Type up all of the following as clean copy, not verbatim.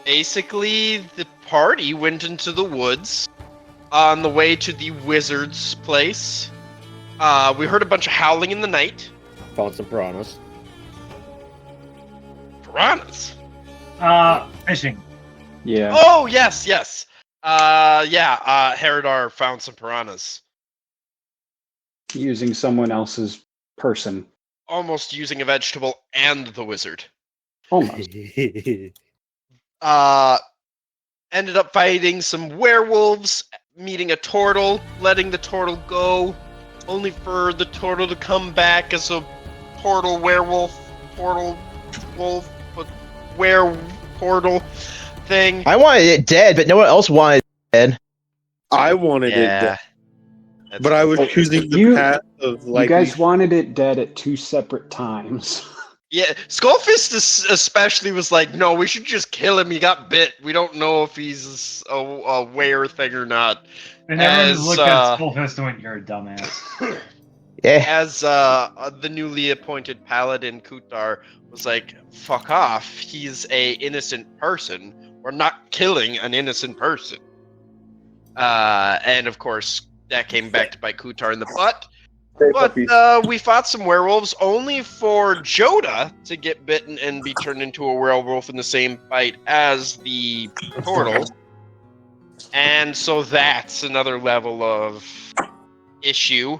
Basically, the party went into the woods on the way to the wizard's place. We heard a bunch of howling in the night. Found some piranhas. Piranhas? Fishing. Yeah. Oh, yes. Herodar found some piranhas. Using someone else's person. Almost using a vegetable and the wizard. Almost. Ended up fighting some werewolves, meeting a turtle, letting the turtle go, only for the turtle to come back as a portal werewolf, portal thing. I wanted it dead, but no one else wanted it dead. I wanted it dead. But I was choosing the path of like. You guys wanted it dead at 2 separate times. Yeah, Skullfist especially was like, no, we should just kill him. He got bit. We don't know if he's a were thing or not. And everyone just looked at Skullfist and went, "You're a dumbass." Yeah. As the newly appointed paladin Kutdar was like, fuck off. He's a innocent person. We're not killing an innocent person. And of course, that came back to bite Kutdar in the butt. But we fought some werewolves, only for Joda to get bitten and be turned into a werewolf in the same fight as the portal. And so that's another level of issue.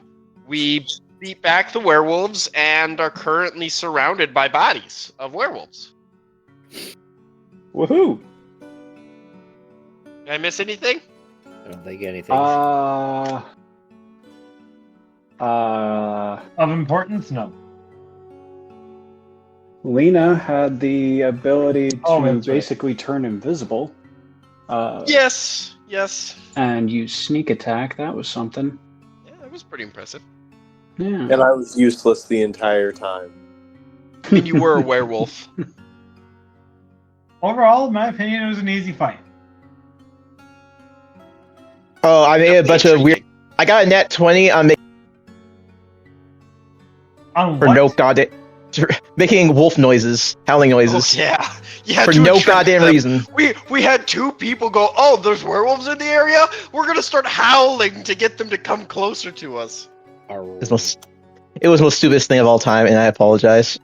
We beat back the werewolves and are currently surrounded by bodies of werewolves. Woohoo! Did I miss anything? I don't think anything. Of importance, no. Lena had the ability to that's basically turn invisible. Yes. And use sneak attack. That was something. Yeah, that was pretty impressive. Yeah. And I was useless the entire time. I mean, you were a werewolf. Overall, in my opinion, it was an easy fight. Oh, I made a bunch of weird. I got a nat 20 on On for what? no goddamn making wolf noises, howling noises. Oh, yeah. For to no attract goddamn them. reason. We had 2 people go, oh, there's werewolves in the area? We're gonna start howling to get them to come closer to us. It was the most stupidest thing of all time, and I apologize.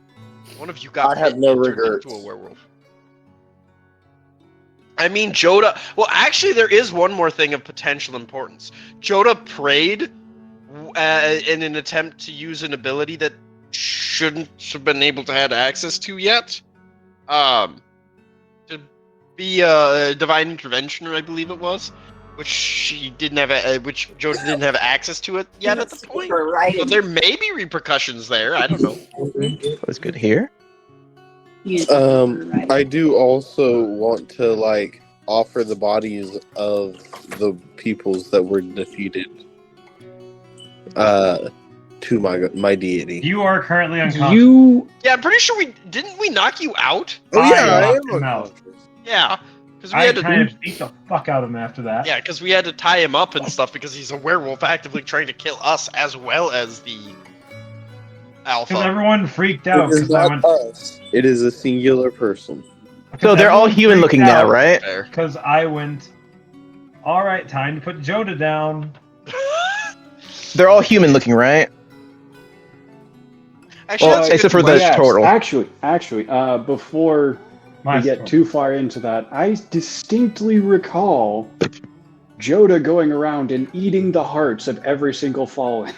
One of you got I have no turned regrets. into a werewolf. I mean, Joda... Well, actually, there is one more thing of potential importance. Joda prayed in an attempt to use an ability that shouldn't have been able to have access to yet. To be a divine intervention, I believe it was, which she didn't have, which Joda didn't have access to it yet at the point. So there may be repercussions there. I don't know. It was good to hear. I do also want to like offer the bodies of the peoples that were defeated to my deity. You are currently unconscious. Yeah, I'm pretty sure we knock you out? Oh yeah, I knocked am him out. unconscious. Yeah. Because we I had to kind of beat the fuck out of him after that. Yeah, because we had to tie him up and stuff because he's a werewolf actively trying to kill us as well as the alpha. Because everyone freaked out. It is not us. It is a singular person. So they're all human looking now, right? Because I went, alright, time to put Joda down. They're all human looking, right? Actually, Well, that's a except good for the question. turtle. Actually, before we get too far into that, I distinctly recall Joda going around and eating the hearts of every single fallen.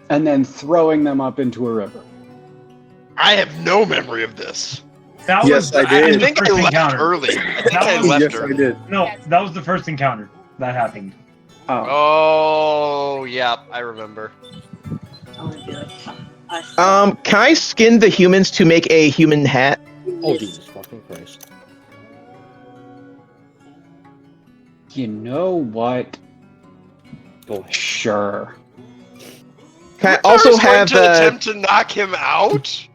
And then throwing them up into a river. I have no memory of this. That Yes, was, I did. I think I left early. I think I left Yes, I early. did. No, that was the first encounter that happened. Oh, yeah, I remember. Can I skin the humans to make a human hat? Oh, Jesus fucking Christ. You know what? Boy. Sure. Can I also Kutdar's going have to the... attempt to knock him out?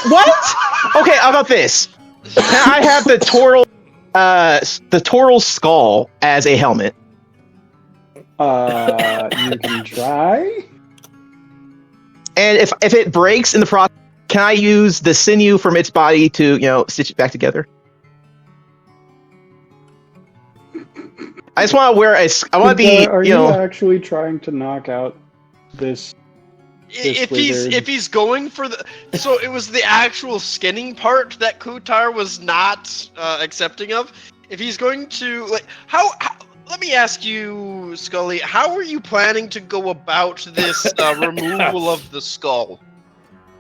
What? Okay, how about this? Can I have the Toral's skull as a helmet? You can try. And if it breaks in the process, can I use the sinew from its body to, stitch it back together? I just want to wear I want to be, Are you actually trying to knock out this? If he's going for so it was the actual skinning part that Kutdar was not accepting of. If he's going to how let me ask you, Scully, how are you planning to go about this removal of the skull?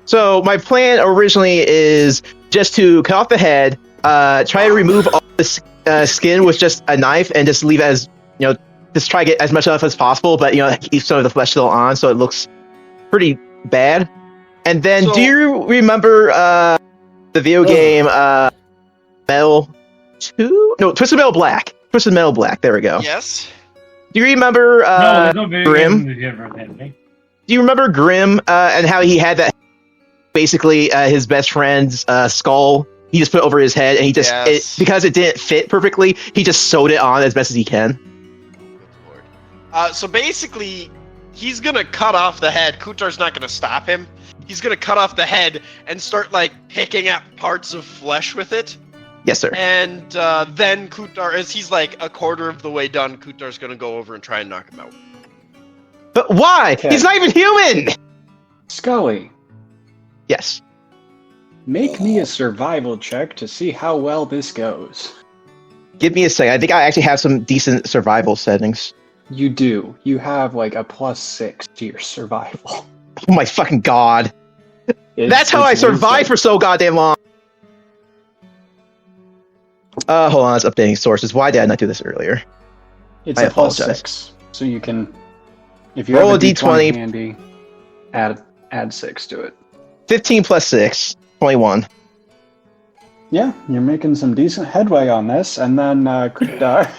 So my plan originally is just to cut off the head, try to remove all the skin with just a knife, and just leave it as just try to get as much off as possible, but keep some of the flesh still on, so it looks pretty bad. And then, do you remember the video game Metal 2? No, Twisted Metal Black. Twisted Metal Black. There we go. Yes. Do you remember no Grim? Do you remember Grim and how he had that basically his best friend's skull? He just put it over his head, and he just because it didn't fit perfectly, he just sewed it on as best as he can. So basically, he's gonna cut off the head. Kutdar's not gonna stop him. He's gonna cut off the head and start picking at parts of flesh with it. Yes, sir. And then Kutdar, as he's a quarter of the way done, Kutdar's gonna go over and try and knock him out. But why? Okay. He's not even human! Scully. Yes. Make me a survival check to see how well this goes. Give me a second. I think I actually have some decent survival settings. You do. You have a +6 to your survival. Oh my fucking god. That's how I survived for so goddamn long. Hold on, it's updating sources. Why did I not do this earlier? It's a +6. So you can, if you roll have a d20 handy, add 6 to it. 15 plus 6, 21. Yeah, you're making some decent headway on this, and then Kutdar.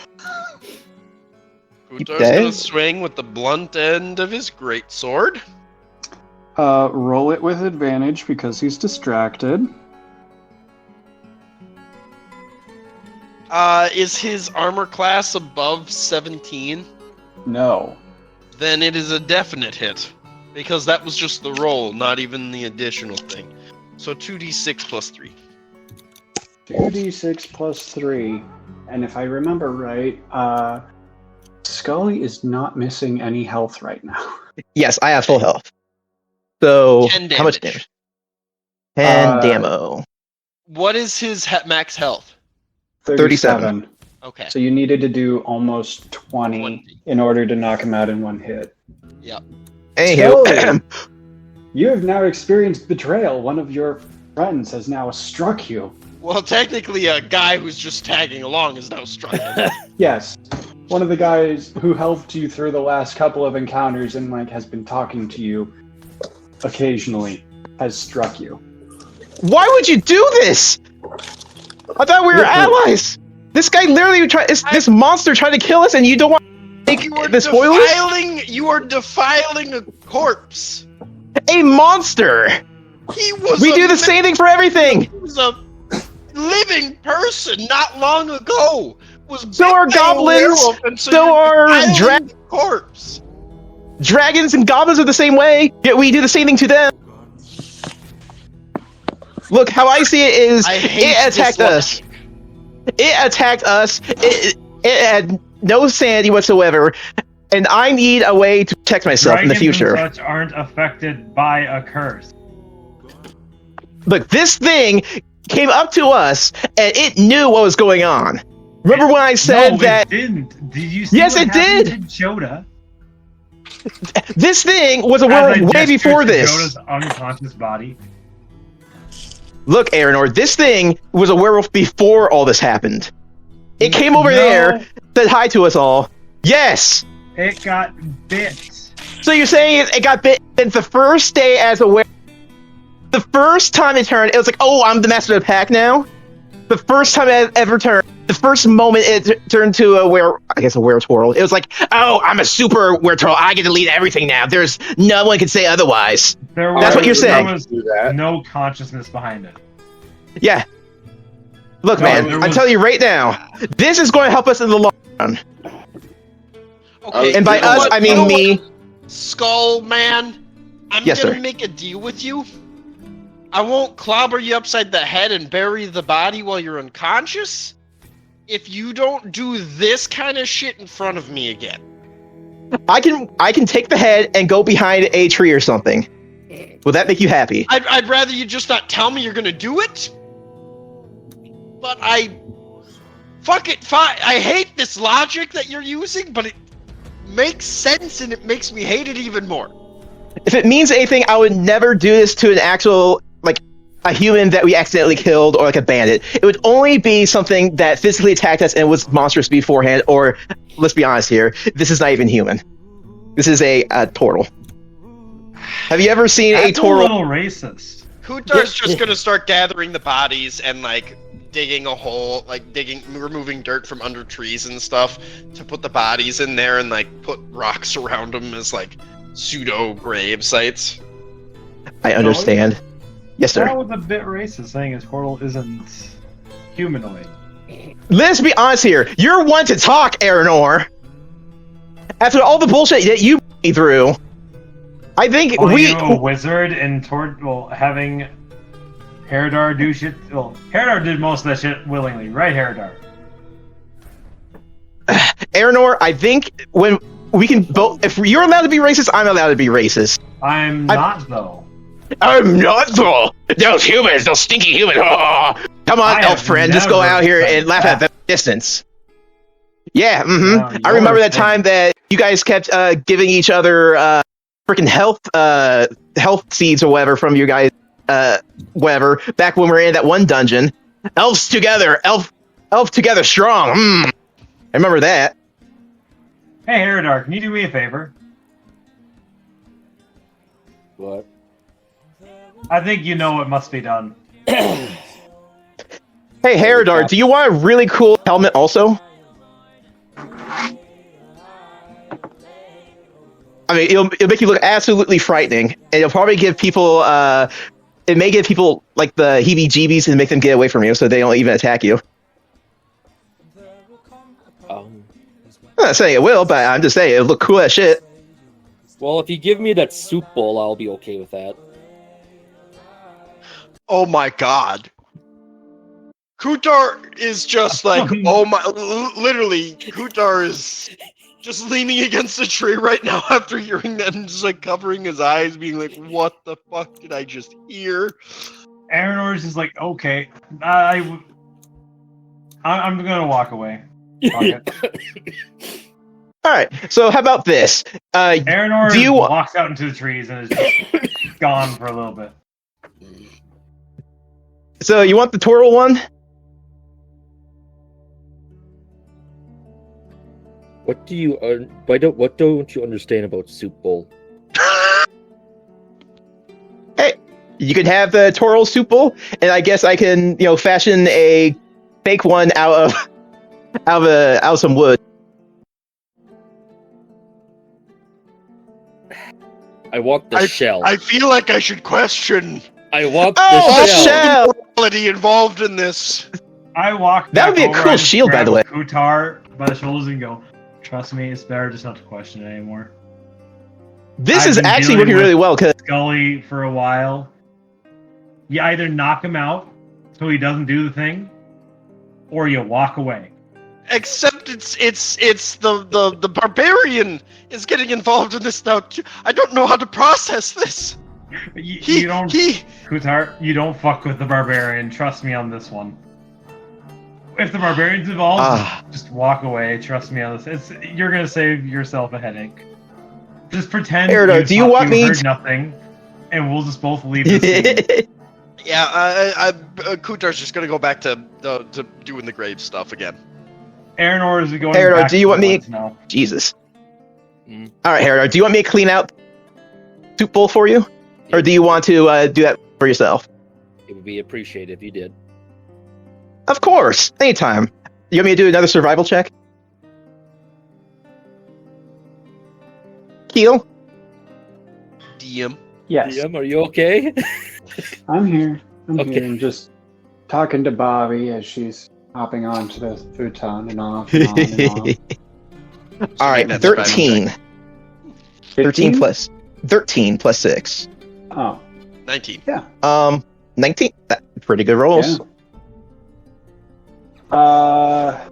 Kutdar's gonna swing with the blunt end of his greatsword. Roll it with advantage because he's distracted. Is his armor class above 17? No. Then it is a definite hit. Because that was just the roll, not even the additional thing. So 2d6 plus 3. 2d6 plus 3. And if I remember right, Scully is not missing any health right now. Yes, I have full health. So, 10 how much damage? 10 damo. What is his max health? 37. Okay. So you needed to do almost 20 in order to knock him out in one hit. Yep. Anywho, you have now experienced betrayal. One of your friends has now struck you. Well, technically, a guy who's just tagging along is now struck you. Yes. One of the guys who helped you through the last couple of encounters and has been talking to you occasionally has struck you. Why would you do this? I thought we were allies. This guy literally this monster tried to kill us, and you don't want to take the spoilers? You are defiling a corpse. A monster. We do the same thing for everything. He was a living person not long ago. So are goblins. So are corpse. Dragons and goblins are the same way. Yet we do the same thing to them. Look, how I see it is, it attacked us. It attacked us. It had no sanity whatsoever, and I need a way to protect myself in the future. Dragons and such aren't affected by a curse. Look, this thing came up to us, and it knew what was going on. Remember when I said that? No, it didn't. Did you see yes, what it did. To Joda? This thing was a werewolf way before this. Joda's unconscious body. Look, Aranor, this thing was a werewolf before all this happened. It came over there, said hi to us all. Yes! It got bit. So you're saying it got bit and the first day as a werewolf? The first time it turned, it was like, oh, I'm the master of the pack now? The first time it ever turned, the first moment it turned to a were-twirl, it was like, oh, I'm a super were-twirl, I get to lead everything now. There's no one can say otherwise. That's what you're saying. There was no consciousness behind it. Yeah. Look, man, I'm telling you right now, this is going to help us in the long run. Okay, and by us, I mean me. Skull Man, I'm gonna make a deal with you. I won't clobber you upside the head and bury the body while you're unconscious if you don't do this kind of shit in front of me again. I can take the head and go behind a tree or something. Will that make you happy? I'd rather you just not tell me you're gonna do it. But fuck it, fine. I hate this logic that you're using, but it makes sense and it makes me hate it even more. If it means anything, I would never do this to an actual, like, a human that we accidentally killed or like a bandit. It would only be something that physically attacked us and was monstrous beforehand, or, let's be honest here, this is not even human. This is a turtle. Have you ever seen a turtle? A little racist. Kutdar's just gonna start gathering the bodies and, like, digging a hole, like, removing dirt from under trees and stuff to put the bodies in there and, like, put rocks around them as, like, pseudo grave sites. I understand. Yes, sir. That was a bit racist, saying his portal isn't humanoid. Let's be honest here. You're one to talk, Aranor. After all the bullshit that you put me through, I think you a wizard and having Herodar do shit. Well, Herodar did most of that shit willingly, right, Herodar? Aranor, I think when we can both, if you're allowed to be racist, I'm allowed to be racist. I'm not, though. I'm not, though. Those humans, those stinky humans. Oh. Come on, elf friend, just go out here and laugh at the distance. Yeah, I remember that time that you guys kept giving each other freaking health seeds or whatever from you guys, whatever, back when we were in that one dungeon. Elves together, elf together strong. I remember that. Hey, Herodar, can you do me a favor? What? I think you know what must be done. Hey, Herodar, do you want a really cool helmet also? I mean, it'll make you look absolutely frightening, and it'll probably give people, it may give people, like, the heebie-jeebies and make them get away from you so they don't even attack you. I'm not saying it will, but I'm just saying it'll look cool as shit. Well, if you give me that soup bowl, I'll be okay with that. Oh my god. Kutdar is just like, oh my, literally, Kutdar is just leaning against a tree right now after hearing that and just like covering his eyes, being like, what the fuck did I just hear? Aranor's just like, okay, I'm gonna walk away. Alright, so how about this? Aranor walks out into the trees and is just gone for a little bit. So you want the turtle one? What do you what don't you understand about soup bowl? Hey, you can have the turtle soup bowl, and I guess I can, fashion a fake one out of some wood. I want the shell. I feel like I should question. I want the shell. Quality involved in this. I walk. That would be a cool shield, by the way. Kutdar by the shoulders and go. Trust me, it's better just not to question it anymore. This is actually working really well because Scully for a while. You either knock him out so he doesn't do the thing, or you walk away. Except it's the barbarian is getting involved in this now too. I don't know how to process this. Kutdar, you don't fuck with the barbarian. Trust me on this one. If the barbarian's involved, just walk away. Trust me on this. You're gonna save yourself a headache. Just pretend you heard nothing, and we'll just both leave the scene. Yeah, Kutdar's just gonna go back to doing the grave stuff again. Aranor is going. Herodar, do you want me? Now. Jesus. All right, Herodar, do you want me to clean out soup bowl for you, or do you want to do that for yourself? It would be appreciated if you did. Of course, anytime. You want me to do another survival check? Keel? DM. Yes. DM, are you okay? I'm here. I'm here and just talking to Bobby as she's hopping onto the futon and off and on and off. All right, 13. 13 plus 6. Oh. 19. Yeah. 19. Pretty good rolls. Yeah.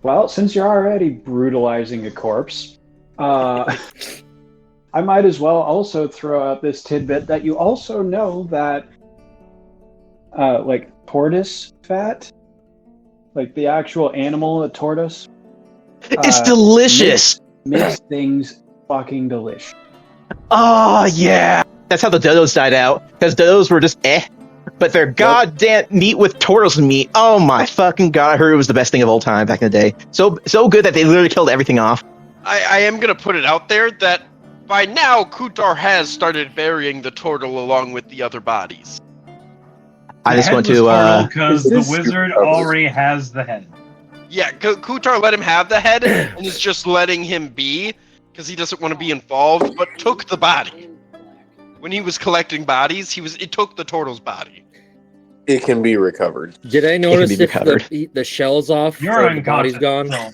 Well, since you're already brutalizing a corpse, I might as well also throw out this tidbit that you also know that, like, tortoise fat, like the actual animal, a tortoise, It's delicious. makes things fucking delicious. Oh, yeah. That's how the dodos died out. Because dodos were just But their goddamn meat with tortoise meat. Oh my fucking god. I heard it was the best thing of all time back in the day. So good that they literally killed everything off. I am going to put it out there that by now, Kutdar has started burying the turtle along with the other bodies. I just want to... Because the wizard already has the head. Yeah, Kutdar let him have the head and is just letting him be because he doesn't want to be involved, but took the body. When he was collecting bodies, it took the turtle's body. It can be recovered. Did I notice if the shell's off or the body's gone? No.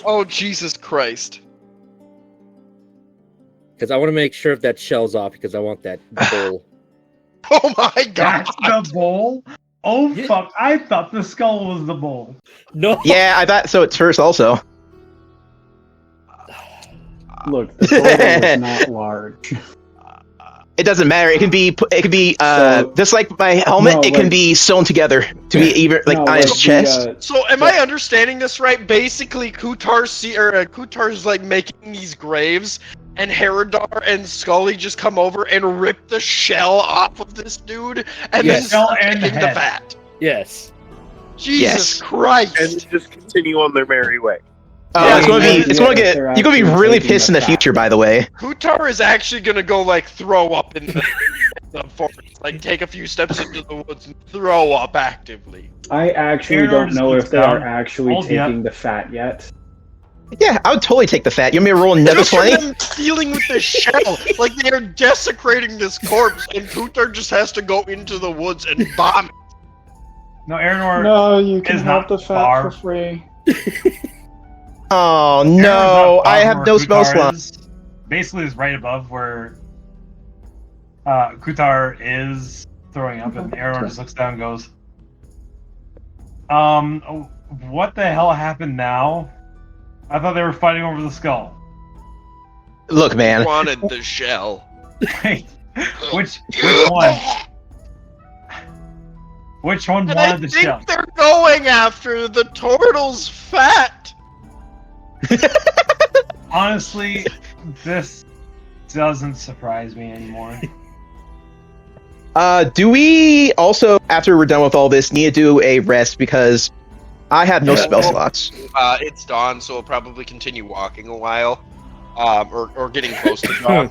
Oh, Jesus Christ. Because I want to make sure if that shell's off because I want that bowl. Oh my god. That's the bowl? Oh, fuck. I thought the skull was the bowl. No. Yeah, I thought so at first also. Look, the turtle is not large. It doesn't matter. It can be just like my helmet. No, it can be sewn together to be even on his chest. So am I understanding this right? Basically, Kutar's like making these graves, and Herodar and Scully just come over and rip the shell off of this dude, and then start picking the fat. Yes. Jesus Christ! And just continue on their merry way. You're gonna be really pissed in the future, by the way. Kutdar is actually gonna go like throw up in the forest, like take a few steps into the woods and throw up actively. I actually don't know if they are actually taking the fat yet. Yeah, I would totally take the fat. You want me to roll another 20? Them dealing with the shell, like they are desecrating this corpse, and Kutdar just has to go into the woods and bomb it. No, Aranor. No, you can have the fat far. for free. Oh no, I have no spell slots. Basically, it's right above where Kutdar is throwing up, and Aranor just looks down and goes, what the hell happened now? I thought they were fighting over the skull. Look, man. Wanted the shell. Which one? Which one wanted the shell? I think they're going after the turtle's fat. Honestly, this doesn't surprise me anymore. Do we also, after we're done with all this, need to do a rest because I have no spell slots? It's dawn, so we'll probably continue walking a while, or getting close to dawn.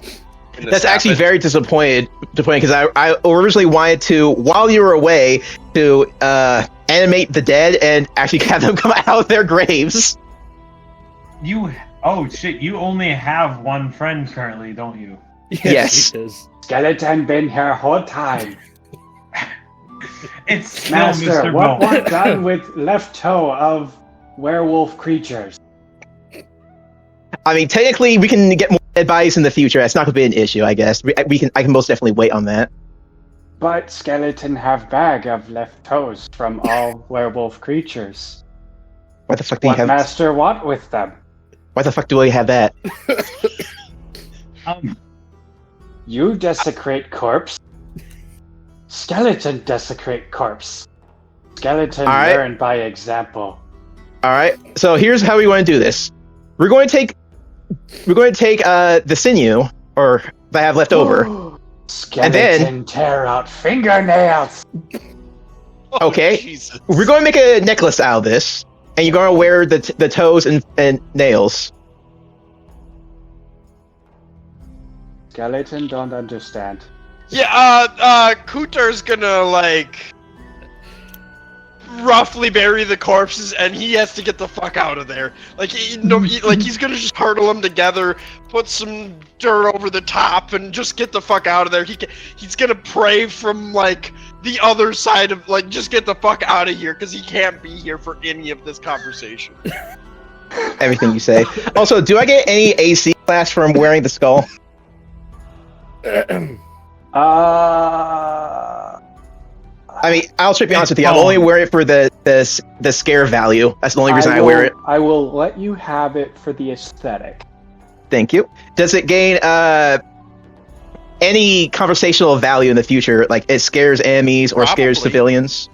That's actually very disappointing because I originally wanted to, while you were away, to animate the dead and actually have them come out of their graves. Oh shit, you only have one friend currently, don't you? Yes. Skeleton been here whole time. It's still Master, Mr. what Bone. was done with left toe of werewolf creatures? I mean, technically, we can get more dead bodies in the future. That's not going to be an issue, I guess. I can most definitely wait on that. But skeleton have bag of left toes from all werewolf creatures. Why the fuck do you What have? master what with them? Why the fuck do I have that? You desecrate corpse. Skeleton desecrate corpse. Skeleton learn by example. All right. So here's how we want to do this. We're going to take the sinew or that I have left over. Skeleton and then tear out fingernails. Okay. Jesus. We're going to make a necklace out of this, and you're going to wear the toes and nails. Skeleton don't understand. Yeah, Kutar's gonna, like, roughly bury the corpses, and he has to get the fuck out of there. Like, he's gonna just hurdle them together, put some dirt over the top, and just get the fuck out of there. He's gonna pray from, like, the other side of, like, just get the fuck out of here, because he can't be here for any of this conversation. Everything you say. Also, do I get any AC class from wearing the skull? I mean, I'll be honest with you. I'm only wearing it for the scare value. That's the only reason I wear it. I will let you have it for the aesthetic. Thank you. Does it gain any conversational value in the future? Like it scares enemies or scares civilians?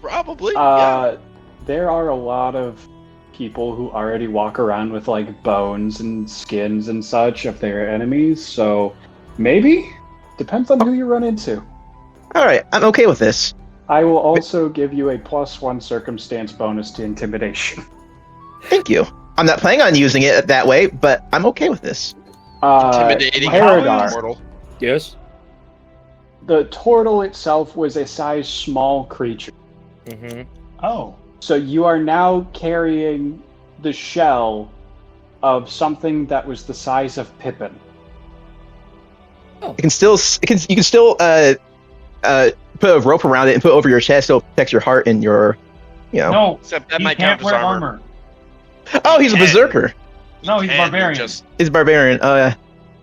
Probably. Yeah. There are a lot of people who already walk around with like bones and skins and such of their enemies, so maybe depends on who you run into. All right, I'm okay with this. I will also give you a +1 circumstance bonus to intimidation. Thank you. I'm not planning on using it that way, but I'm okay with this. Intimidating Paradar. Yes? The turtle itself was a size small creature. Mm-hmm. Oh. So you are now carrying the shell of something that was the size of Pippin. You can still put a rope around it and put it over your chest so it protects your heart and your, No, Except that he might can't count as wear armor. Oh, he's a berserker. No, he's barbarian. He's a barbarian. Oh, yeah.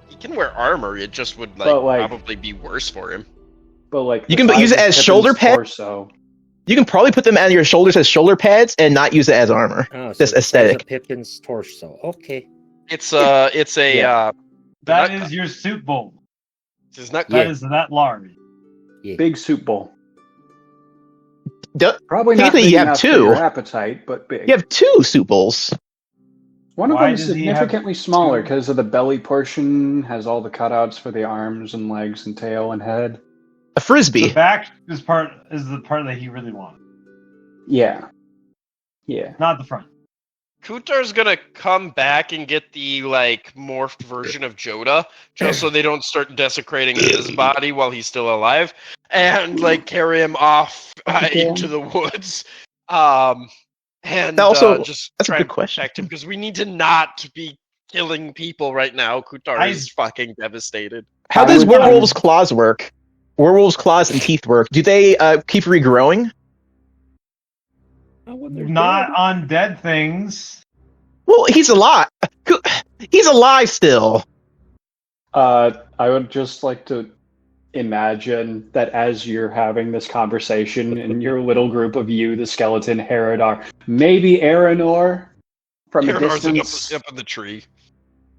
He can wear armor. It just would But, probably be worse for him. But like You can use it as shoulder pads. So You can probably put them on your shoulders as shoulder pads and not use it as armor. Oh, Just so aesthetic. it's a Pippin's torso. Okay. It's a Yeah. That is your soup bowl. It's not That is that large. big soup bowl. Do- Probably not Technically, big you have enough for two. your appetite, but big. You have 2 soup bowls. One of Why them is does he have significantly smaller two? because of the belly portion has all the cutouts for the arms and legs and tail and head. A frisbee. The back is the part that he really wanted, Yeah. not the front. Kutdar's gonna come back and get the morphed version of Joda, just so they don't start desecrating his body while he's still alive, and carry him off into the woods. And Also, just that's a try good and question. protect him because we need to not be killing people right now. Kutdar is fucking devastated. How does werewolves' claws work? Werewolves' claws and teeth work. Do they keep regrowing? Not on dead things. Well, he's alive. He's alive still. I would just like to imagine that as you're having this conversation in your little group of you, the skeleton, Herodar, maybe Aranor from a Aranor's distance. up in the tree.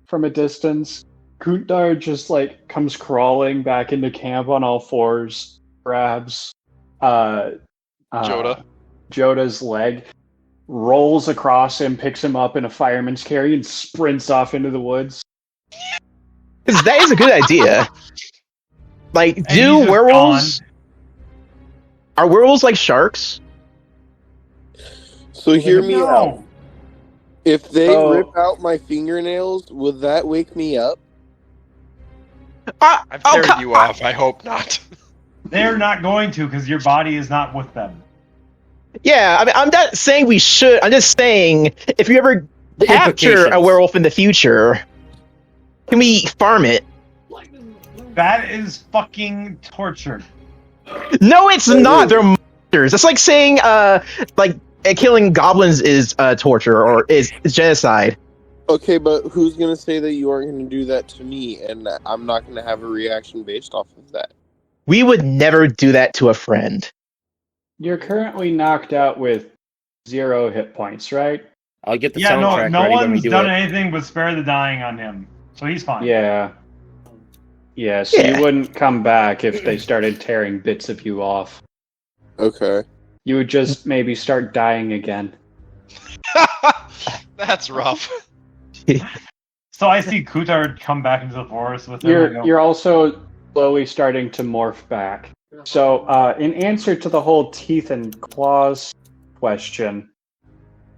From a distance, Kutdar just comes crawling back into camp on all fours, grabs Joda's leg, rolls across him, picks him up in a fireman's carry, and sprints off into the woods. That is a good idea. Do he's werewolves... Are werewolves like sharks? So hear me No. out. If they Oh. rip out my fingernails, would that wake me up? I've carried you off. I hope not. They're not going to because your body is not with them. Yeah, I mean, I'm not saying we should. I'm just saying, if you ever The capture a implications. werewolf in the future, can we farm it? That is fucking torture. No, it's not. They're monsters. It's like saying, killing goblins is torture or is genocide. Okay, but who's gonna say that you aren't gonna do that to me, and I'm not gonna have a reaction based off of that? We would never do that to a friend. You're currently knocked out with 0 hit points, right? I'll get the Yeah, soundtrack no ready when we one's do done it. anything but spare the dying on him, so he's fine. Yeah. Yeah, so Yeah. you wouldn't come back if they started tearing bits of you off. Okay. You would just maybe start dying again. That's rough. So I see Kutdar come back into the forest with him. I go, You're also slowly starting to morph back. So, in answer to the whole teeth and claws question,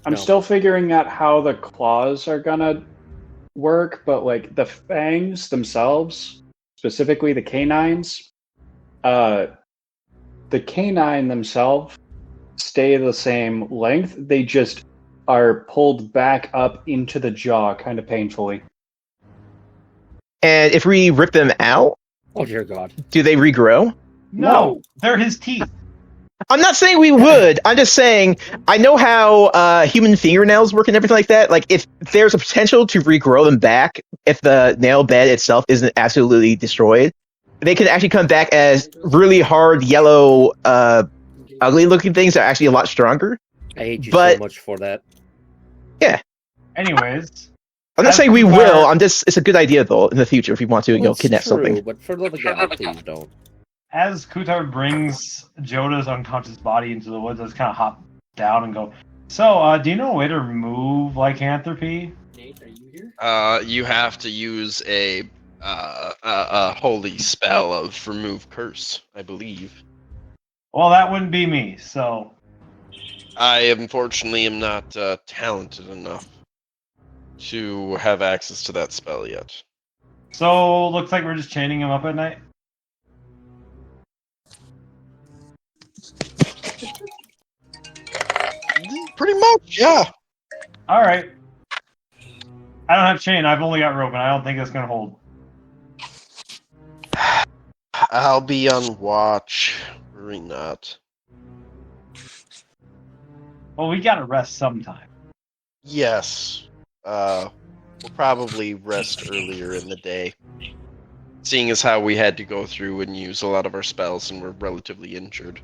I'm No. still figuring out how the claws are gonna work, but the fangs themselves, specifically the canines, the canine themselves stay the same length. They just are pulled back up into the jaw kind of painfully. And if we rip them out, Oh dear God. do they regrow? no, they're his teeth. I'm not saying we would. I'm just saying I know how human fingernails work and everything like that. Like, if there's a potential to regrow them back, if the nail bed itself isn't absolutely destroyed, they can actually come back as really hard, yellow, ugly-looking things that are actually a lot stronger. I hate you But- so much for that. Anyways, I'm not As saying we Kutdar- will. I'm just. It's a good idea though in the future if you want to, Well, it's kidnap true, something. but for the love of God, please don't. as Kutdar brings Joda's unconscious body into the woods, let's kind of hop down and go. So, do you know a way to remove lycanthropy? You have to use a holy spell of remove curse, I believe. Well, that wouldn't be me. So, I unfortunately am not talented enough to have access to that spell yet. looks like we're just chaining him up at night. Pretty much, yeah. All right. I don't have chain. I've only got rope, and I don't think that's gonna hold. I'll be on watch. Worry not. Well, we gotta rest sometime. Yes. We'll probably rest earlier in the day. Seeing as how we had to go through and use a lot of our spells and we're relatively injured.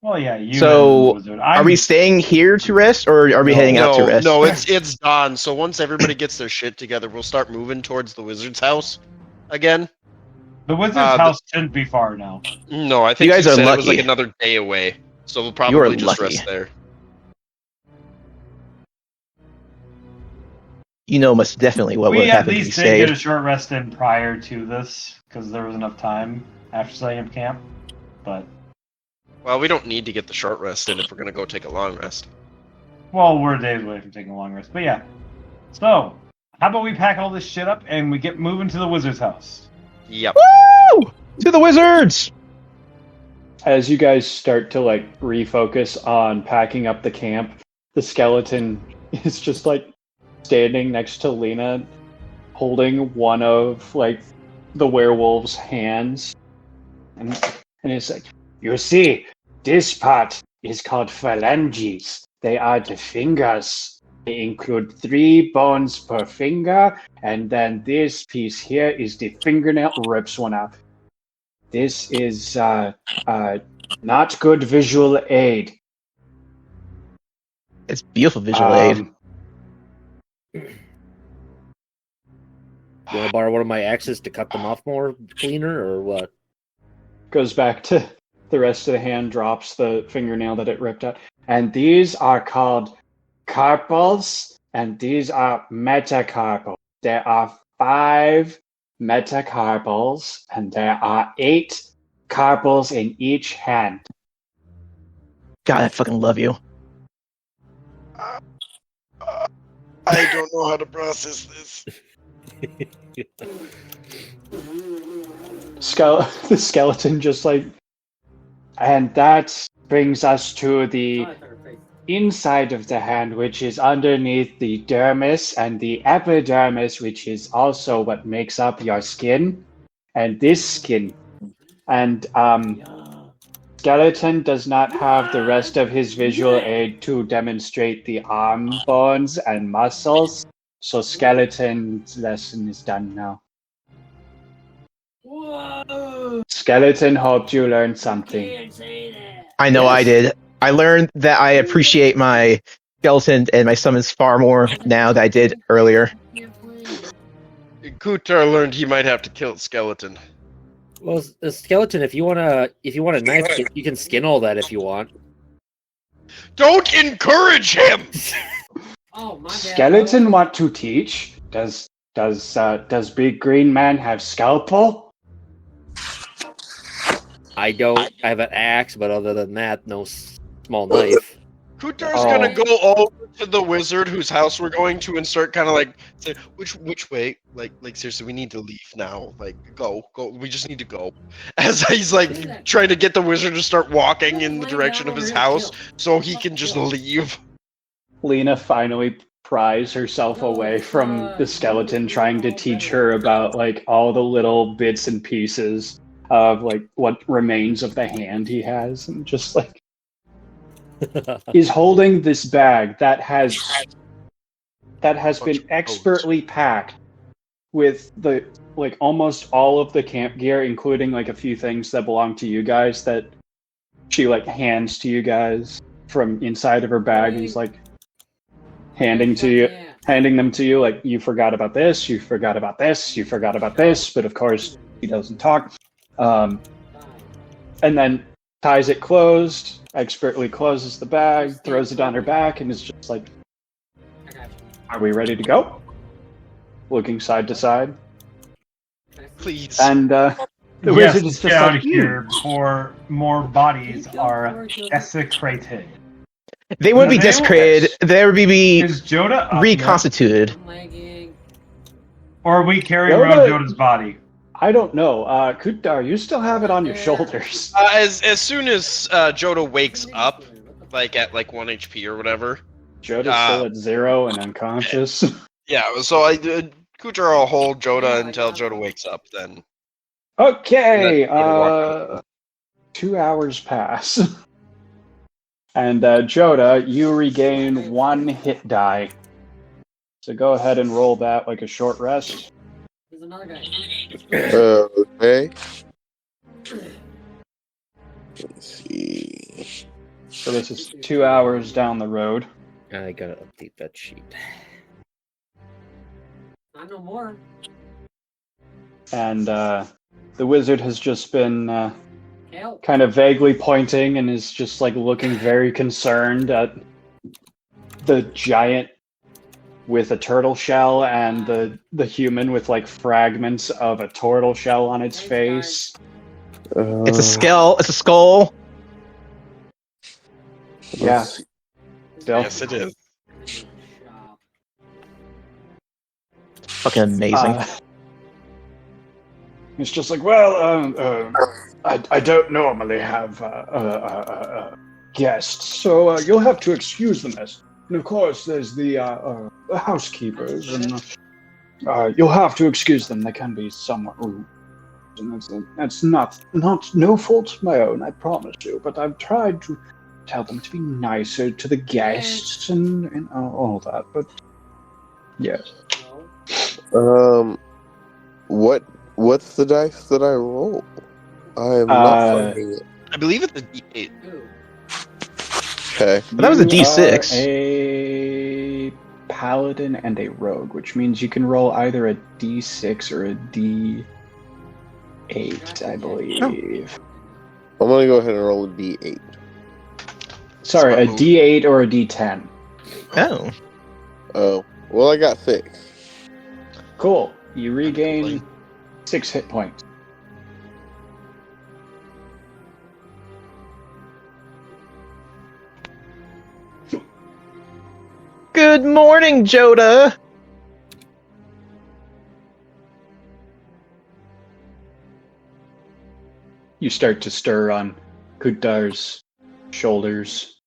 Well, yeah, you. So, and the wizard. Are we staying here to rest, or are we heading out to rest? No, it's done. So once everybody gets their shit together, we'll start moving towards the wizard's house again. The wizard's the- house shouldn't be far now. No, I think You guys you are said it was lucky. like another day away. So we'll You are probably just lucky. rest there. You know most definitely what would We at happen if we least did get a stayed. short rest in prior to this because there was enough time after setting up camp. But Well, we don't need to get the short rest in if we're gonna go take a long rest. well, we're days away from taking a long rest. But yeah. So how about we pack all this shit up and we get moving to the wizard's house? Yep. Woo! To the wizards! As you guys start to like refocus on packing up the camp, the skeleton is just like standing next to Lena, holding one of like the werewolf's hands, and it's like, you see, this part is called phalanges. They are the fingers. They include 3 bones per finger, and then this piece here is the fingernail. Rips one out. This is not good visual aid. It's beautiful visual aid. You want to borrow one of my axes to cut them off more cleaner, or what? Goes back to the rest of the hand, drops the fingernail that it ripped out. And these are called carpals, and these are metacarpals. There are 5 metacarpals, and there are 8 carpals in each hand. God, I fucking love you. I don't know how to process this. The skeleton just like, and that brings us to the inside of the hand, which is underneath the dermis, and the epidermis, which is also what makes up your skin, and this skin. And skeleton does not have the rest of his visual aid to demonstrate the arm bones and muscles, so skeleton's lesson is done now. Whoa! Skeleton hoped you learned something. Can't say that. I know I did. I learned that I appreciate my skeleton and my summons far more now than I did earlier. Kutdar learned he might have to kill the skeleton. Well, the skeleton. If you want a knife, you can skin all that if you want. Don't encourage him! Oh my bad. Skeleton want to teach? Does Big Green Man have scalpel? I don't. I have an axe, but other than that, no small knife. Kutdar's Oh. gonna go over to the wizard whose house we're going to and start kind of like say, which way? Like seriously, we need to leave now. Like go. We just need to go. As he's like trying to get the wizard to start walking in the direction of his house so he can just leave. Lena finally pries herself away from the skeleton, trying to teach her about like all the little bits and pieces of like what remains of the hand he has, and just like is holding this bag that has been expertly packed with the almost all of the camp gear, including like a few things that belong to you guys that she like hands to you guys from inside of her bag and is like handing them to you, like, you forgot about this, you forgot about this, you forgot about this, but of course he doesn't talk. And then ties it closed, expertly closes the bag, throws it on her back, and is just like, are we ready to go? Looking side to side. Please. And the Yes, wizard is get just out like, of here before more bodies are desecrated. They would be They desecrated. They would be Is Joda up yet? reconstituted. I'm lagging. Or are we carrying Yoda- around Joda's body? I don't know. Kutdar, you still have it on your shoulders. As soon as Joda wakes up, like at like 1 HP or whatever. Joda's still at 0 and unconscious. Yeah, so Kutdar will hold Joda until Joda wakes up. Then Okay, Let Joda walk 2 hours pass. And Joda, you regain 1 hit die. So go ahead and roll that like a short rest. There's another guy. Okay. Let's see. So this is 2 hours down the road. I gotta update that sheet. Not no more. And the wizard has just been Help. kind of vaguely pointing and is just like looking very concerned at the giant with a turtle shell and the human with like fragments of a turtle shell on its face. It's a skull. It's a skull. Yeah. let's see. Still. yes, it is. Shop. Fucking amazing. It's just like, well, I don't normally have guests, so you'll have to excuse them. And of course, there's the housekeepers, and you'll have to excuse them. They can be somewhat rude. And that's not no fault of my own, I promise you. But I've tried to tell them to be nicer to the guests and all that. But yes. No. What's the dice that I roll? I am not finding it. I believe it's a D8. Ooh. Okay. But that was a You D6. are a paladin and a rogue, which means you can roll either a D6 or a D8, I believe. I'm gonna go ahead and roll a D8. Sorry, a Smart move. D8 or a D10. Oh. Oh. Well, I got 6. Cool. You regain 6 hit points. Good morning, Joda. You start to stir on Kutdar's shoulders.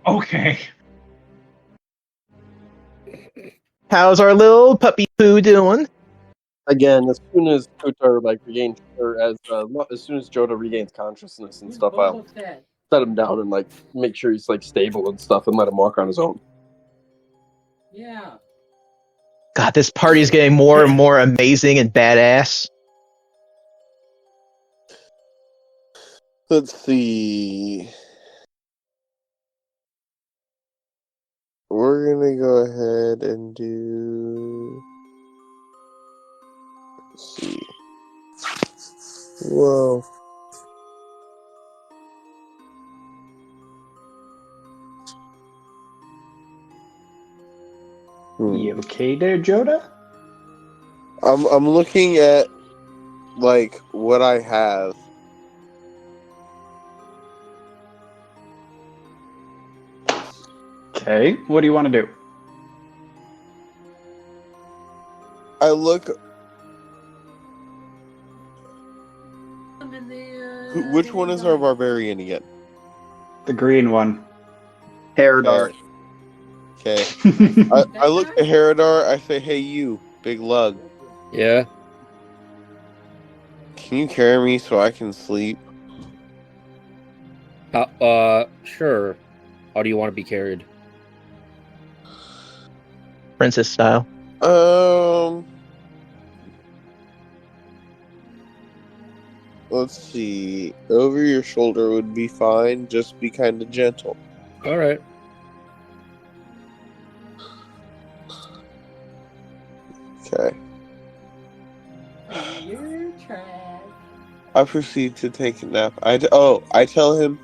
Okay. How's our little puppy poo doing? Again, as soon as Kutdar regains, or as soon as Joda regains consciousness and Who's stuff, I'll Boba Fett? set him down and make sure he's stable and stuff, and let him walk on his own. Yeah. God, this party is getting more and more amazing and badass. Let's see. We're gonna go ahead and do. Let's see. Whoa. You okay there, Joda? I'm looking at what I have. Okay, what do you want to do? I look. I'm in the, Which one is our barbarian again? The green one. Herodar. Okay. I look at Herodar. I say, "Hey, you, big lug. Yeah. Can you carry me so I can sleep?" Sure. How do you want to be carried? Princess style. Let's see. Over your shoulder would be fine. Just be kind of gentle. All right. Okay. You're trash. I proceed to take a nap. I tell him,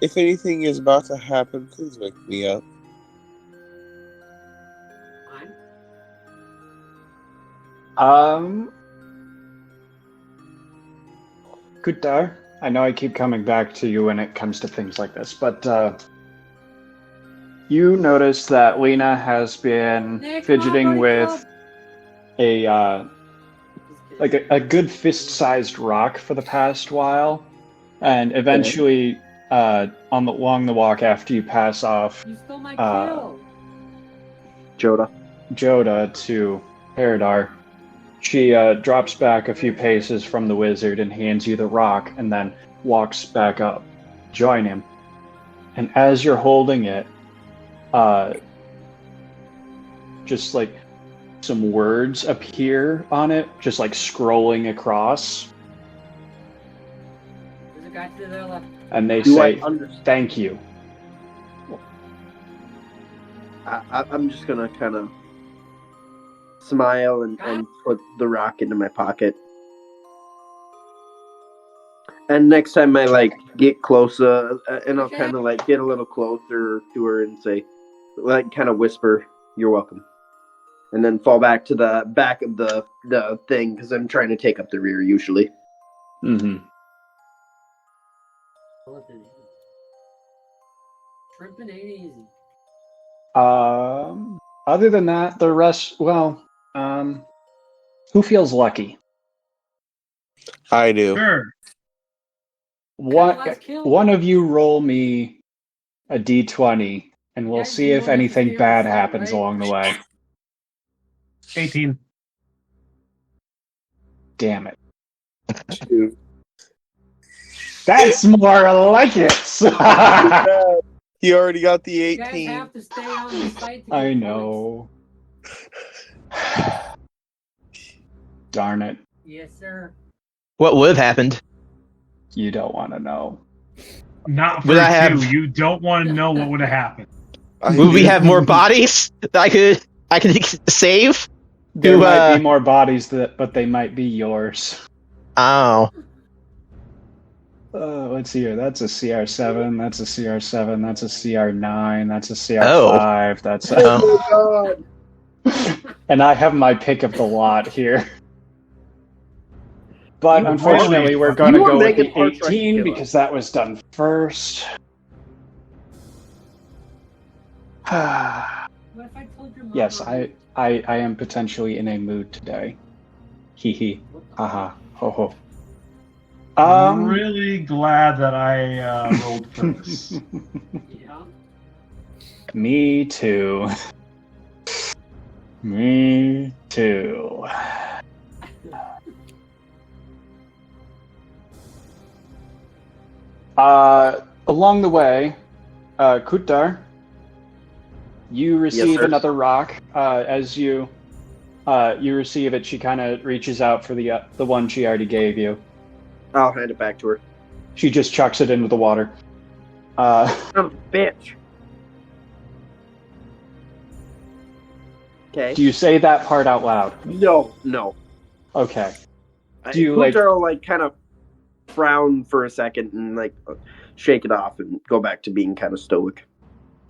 if anything is about to happen, please wake me up. Fine. Kutdar, I know I keep coming back to you when it comes to things like this, but you notice that Lena has been Nick, fidgeting Mom, with wake a good fist-sized rock for the past while, and eventually, along the walk after you pass off You stole my uh, kill. Joda to Paradar, she drops back a few paces from the wizard and hands you the rock, and then walks back up. Join him. And as you're holding it, just like some words appear on it, just like scrolling across, There's a guy to their left. and they Do I say, understand? "Thank you." I'm just gonna kind of smile and put the rock into my pocket. And next time I get closer, and I'll kind of get a little closer to her and say, kind of whisper, "You're welcome," and then fall back to the back of the thing because I'm trying to take up the rear usually. Mm-hmm. Tripping ain't easy. Other than that, the rest, who feels lucky? I do. Sure. One of you roll me a d20, and we'll Guys, see you if know this anything is the bad other side, happens right? along the way. 18. Damn it. Dude. That's more like it! He already got the You guys 18. have to stay on the site to get I points. know. Darn it. Yes, sir. What would have happened? You don't want to know. Not for Would I have- two. You don't want to know what would have happened. Would we have more bodies that I could save? There To, might be more bodies, but they might be yours. Oh. Let's see here. That's a CR7. That's a CR7. That's a CR9. That's a CR5. That's a... Oh. God. And I have my pick of the lot here. But You unfortunately, really- we're going to you are go with making the parts 18 ridiculous. because that was done first. What if I told your mom? Yes, I am potentially in a mood today. Hee hee. Haha. Ho ho. I'm really glad that I rolled first. Yeah. Me too. Me too. Along the way, Kutdar, you receive sir. another rock. As you receive it, she kind of reaches out for the one she already gave you. I'll hand it back to her. She just chucks it into the water. Son of a bitch. Okay. Do you say that part out loud? No. Okay. Do you, Kutdar will kind of frown for a second and shake it off and go back to being kind of stoic.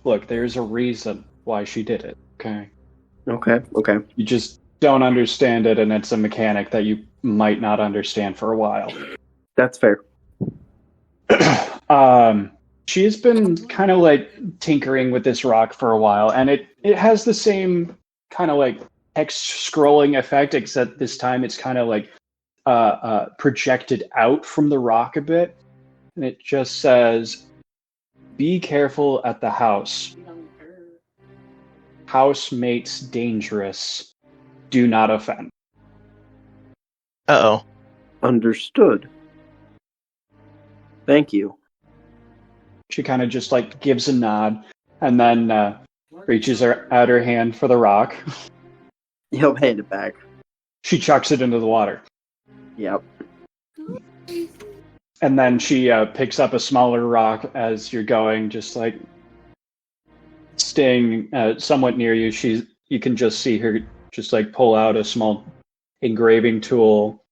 Look, there's a reason why she did it. Okay. Okay. You just don't understand it, and it's a mechanic that you might not understand for a while. That's fair. She has been kind of tinkering with this rock for a while, and it has the same kind of text scrolling effect, except this time it's kind of projected out from the rock a bit, and it just says, "Be careful at the house. Housemates dangerous. Do not offend." Uh-oh. Understood. Thank you. She kind of just like gives a nod and then reaches out her hand for the rock. He'll hand it back. She chucks it into the water. Yep. And then she picks up a smaller rock as you're going, just like staying somewhat near you. You can just see her just like pull out a small engraving tool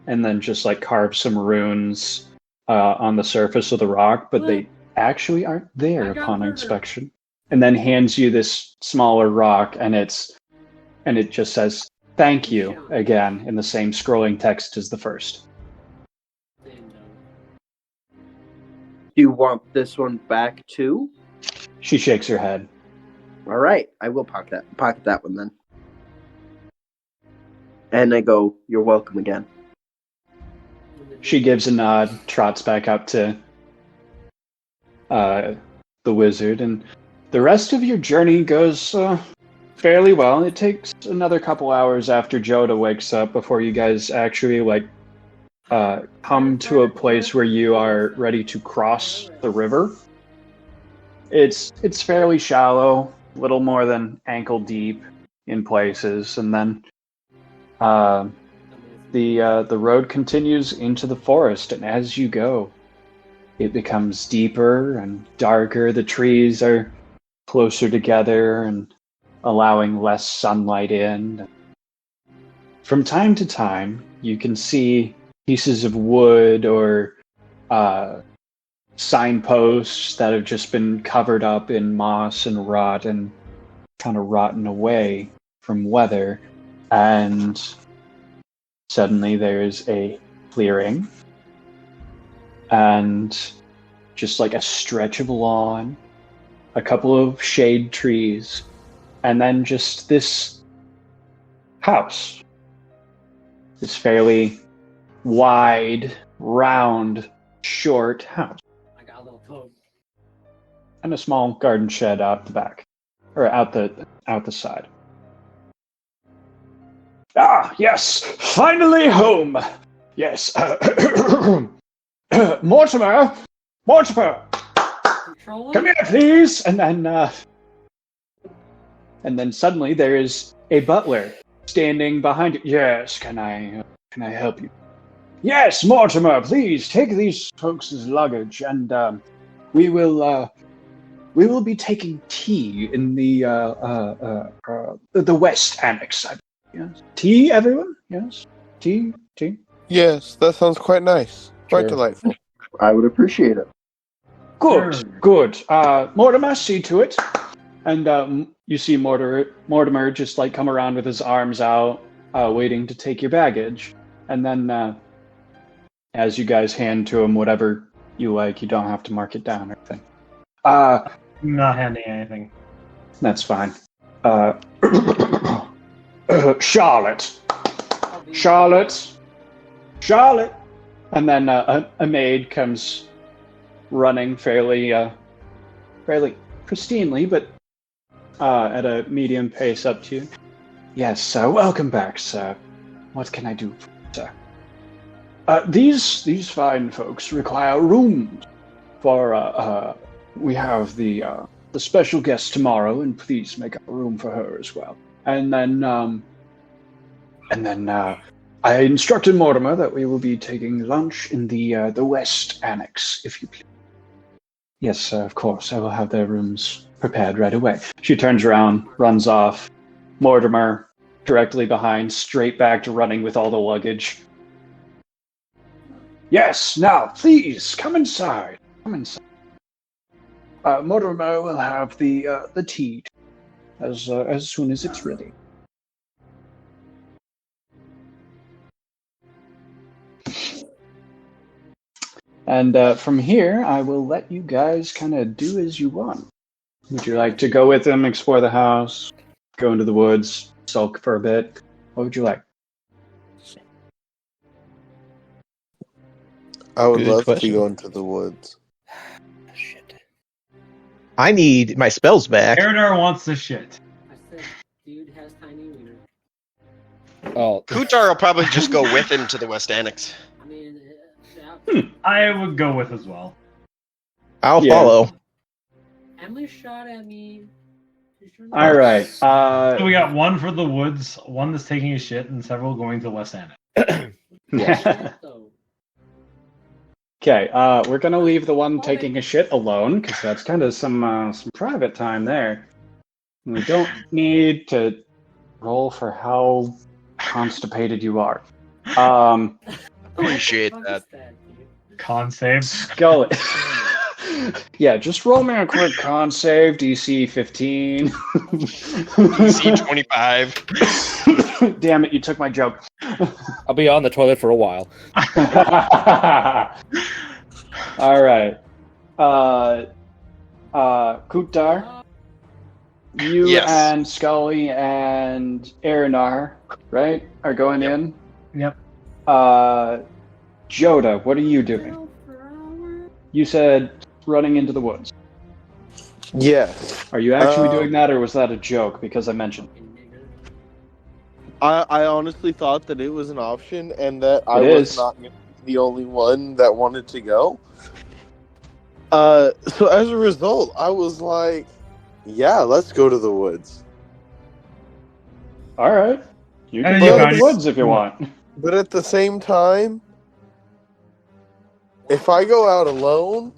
and then just like carve some runes on the surface of the rock, but they actually aren't there upon inspection. And then hands you this smaller rock, and it just says "Thank you" again in the same scrolling text as the first. Do you want this one back too? She shakes her head. All right, I will pocket that one then. And I go, "You're welcome again." She gives a nod, trots back up to the wizard, and the rest of your journey goes fairly well. It takes another couple hours after Joda wakes up before you guys actually come to a place where you are ready to cross the river. It's fairly shallow, little more than ankle deep in places, and then the road continues into the forest, and as you go, it becomes deeper and darker. The trees are closer together and allowing less sunlight in. From time to time, you can see pieces of wood or signposts that have just been covered up in moss and rot and kind of rotten away from weather. And suddenly there's a clearing and just like a stretch of lawn, a couple of shade trees, and then just this house. This fairly wide, round, short house. I got a little coat. And a small garden shed out the back. Or out the side. Ah, yes! Finally home! Yes. Mortimer! Mortimer! Controller? Come here, please! And then suddenly there is a butler standing behind you. Yes, can I help you? Yes, Mortimer, please take these folks' luggage, and we will be taking tea in the West Annex. Yes. Tea, everyone? Yes. Tea. Yes, that sounds quite nice. Quite Sure. delightful. I would appreciate it. Good. Sure. Good. Mortimer, see to it. And you see Mortimer just like come around with his arms out, waiting to take your baggage. And then as you guys hand to him whatever you like, you don't have to mark it down or anything. I'm not handing anything. That's fine. Charlotte. And then a maid comes running fairly pristinely, but at a medium pace up to you. Yes, welcome back, sir. What can I do for you, sir? These fine folks require rooms for we have the special guest tomorrow, and please make up a room for her as well. And then I instructed Mortimer that we will be taking lunch in the West Annex, if you please. Yes, sir, of course. I will have their rooms prepared right away. She turns around, runs off. Mortimer, directly behind, straight back to running with all the luggage. Yes, now, please, come inside. Come inside. Mortimer will have the tea as soon as it's ready. And from here, I will let you guys kind of do as you want. Would you like to go with them, explore the house, go into the woods, sulk for a bit? What would you like? I would Good love question. to go into the woods. Shit. I need my spells back. Eridar wants the shit. I said, dude has tiny wiener. Oh, Kutdar will probably just go with him to the West Annex. I mean, yeah. I would go with as well. I'll Yeah. follow. Emily shot at me. All right. So we got one for the woods, one that's taking a shit, and several going to West End. Okay, we're gonna leave the one taking a shit alone because that's kind of some private time there. We don't need to roll for how constipated you are. Appreciate that. Con save. Scully. Yeah, just roll me a quick con save, DC 15. DC 25. Damn it, you took my joke. I'll be on the toilet for a while. All right. Kutdar, you Yes. and Scully and Arinar, right, are going in? Yep. Joda, what are you doing? You said running into the woods. Yes. Are you actually doing that, or was that a joke because I mentioned it? I honestly thought that it was an option and that I It was is. not gonna be the only one that wanted to go. So as a result, I was like, yeah, let's go to the woods. All right. You And can then you go to found the your- woods if you want. But at the same time, if I go out alone,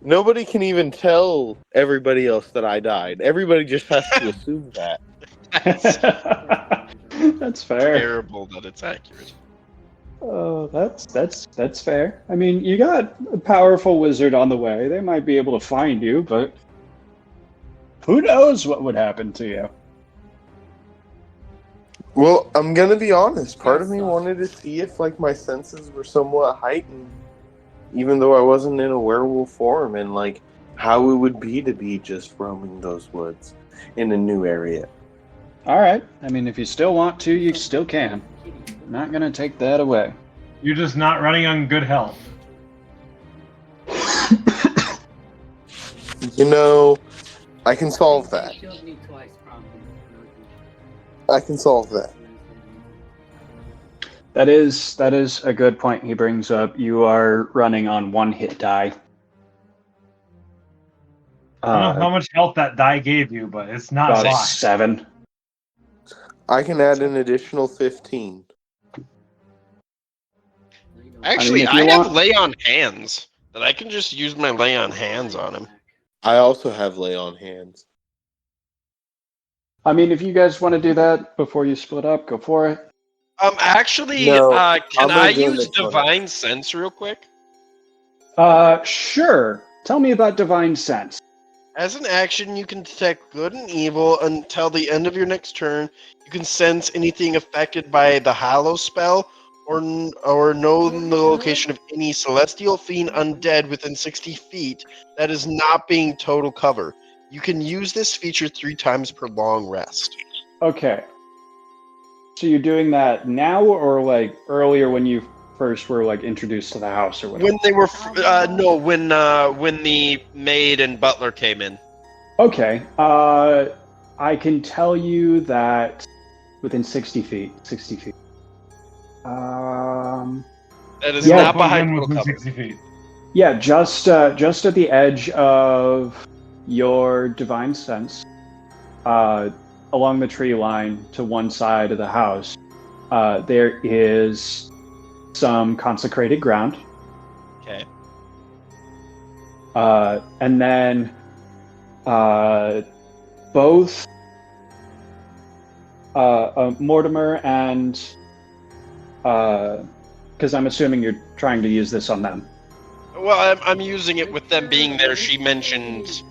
nobody can even tell everybody else that I died. Everybody just has to assume that. That's fair. Terrible that it's accurate. Oh, that's fair. I mean, you got a powerful wizard on the way. They might be able to find you, but who knows what would happen to you? Well, I'm gonna be honest. Part of me wanted to see if, like, my senses were somewhat heightened, even though I wasn't in a werewolf form, and like how it would be to be just roaming those woods in a new area. All right. I mean, if you still want to, you still can. Not gonna take that away. You're just not running on good health. You know, I can solve that. I can solve that. That is a good point he brings up. You are running on one hit die. I don't know how much health that die gave you, but it's not About a lot. 7. I can add an additional 15. Actually, if I, you have want- lay on hands. That I can just use my lay on hands on him. I also have lay on hands. I mean, if you guys want to do that before you split up, go for it. Actually, No, can I'm gonna I do it use next one. divine sense real quick? Sure. Tell me about Divine Sense. As an action, you can detect good and evil until the end of your next turn. You can sense anything affected by the Hallow spell, or know the location of any celestial fiend undead within 60 feet that is not being total cover. You can use this feature 3 times per long rest. Okay. So you're doing that now, or like earlier when you first were like introduced to the house, or whatever? When they were, when the maid and butler came in. Okay. I can tell you that within 60 feet. 60 feet. That is Yeah, not behind within total cover. 60 feet. Yeah, just at the edge of your Divine Sense, along the tree line to one side of the house, there is some consecrated ground. Okay. And then both Mortimer and because I'm assuming you're trying to use this on them. Well, I'm using it with them being there. She mentioned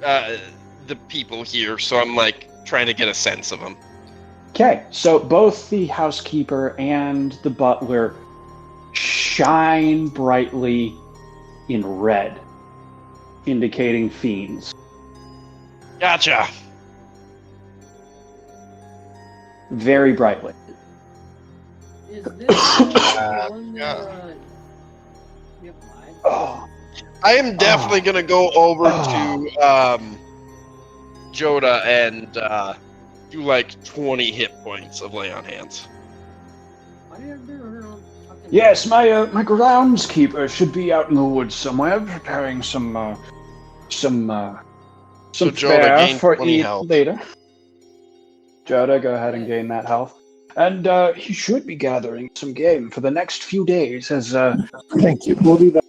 the people here, so I'm like trying to get a sense of them. Okay, so both the housekeeper and the butler shine brightly in red, indicating fiends. Gotcha. Very brightly. Is this the one yeah. that, yep, Oh, I am definitely gonna go over to Joda and do like 20 hit points of lay on hands. why did I do her on fucking Yes, my groundskeeper should be out in the woods somewhere, preparing some So Joda fare gained for 20 eat health. later. Joda, go ahead and gain that health. And he should be gathering some game for the next few days, as Thank you. We'll do that.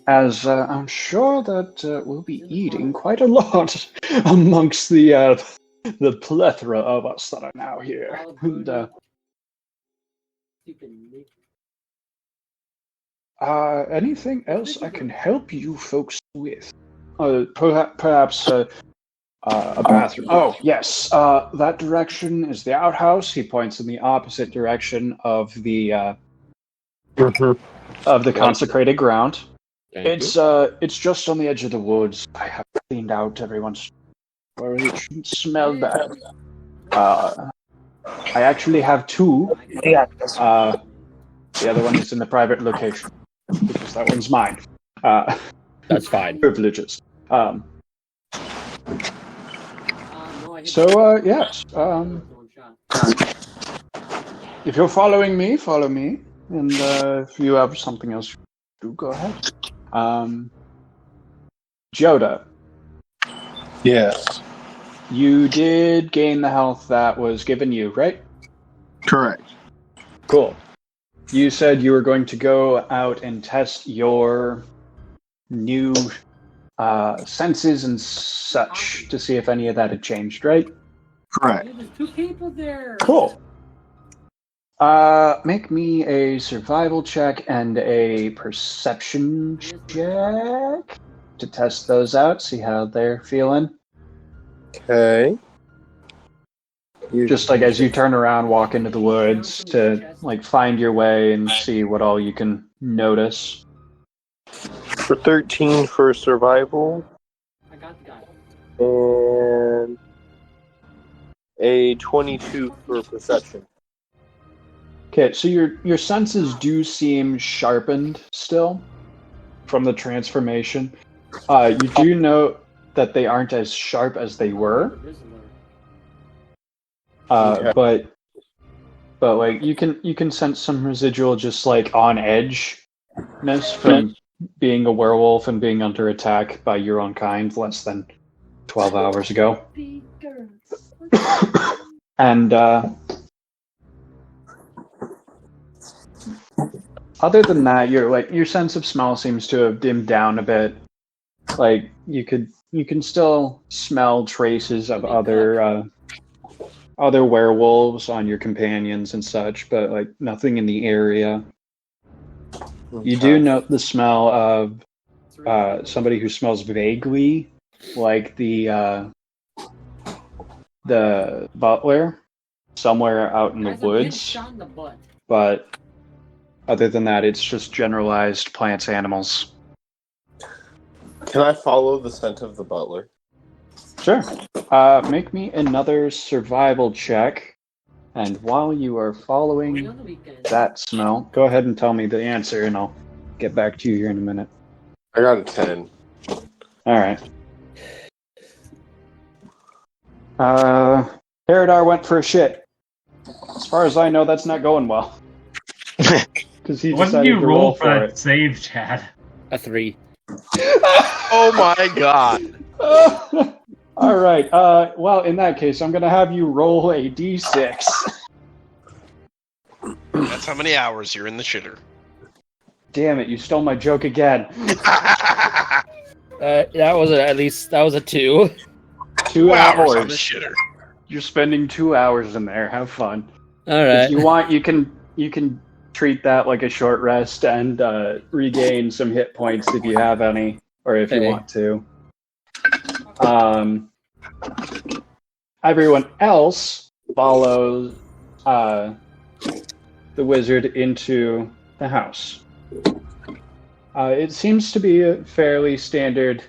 as I'm sure that we'll be eating quite a lot amongst the plethora of us that are now here. And, anything else I can help you folks with? Perhaps a bathroom. Oh, yes. That direction is the outhouse. He points in the opposite direction of the consecrated ground. It's just on the edge of the woods. I have cleaned out everyone's where it shouldn't smell bad. I actually have two. The other one is in the private location because that one's mine. That's fine. Privileges. Yes. If you're following me, follow me. And if you have something else, do go ahead. Joda. Yes. You did gain the health that was given you, right? Correct. Cool. You said you were going to go out and test your new senses and such to see if any of that had changed, right? Correct. There's 2 people there. Cool. Make me a survival check and a perception check to test those out, see how they're feeling. Okay. Just like as you turn around, walk into the woods to like find your way and see what all you can notice. For 13 for survival. I got the guy. And a 22 for perception. Okay, so your senses do seem sharpened still from the transformation. You do note that they aren't as sharp as they were. But like you can sense some residual just like on edgeness from being a werewolf and being under attack by your own kind less than 12 hours ago. And other than that, your sense of smell seems to have dimmed down a bit. Like you can still smell traces of other werewolves on your companions and such, but like nothing in the area. Okay. You do note the smell of somebody who smells vaguely like the butler somewhere out in the woods. But other than that, it's just generalized plants, animals. Can I follow the scent of the butler? Sure. Make me another survival check. And while you are following that smell, go ahead and tell me the answer, and I'll get back to you here in a minute. I got a 10. All right. Paradar went for a shit. As far as I know, that's not going well. Because he What did decided you to roll for that it. save, Chad? A 3. Oh my god. All right. Well, in that case, I'm going to have you roll a d6. That's how many hours you're in the shitter. Damn it! You stole my joke again. That was a 2. 2 hours on the hours. shitter. You're spending 2 hours in there. Have fun. All right. If you want, you can treat that like a short rest and regain some hit points if you have any, or if you want to. Everyone else follows the wizard into the house. It seems to be a fairly standard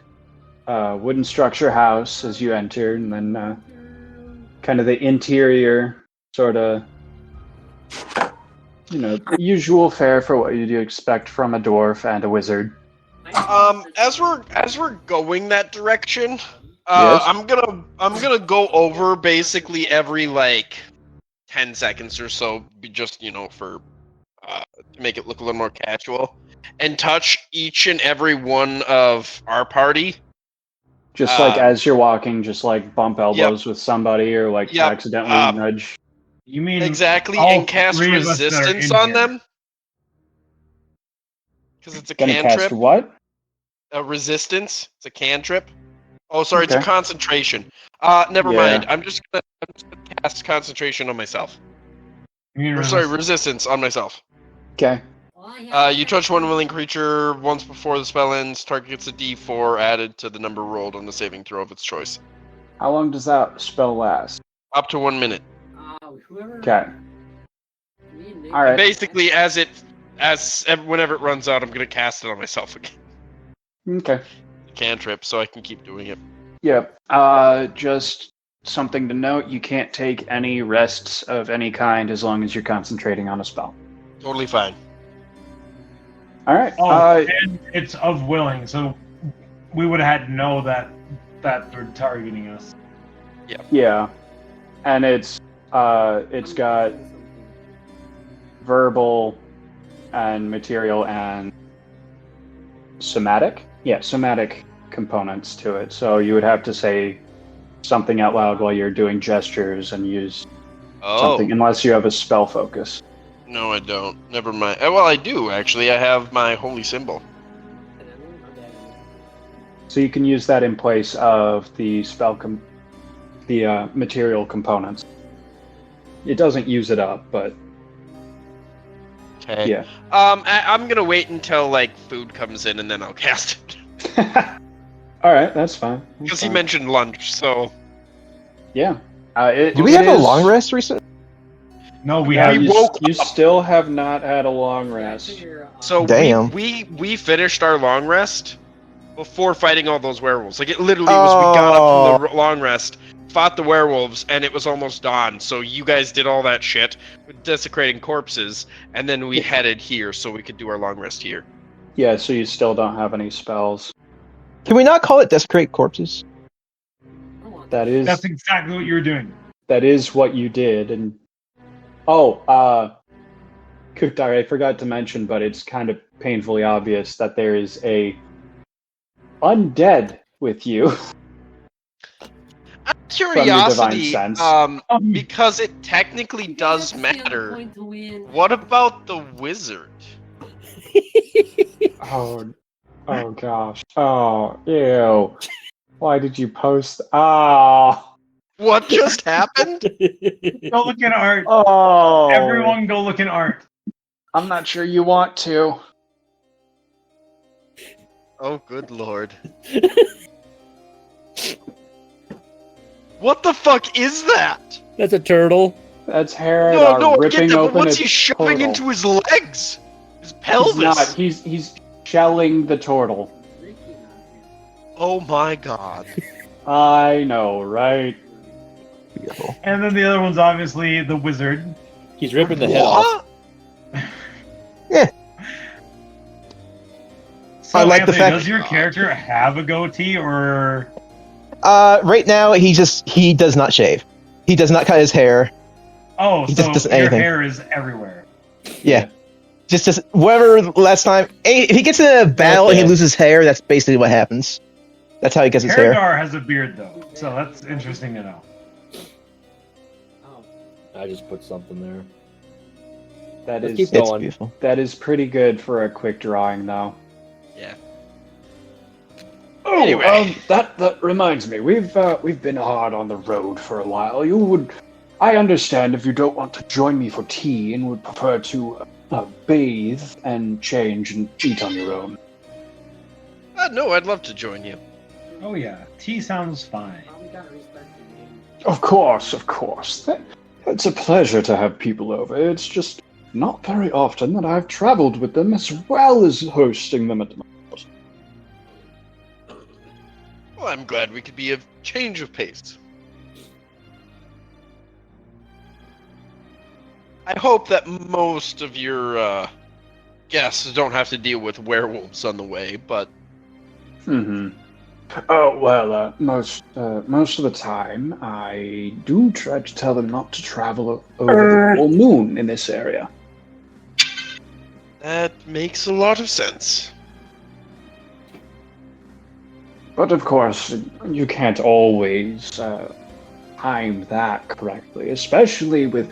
wooden structure house as you enter, and then kind of the interior sort of, usual fare for what you'd expect from a dwarf and a wizard. As we're going that direction, Yes? I'm gonna go over basically every 10 seconds or so, just for to make it look a little more casual, and touch each and every one of our party. Just like as you're walking, just like bump elbows Yep. with somebody or like Yep. accidentally nudge. You mean Exactly, all and cast three of us that are resistance in on here? them. Because it's a Gonna cantrip. cast what? A resistance. It's a cantrip. Oh, sorry, it's a Okay. concentration. Never Yeah. mind. I'm just gonna cast concentration on myself. You mean Or sorry, resistance on myself. Okay. You touch one willing creature once before the spell ends. Target gets a D4 added to the number rolled on the saving throw of its choice. How long does that spell last? Up to 1 minute. Okay. All right. Basically, whenever it runs out, I'm gonna cast it on myself again. Okay. Cantrip, so I can keep doing it. Yep. Just something to note: you can't take any rests of any kind as long as you're concentrating on a spell. Totally fine. All right. Oh, and it's of willing, so we would have had to know that they're targeting us. Yeah, and it's got verbal and material and somatic. Yeah, somatic components to it. So you would have to say something out loud while you're doing gestures and use something, unless you have a spell focus. No, I don't. Never mind. Well, I do, actually. I have my holy symbol. So you can use that in place of the material components. It doesn't use it up, but Okay. yeah. I'm gonna wait until, like, food comes in and then I'll cast it. All right, that's fine. Because he mentioned lunch, so... Yeah. Do we have a long rest recently? No, we No, have. you still have not had a long rest. So Damn. we finished our long rest before fighting all those werewolves. Like, it literally was, we got up from the long rest, fought the werewolves, and it was almost dawn. So you guys did all that shit with desecrating corpses, and then we headed here so we could do our long rest here. Yeah, so you still don't have any spells. Can we not call it desecrate corpses? That's exactly what you were doing. That is what you did, and Kutdar, I forgot to mention, but it's kind of painfully obvious that there is a undead with you. Curiosity, divine sense. because it technically does matter. What about the wizard? Oh gosh. Oh, ew. Why did you post? Oh. What just happened? Go look at art. Oh. Everyone go look at art. I'm not sure you want to. Oh, good lord. What the fuck is that? That's a turtle. That's Herod No, I get ripping that, but open what's a he shoving portal. into his legs? His pelvis? He's not. He's shelling the turtle. Oh my god. I know, right? And then the other one's obviously the wizard. He's ripping the head off. Yeah. So I like the Anthony, fact- does your character have a goatee or? Right now, he does not shave. He does not cut his hair. Oh, He so just doesn't your anything. hair is everywhere. Yeah. Just whatever last time. If he gets in a battle and he loses hair, that's basically what happens. That's how he gets his hair. Herodar has a beard though, so that's interesting to know. I just put something there. That Let's is keep It's going. beautiful. that is pretty good for a quick drawing, though. Yeah. Oh, Anyway. that reminds me. We've been hard on the road for a while. I understand if you don't want to join me for tea and would prefer to bathe and change and eat on your own. No, I'd love to join you. Oh yeah, tea sounds fine. Of course. It's a pleasure to have people over. It's just not very often that I've traveled with them as well as hosting them at the moment. Well, I'm glad we could be a change of pace. I hope that most of your guests don't have to deal with werewolves on the way, but Mm-hmm. Oh, well, most of the time, I do try to tell them not to travel over the full moon in this area. That makes a lot of sense. But of course, you can't always time that correctly, especially with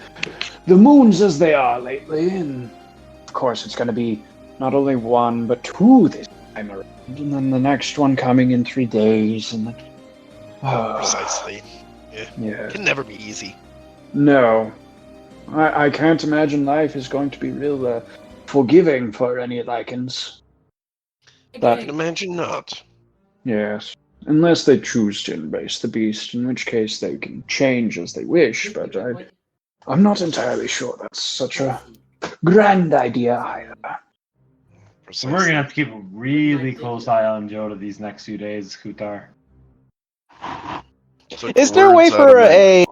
the moons as they are lately. And of course, it's going to be not only one, but two this time around. And then the next one coming in 3 days. And then, Precisely. Yeah. It can never be easy. No. I can't imagine life is going to be real forgiving for any Lycans. I can imagine not. Yes. Unless they choose to embrace the beast, in which case they can change as they wish, but I'm not entirely sure that's such a grand idea either. So we're gonna have to keep a really close eye on Joda these next few days, Kutdar. Is there a way for a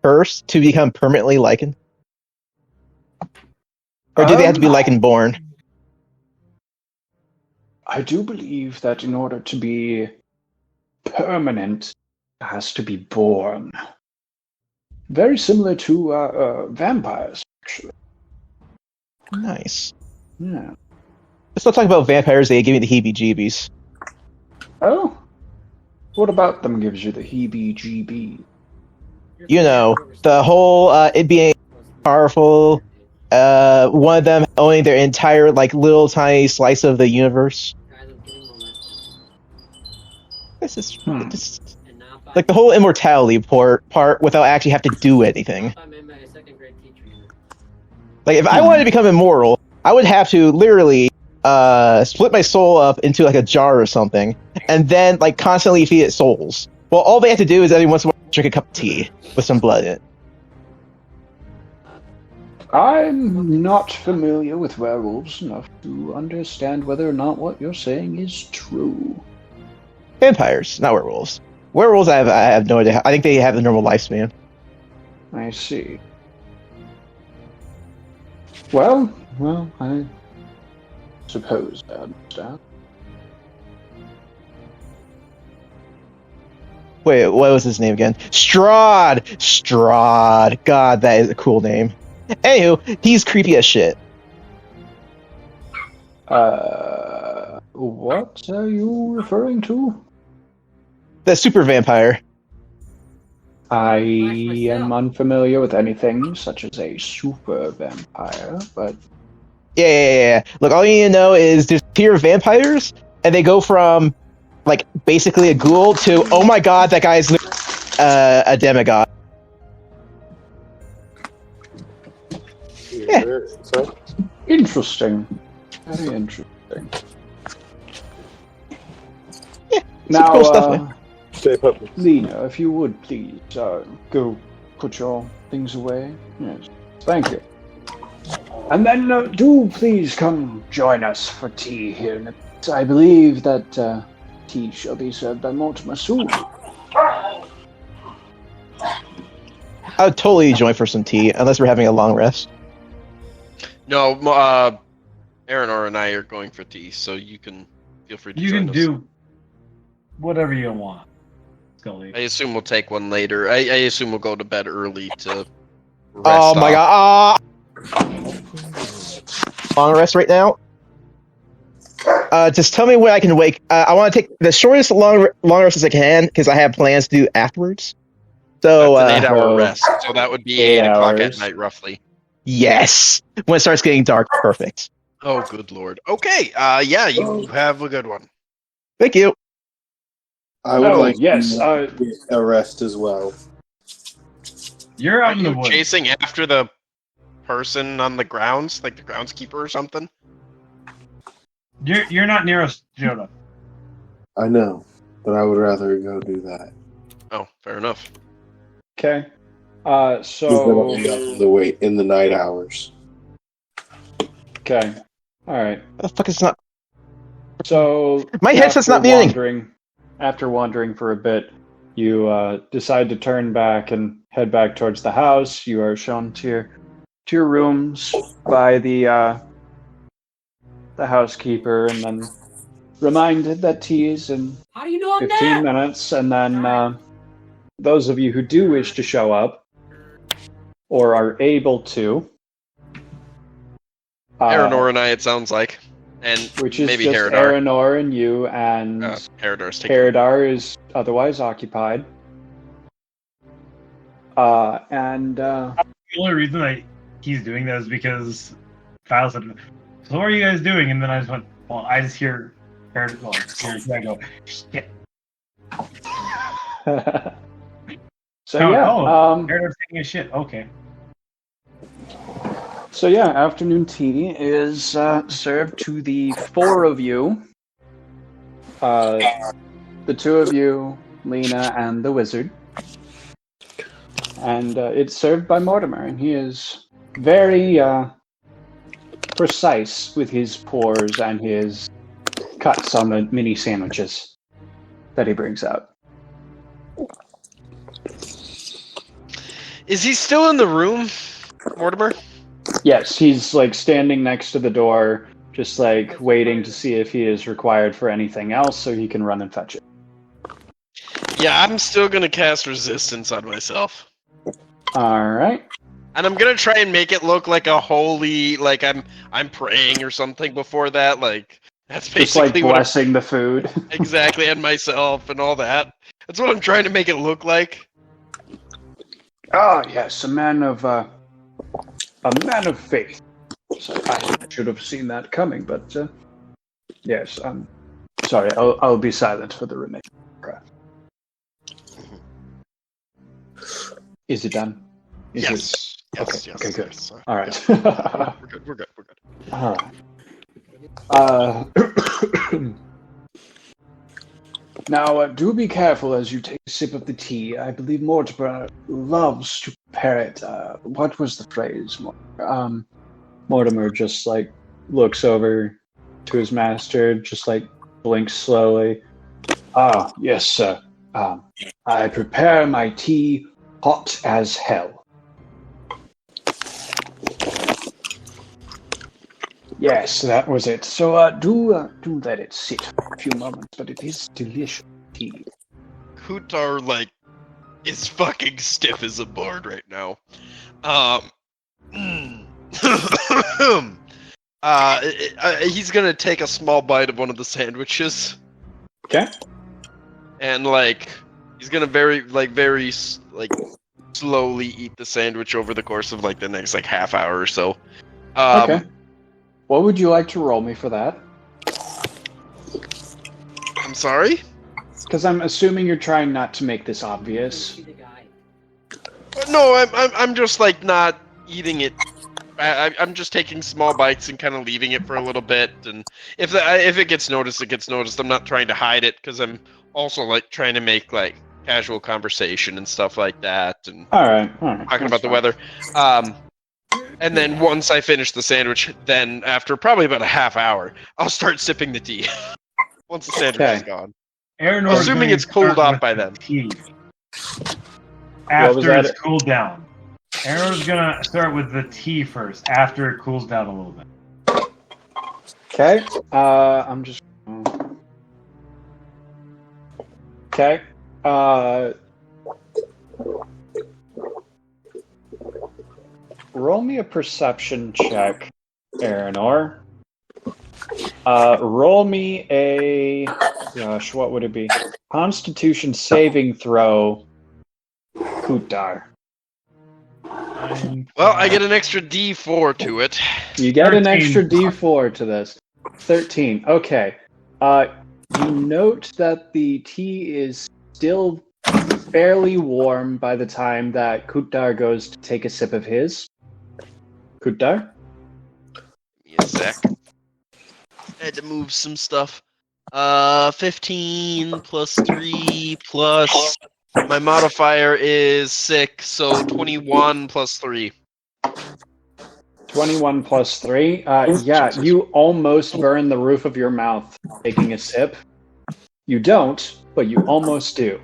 curse to become permanently lichened? Or do they have to be lichened born? I do believe that in order to be permanent, it has to be born. Very similar to vampires, actually. Nice. Yeah. Let's not talk about vampires. They give me the heebie-jeebies. Oh? What about them gives you the heebie-jeebies? You know, the whole it being powerful, one of them owning their entire, like, little tiny slice of the universe. This is just, like, the whole immortality part without actually have to do anything. Like, if I wanted to become immortal, I would have to literally split my soul up into, like, a jar or something, and then, like, constantly feed it souls. Well, all they have to do is every once in a while drink a cup of tea with some blood in it. I'm not familiar with werewolves enough to understand whether or not what you're saying is true. Vampires, not werewolves. Werewolves, I have no idea. I think they have the normal lifespan. I see. Well, I suppose I understand. Wait, what was his name again? Strahd! Strahd. God, that is a cool name. Anywho, he's creepy as shit. What are you referring to? The super vampire. I am unfamiliar with anything such as a super vampire, but... Yeah. Look, all you need to know is there's a tier of vampires, and they go from, like, basically a ghoul to, oh my god, that guy's a demigod. Yeah. Interesting. Very interesting. Yeah. Now, cool stuff, Lena, if you would please go put your things away. Yes, thank you. And then do please come join us for tea here. I believe that tea shall be served by Mortimer soon. I would totally join for some tea, unless we're having a long rest. No, Aranor and I are going for tea, so you can feel free to You join can us. do whatever you want, Scully. I assume we'll take one later. I assume we'll go to bed early to rest Oh my off. god! Long rest right now? Just tell me when I can wake. I want to take the shortest long rest as I can, because I have plans to do afterwards. So, That's an 8-hour rest, so that would be 8 o'clock at night, roughly. Yes! When it starts getting dark, perfect. Oh, good lord. Okay, yeah, you have a good one. Thank you. I would like yes, to get a rest as well. You're Are out in the you woods. chasing after the person on the grounds, like the groundskeeper or something? You're not near us, Joda. I know, but I would rather go do that. Oh, fair enough. Okay. Because then I'll be up in the night hours. Okay. Alright. What the fuck is not? So... My headset's not muting! After wandering for a bit, you decide to turn back and head back towards the house. You are shown to your rooms by the housekeeper, and then reminded that tea is in How do you know I'm 15 there? minutes, and then those of you who do wish to show up, or are able to, Aranor and I, it sounds like. And which is maybe just Herodar. Aranor and you, and Herodar's taking Herodar is otherwise occupied. The only reason he's doing that is because Kyle said, "So what are you guys doing?" And then I just went, "Well, I just hear Herodar I go, shit." So Herodar's taking a shit. Okay. So yeah, afternoon tea is served to the 4 of you. The 2 of you, Lena, and the wizard. And it's served by Mortimer, and he is very precise with his pours and his cuts on the mini sandwiches that he brings out. Is he still in the room, Mortimer? Yes, he's like standing next to the door, just like waiting to see if he is required for anything else so he can run and fetch it. Yeah, I'm still gonna cast resistance on myself. Alright. And I'm gonna try and make it look like a holy, like I'm praying or something before that, like that's basically just like what blessing the food. exactly, and myself and all that. That's what I'm trying to make it look like. Ah, yes, a man of faith. So I should have seen that coming, but yes, I'm sorry. I'll be silent for the remaining. Is it done? Yes. Yes. Okay, good. Yes. All right. Yeah. We're good. All right. Now, do be careful as you take a sip of the tea. I believe Mortimer loves to prepare it. What was the phrase? Mortimer just like looks over to his master, just like blinks slowly. Ah, yes, sir. I prepare my tea hot as hell. Yes, that was it. So do let it sit for a few moments, but it is delicious tea. Kutdar, like, is fucking stiff as a board right now. He's gonna take a small bite of one of the sandwiches. Okay. And, like, he's gonna very slowly eat the sandwich over the course of, like, the next, like, half hour or so. Okay. What would you like to roll me for that? I'm sorry? Because I'm assuming you're trying not to make this obvious. No, I'm just like not eating it. I'm just taking small bites and kind of leaving it for a little bit. And if it gets noticed, it gets noticed. I'm not trying to hide it because I'm also like trying to make like casual conversation and stuff like that. And all right. Talking about the weather. And then once I finish the sandwich, then after probably about a half hour, I'll start sipping the tea. Once the sandwich is gone. Assuming it's cooled off by then. After it's cooled down. Aaron's gonna start with the tea first, after it cools down a little bit. Okay. I'm just... Okay. Roll me a perception check, Aranor. Roll me a... Gosh, what would it be? Constitution saving throw, Kutdar. Well, I get an extra D4 to it. You get 13. an extra D4 to this. 13. Okay. You note that the tea is still fairly warm by the time that Kutdar goes to take a sip of his. Kutdar? Give me a sec. I had to move some stuff. 15 plus 3 plus... My modifier is 6, so 21 plus 3. 21 plus 3. Yeah, you almost burn the roof of your mouth taking a sip. You don't, but you almost do.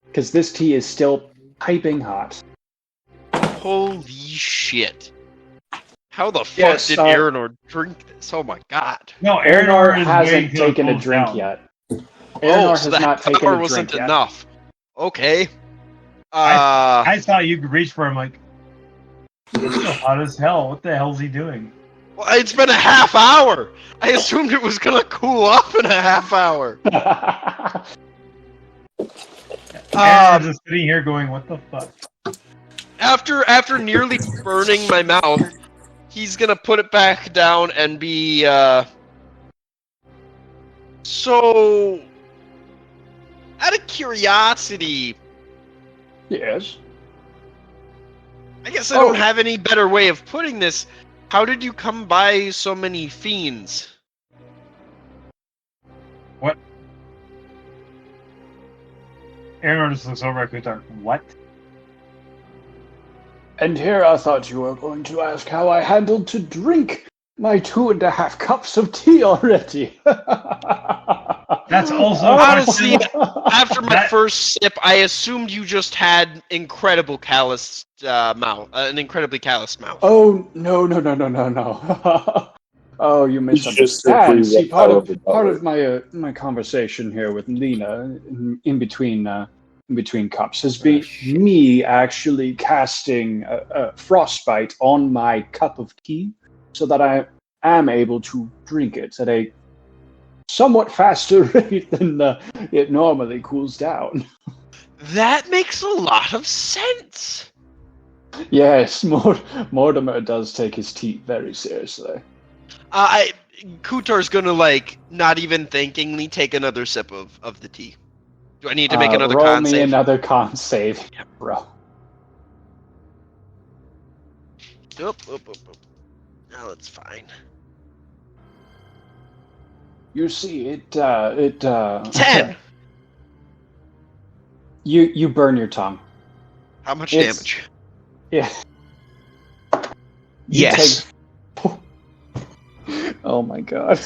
Because this tea is still piping hot. Holy shit. How the fuck did Aranor drink this? Oh my god. No, Aranor hasn't taken a drink yet. Aranor has not taken a drink yet. Enough. Okay. I thought you could reach for him like, it's so hot as hell. What the hell is he doing? Well, it's been a half hour. I assumed it was gonna cool off in a half hour. Aaron's just sitting here going, "What the fuck?" After nearly burning my mouth, he's gonna put it back down and be so. Out of curiosity, Yes. I guess I don't have any better way of putting this. How did you come by so many fiends? What? Aaron just looks over at Kutdar. What? And here I thought you were going to ask how I handled to drink my 2.5 cups of tea already. That's also Honestly, after my first sip, I assumed you just had incredible calloused mouth, an incredibly calloused mouth. Oh no. Oh, you misunderstand. See, part of my conversation here with Lena in between cups has been me actually casting a frostbite on my cup of tea, so that I am able to drink it at a somewhat faster rate than it normally cools down. That makes a lot of sense. Yes, Mortimer does take his tea very seriously. Kutar's gonna, not even thinkingly take another sip of the tea. Do I need to make another roll con me save? another con save, bro. Oop. Now it's fine. You see, 10! You burn your tongue. How much damage? Yeah. Yes. Oh my god.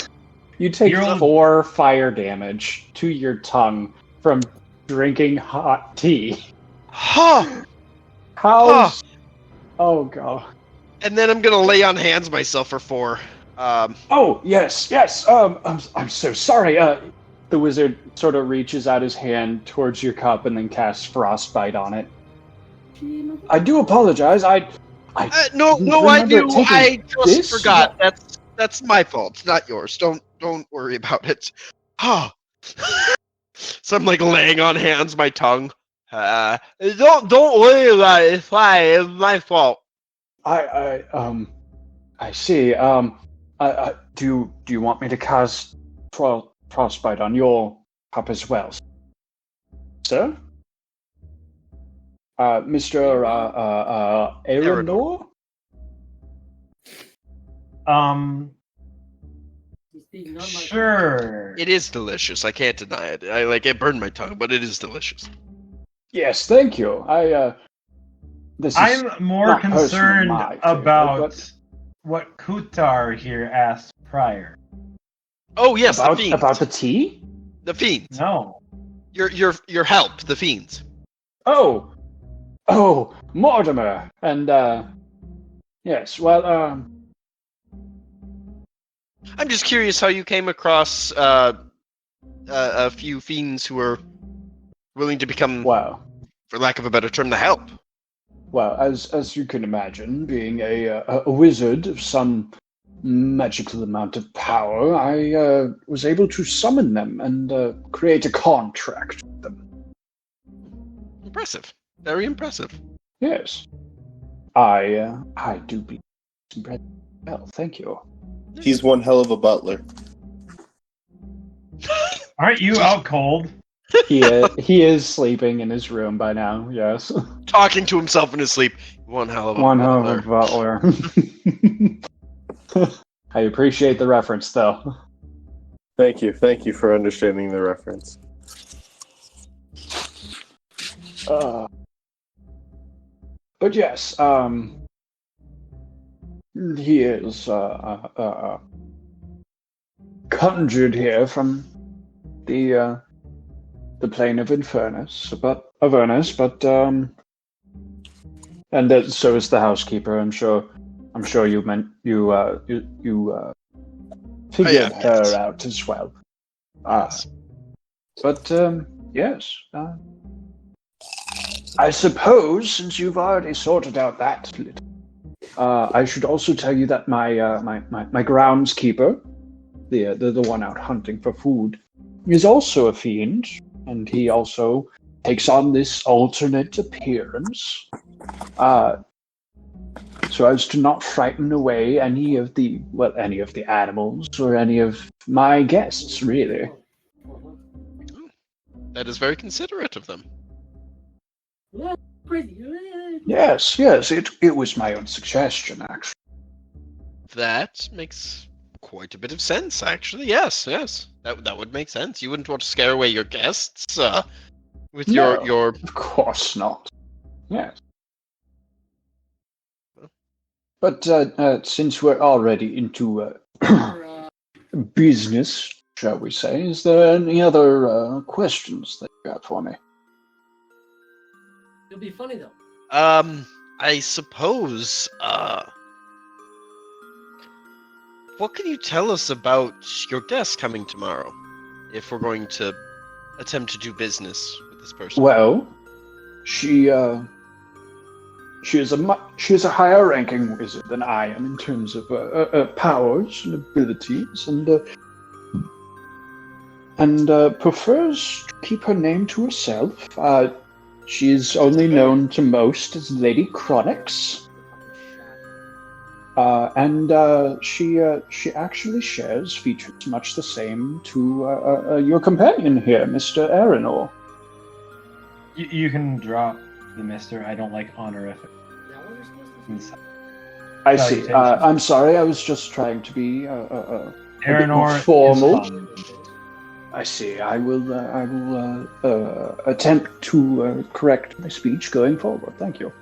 You take You're 4 fire damage to your tongue from drinking hot tea. Huh! How? Oh god. And then I'm gonna lay on hands myself for 4. Oh yes. I'm so sorry. The wizard sort of reaches out his hand towards your cup and then casts frostbite on it. I do apologize. No, I do. I just forgot. That's my fault, not yours. Don't worry about it. Oh. So I'm laying on hands, my tongue. Don't worry about it. It's fine. It's my fault. I see. Do you want me to cast frostbite on your cup as well, sir? Mr. Aeronor? Sure. It is delicious. I can't deny it. It burned my tongue, but it is delicious. Yes, thank you. I'm more concerned my about favorite, what Kutdar here asked prior. Oh yes, the fiends. About the tea? The fiends. No. Your help, the fiends. Oh, Mortimer, and yes. Well, I'm just curious how you came across a few fiends who were willing to become, for lack of a better term, the help. Well, as you can imagine, being a wizard of some magical amount of power, I was able to summon them and create a contract with them. Impressive. Very impressive. Yes. I do be well, thank you. He's one hell of a butler. Aren't you out cold? He is sleeping in his room by now, yes. Talking to himself in his sleep. One hell of a butler. I appreciate the reference, though. Thank you for understanding the reference. But yes, he is conjured here from the plane of Avernus, and that, so is the housekeeper. I'm sure you figured her out as well. But yes. I suppose, since you've already sorted out that little I should also tell you that my groundskeeper, the one out hunting for food, is also a fiend, and he also takes on this alternate appearance, so as to not frighten away any of the animals or any of my guests, really. That is very considerate of them. Yes, it was my own suggestion, actually. That makes quite a bit of sense, actually. Yes. That would make sense. You wouldn't want to scare away your guests with No, your. Of course not. Yes. But since we're already into business, shall we say, is there any other questions that you got for me? It'll be funny though. I suppose. What can you tell us about your guest coming tomorrow? If we're going to attempt to do business with this person. Well, she is a higher ranking wizard than I am in terms of powers and abilities, and prefers to keep her name to herself. She's only known to most as Lady Chronix, and she actually shares features much the same to your companion here, Mr. Aranor. You can drop the Mister. I don't like honorific. I see. I'm sorry. I was just trying to be a bit more Aranor formal. is fun. I see. I will attempt to correct my speech going forward. Thank you.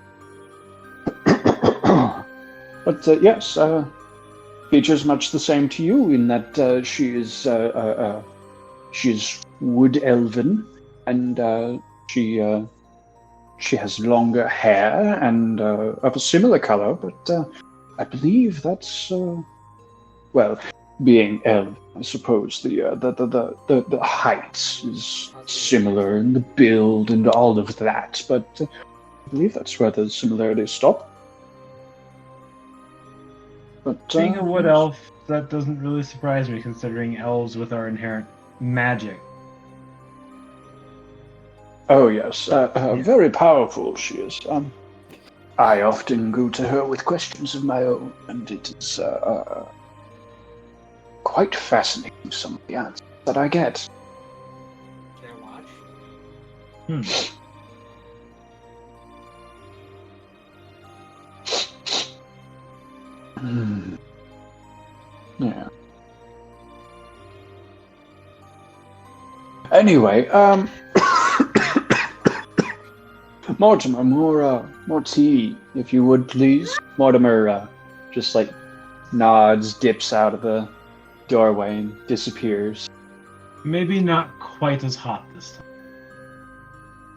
But yes, features much the same to you in that she's wood elven, and she has longer hair and of a similar color. But I believe that's well, being elf, I suppose the height is similar in the build and all of that. But I believe that's where the similarities stop. But Being a wood elf, that doesn't really surprise me, considering elves with our inherent magic. Oh yes, very powerful she is. I often go to her with questions of my own, and it is quite fascinating, some of the answers that I get. Can I watch? Yeah. Anyway, Mortimer, more tea, if you would, please. Mortimer just like nods, dips out of the doorway, and disappears. Maybe not quite as hot this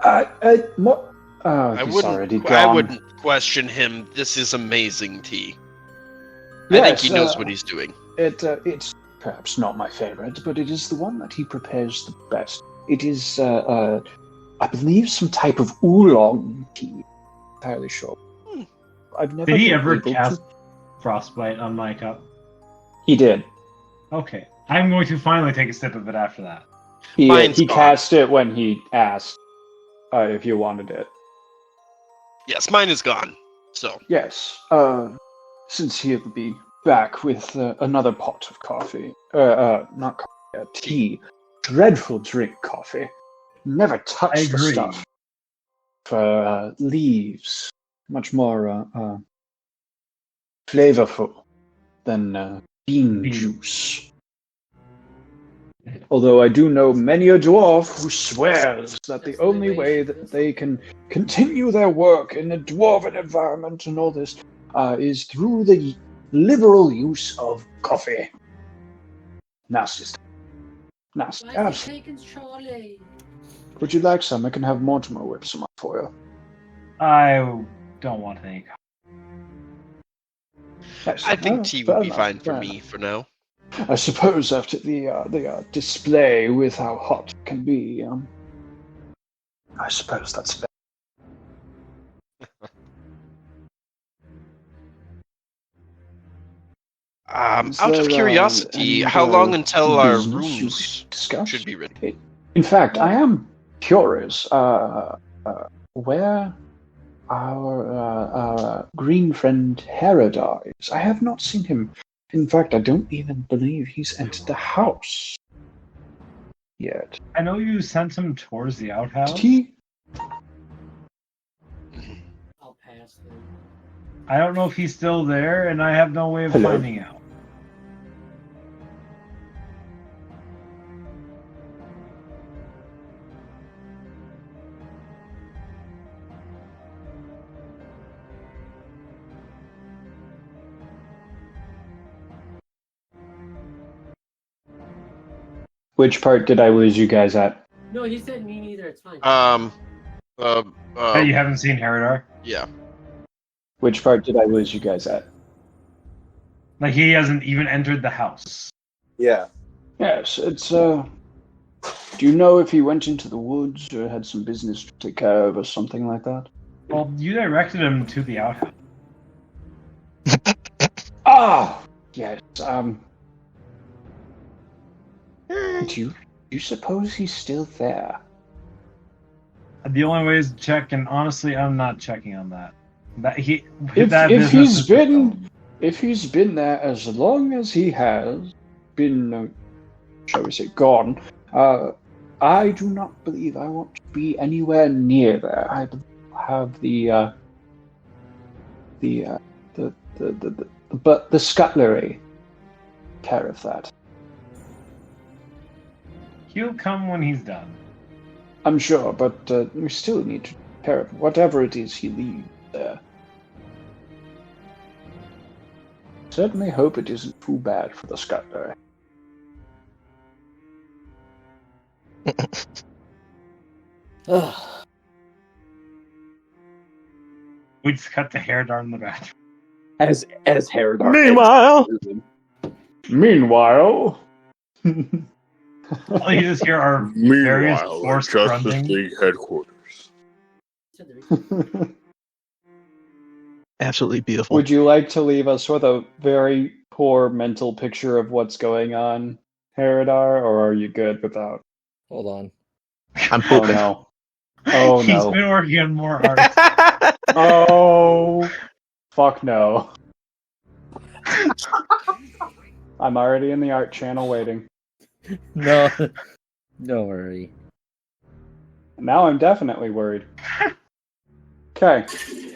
time. He's already gone. I wouldn't question him. This is amazing tea. I Yes, think he knows what he's doing. It's perhaps not my favorite, but it is the one that he prepares the best. It is, I believe, some type of oolong tea. Entirely sure. I've never. Did he been ever able cast to- frostbite on my cup? He did. Okay, I'm going to finally take a sip of it after that. Mine's He gone. cast it when he asked if you wanted it. Yes, mine is gone. So Yes. Since he'll be back with another pot of coffee. Not coffee, tea. Dreadful drink, coffee. Never I touch the agree. stuff. For leaves. Much more flavorful than bean Bean. juice. Although I do know many a dwarf who swears that the only way that they can continue their work in a dwarven environment and all this is through the liberal use of coffee. Nasty stuff. Nasty. Absolutely. Taken Charlie. Would you like some? I can have Mortimer whip some up for you. I don't want any. Yes. I think tea would be fair fine for enough. me for now. I suppose after the display with how hot it can be, I suppose that's fair. Is Out of there, curiosity, any how other long until our business you rooms could discuss? should be ready? In fact, I am curious. Where our green friend Herodar is? I have not seen him. In fact, I don't even believe he's entered the house yet. I know you sent him towards the outhouse. Did he? I'll pass then. I don't know if he's still there, and I have no way of Hello. finding out. Which part did I lose you guys at? No, he said me neither. It's fine. Hey, you haven't seen Herodar? Yeah. Which part did I lose you guys at? Like, he hasn't even entered the house. Yeah. Yes, it's Do you know if he went into the woods or had some business to take care of or something like that? Well, you directed him to the outhouse. Ah, yes. Do you suppose he's still there? The only way is to check, and honestly, I'm not checking on that. If he's been there as long as he has been, shall we say, gone, I do not believe I want to be anywhere near there. I have the scullery care of that. He'll come when he's done. I'm sure, but we still need to take care of whatever it is he leaves there. Certainly hope it isn't too bad for the scullery. We just cut the Herodar in the bathroom. As Herodar. Meanwhile, All you just hear are various Meanwhile, forced Justice grunting. League headquarters. Absolutely beautiful. would you like to leave us with a very poor mental picture of what's going on, Herodar, or are you good without? Hold on. I'm Oh pooping. no. Oh He's no. been working on more art. Oh, fuck no. I'm already in the art channel waiting. No. Don't worry. Now I'm definitely worried. Okay.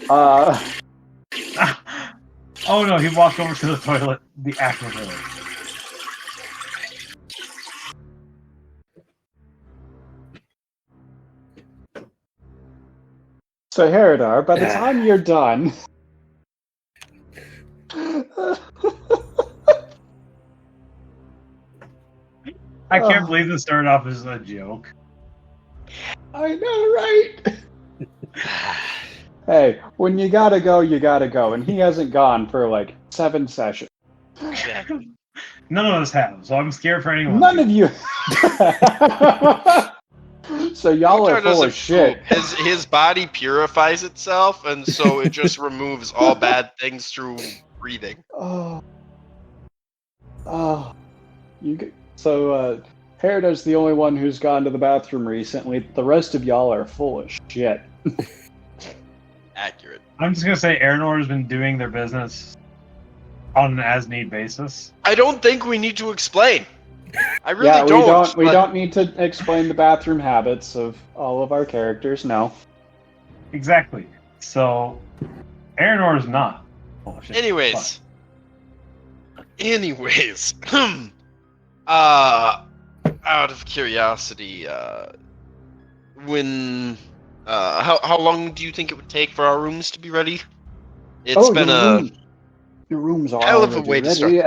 Oh no, he walked over to the toilet. The actual toilet. So Herodar, by the time you're done, I can't believe this started off as a joke. I know, right? Hey, when you gotta go, and he hasn't gone for like 7 sessions. None of us have, so I'm scared for anyone. None of you. So y'all are Kutdar full doesn't of shit. poop. His body purifies itself, and so it just removes all bad things through breathing. Oh. So Herodar's the only one who's gone to the bathroom recently. The rest of y'all are full of shit. Accurate. I'm just gonna say Aranor has been doing their business on an as-need basis. I don't think we need to explain. I really don't. We but- don't need to explain the bathroom habits of all of our characters. No. Exactly. So, Aranor is not. Oh, shit. Anyways, out of curiosity, when how long do you think it would take for our rooms to be ready? It's been your rooms are hell of a already way to ready, start.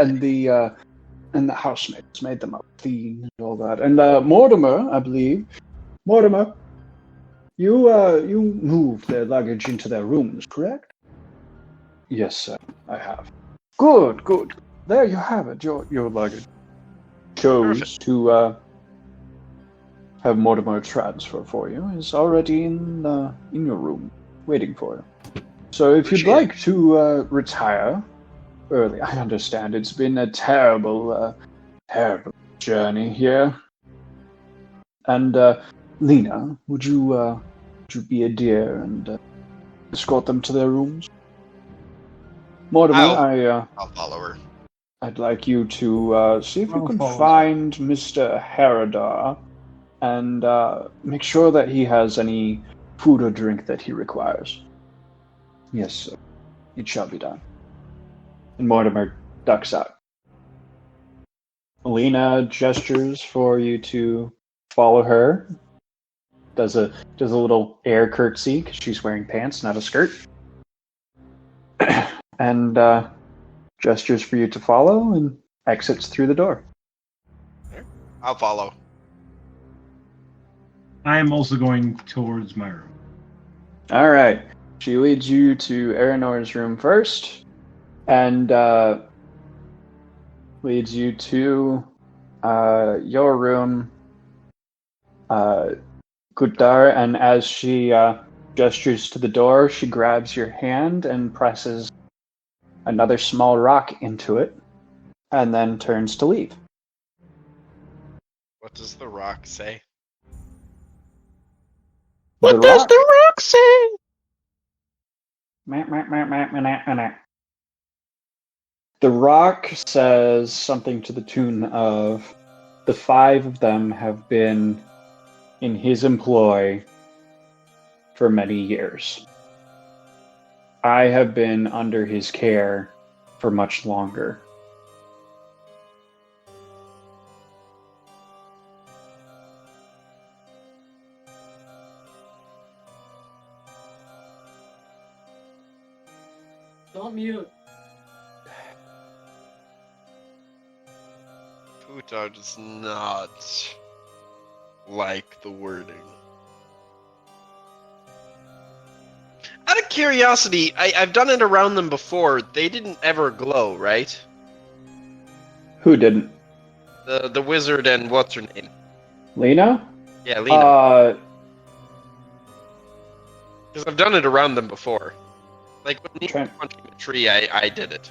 and the housemates made them up clean and all that. And Mortimer, I believe, you moved their luggage into their rooms, correct? Yes, sir, I have. Good. There you have it. Your luggage. Chose Perfect. to have Mortimer transfer for you is already in your room, waiting for you. So if you'd Appreciate like to retire, early. I understand. It's been a terrible, terrible journey here. And, Lena, would you be a dear and escort them to their rooms? Mortimer, I'll follow her. I'd like you to see if you I'll can follow. find Mr. Haradar and make sure that he has any food or drink that he requires. Yes, sir. It shall be done. And Mortimer ducks out. Alina gestures for you to follow her. Does a little air curtsy because she's wearing pants, not a skirt. And gestures for you to follow and exits through the door. I'll follow. I am also going towards my room. All right. She leads you to Aranor's room first, and leads you to your room, Kutdar. And as she gestures to the door, she grabs your hand and presses another small rock into it, and then turns to leave. What does the rock say? What does the rock say? The rock says something to the tune of, the 5 of them have been in his employ for many years. I have been under his care for much longer. Don't mute. Kutdar does not like the wording. Out of curiosity, I've done it around them before. They didn't ever glow, right? Who didn't? The wizard and what's her name? Lena? Yeah, Lena. Uh, Because I've done it around them before. Like when he Try- was punching a tree, I did it.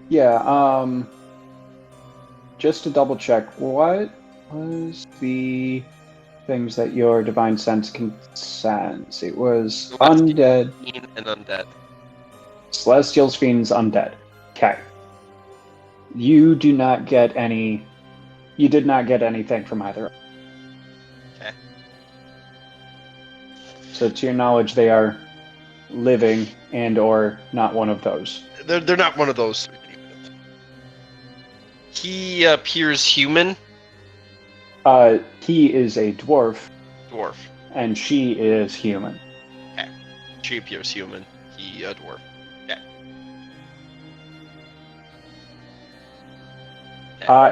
yeah, just to double check, what was the things that your divine sense can sense? It was undead, Fiend and undead. celestials, fiends, undead. Okay. You do not get any. You did not get anything from either. Okay. So, to your knowledge, they are living and/or not one of those. They're not one of those. He appears human. He is a dwarf, Dwarf. and she is human. She appears human. He a dwarf. Okay.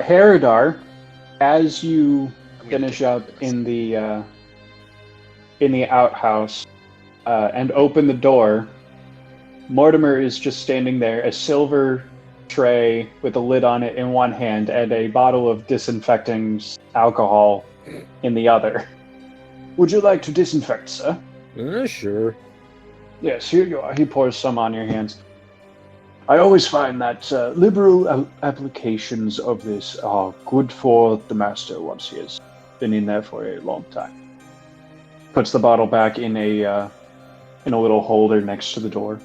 Haradar, as you I'm gonna finish take up this. in the outhouse and open the door, Mortimer is just standing there, a silver tray with a lid on it in one hand and a bottle of disinfecting alcohol in the other. Would you like to disinfect, sir? Sure. Yes, here you are. He pours some on your hands. I always find that liberal applications of this are good for the master once he has been in there for a long time. Puts the bottle back in a little holder next to the door.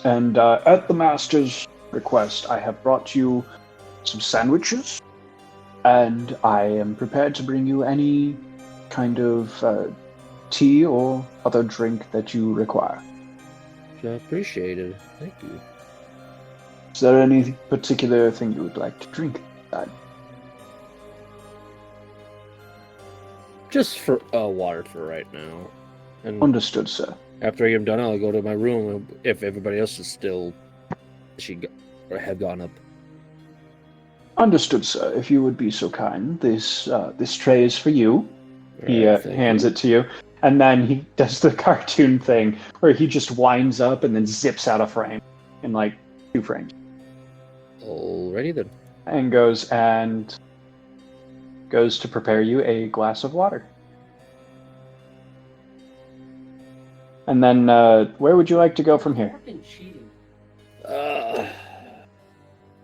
And at the master's request, I have brought you some sandwiches, and I am prepared to bring you any kind of tea or other drink that you require. I appreciate it. Thank you. Is there any particular thing you would like to drink? Just for water for right now. And Understood, sir. after I am done, I'll go to my room if everybody else is still or have gone up. Understood, sir. If you would be so kind, this tray is for you. He hands it to you, and then he does the cartoon thing where he just winds up and then zips out a frame in like 2 frames, Alrighty then. and goes to prepare you a glass of water. And then, where would you like to go from here? Fucking cheating. I'll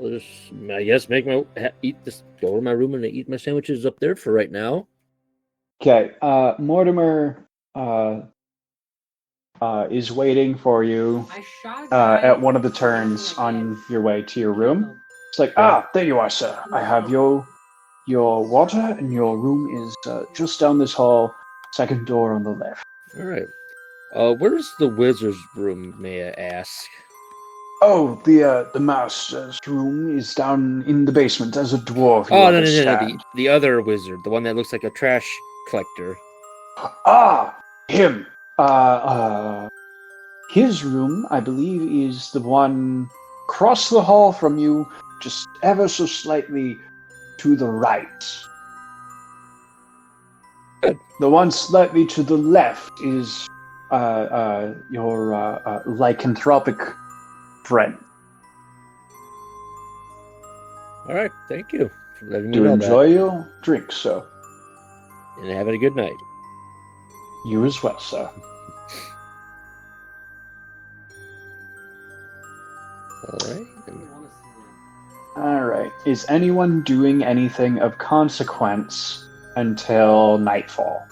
just, I guess, go to my room and eat my sandwiches up there for right now. Okay, Mortimer is waiting for you at one of the turns on your way to your room. It's like, there you are, sir. I have your water, and your room is just down this hall, second door on the left. All right. Where's the wizard's room, may I ask? Oh, the master's room is down in the basement as a dwarf. Oh, no, the other wizard, the one that looks like a trash collector. Ah, him. His room, I believe, is the one across the hall from you, just ever so slightly to the right. Good. The one slightly to the left is your lycanthropic friend. All right, thank you for letting me Do know enjoy your drink, sir. And have a good night. You as well, sir. All right. All right. Is anyone doing anything of consequence until nightfall?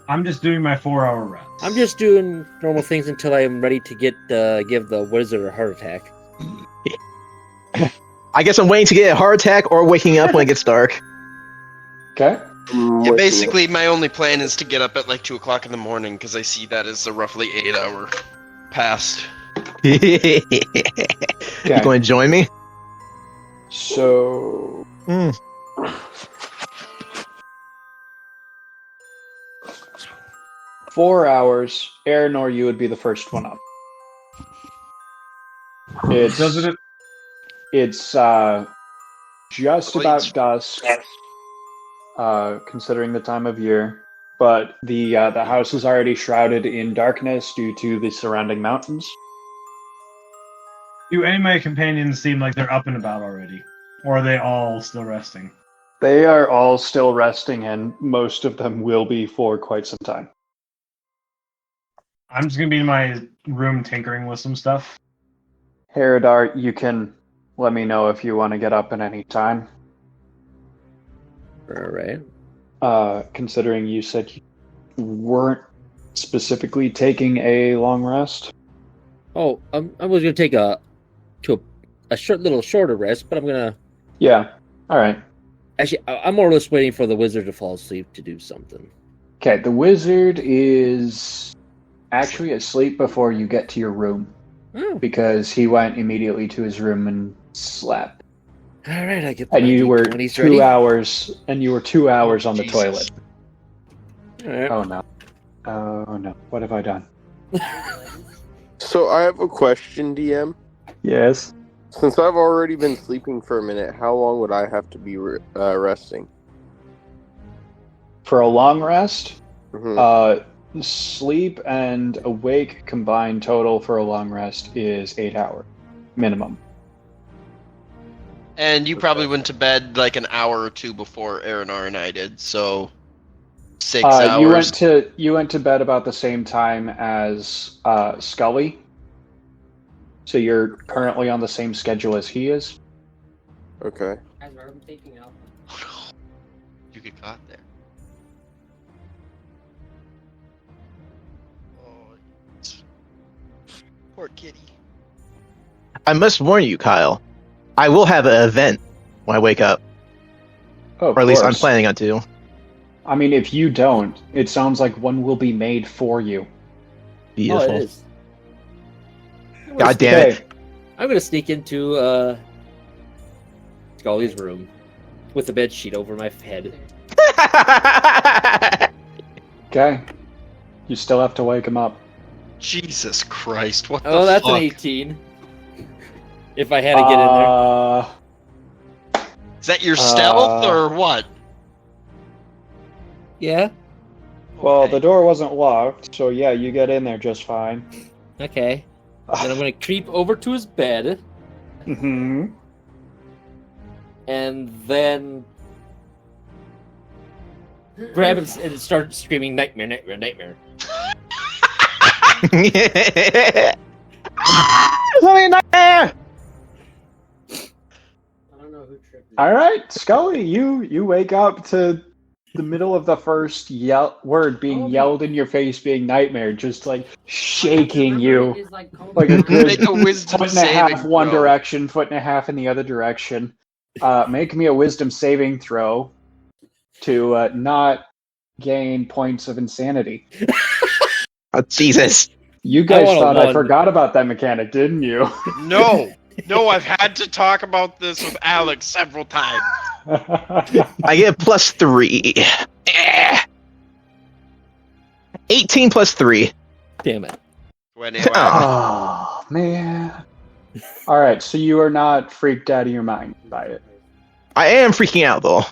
I'm just doing my 4-hour rest. I'm just doing normal things until I am ready to give the wizard a heart attack. I guess I'm waiting to get a heart attack or waking up when it gets dark. Okay. Yeah, basically, my only plan is to get up at like 2 o'clock in the morning because I see that as a roughly 8-hour past. You going to join me? So. 4 hours. Aaron or you would be the first one up. It's just about dusk, considering the time of year. But the house is already shrouded in darkness due to the surrounding mountains. Do any of my companions seem like they're up and about already? Or are they all still resting? They are all still resting, and most of them will be for quite some time. I'm just going to be in my room tinkering with some stuff. Herodar, you can let me know if you want to get up at any time. All right. Considering you said you weren't specifically taking a long rest. Oh, I was gonna take a shorter rest, but I'm gonna. Yeah. All right. Actually, I'm more or less waiting for the wizard to fall asleep to do something. Okay, the wizard is actually asleep before you get to your room. Oh. Because he went immediately to his room and slept. All right, I get. And you were 2 hours, on the Jesus. toilet. All right. Oh no! Oh no! What have I done? So I have a question, DM. Yes. Since I've already been sleeping for a minute, how long would I have to be resting? For a long rest, Mm-hmm. sleep and awake combined total for a long rest is 8 hours minimum. And you probably went to bed like an hour or two before Aranar and I did, so 6 hours. You went to bed about the same time as Scully. So you're currently on the same schedule as he is. Okay. Oh no. You get caught there. Oh, poor kitty. I must warn you, Kyle. I will have an event when I wake up. Oh, or at least I'm course. planning on to. I mean, if you don't, it sounds like one will be made for you. Beautiful. Oh, it is. God damn it. I'm gonna sneak into Scully's room with the bed sheet over my head. Okay. You still have to wake him up. Jesus Christ, what the Oh, that's fuck? an 18. If I had to get in there. Is that your stealth or what? Yeah. Well, Okay. the door wasn't locked, so yeah, you get in there just fine. Okay. Then I'm gonna creep over to his bed Mm-hmm. and then grab it and start screaming nightmare, nightmare, nightmare. Nightmare! All right, Scully, you wake up to the middle of the first word being yelled in your face, being nightmare, just like shaking you like a good Make a wisdom foot and a half saving one throw. direction, foot and a half in the other direction. Make me a wisdom saving throw to not gain points of insanity. Oh, Jesus. You guys want a thought I one. forgot about that mechanic, didn't you? No, I've had to talk about this with Alex several times. I get +3. 18 plus 3. Damn it. So anyway, Oh, man. All right, so you are not freaked out of your mind by it. I am freaking out, though.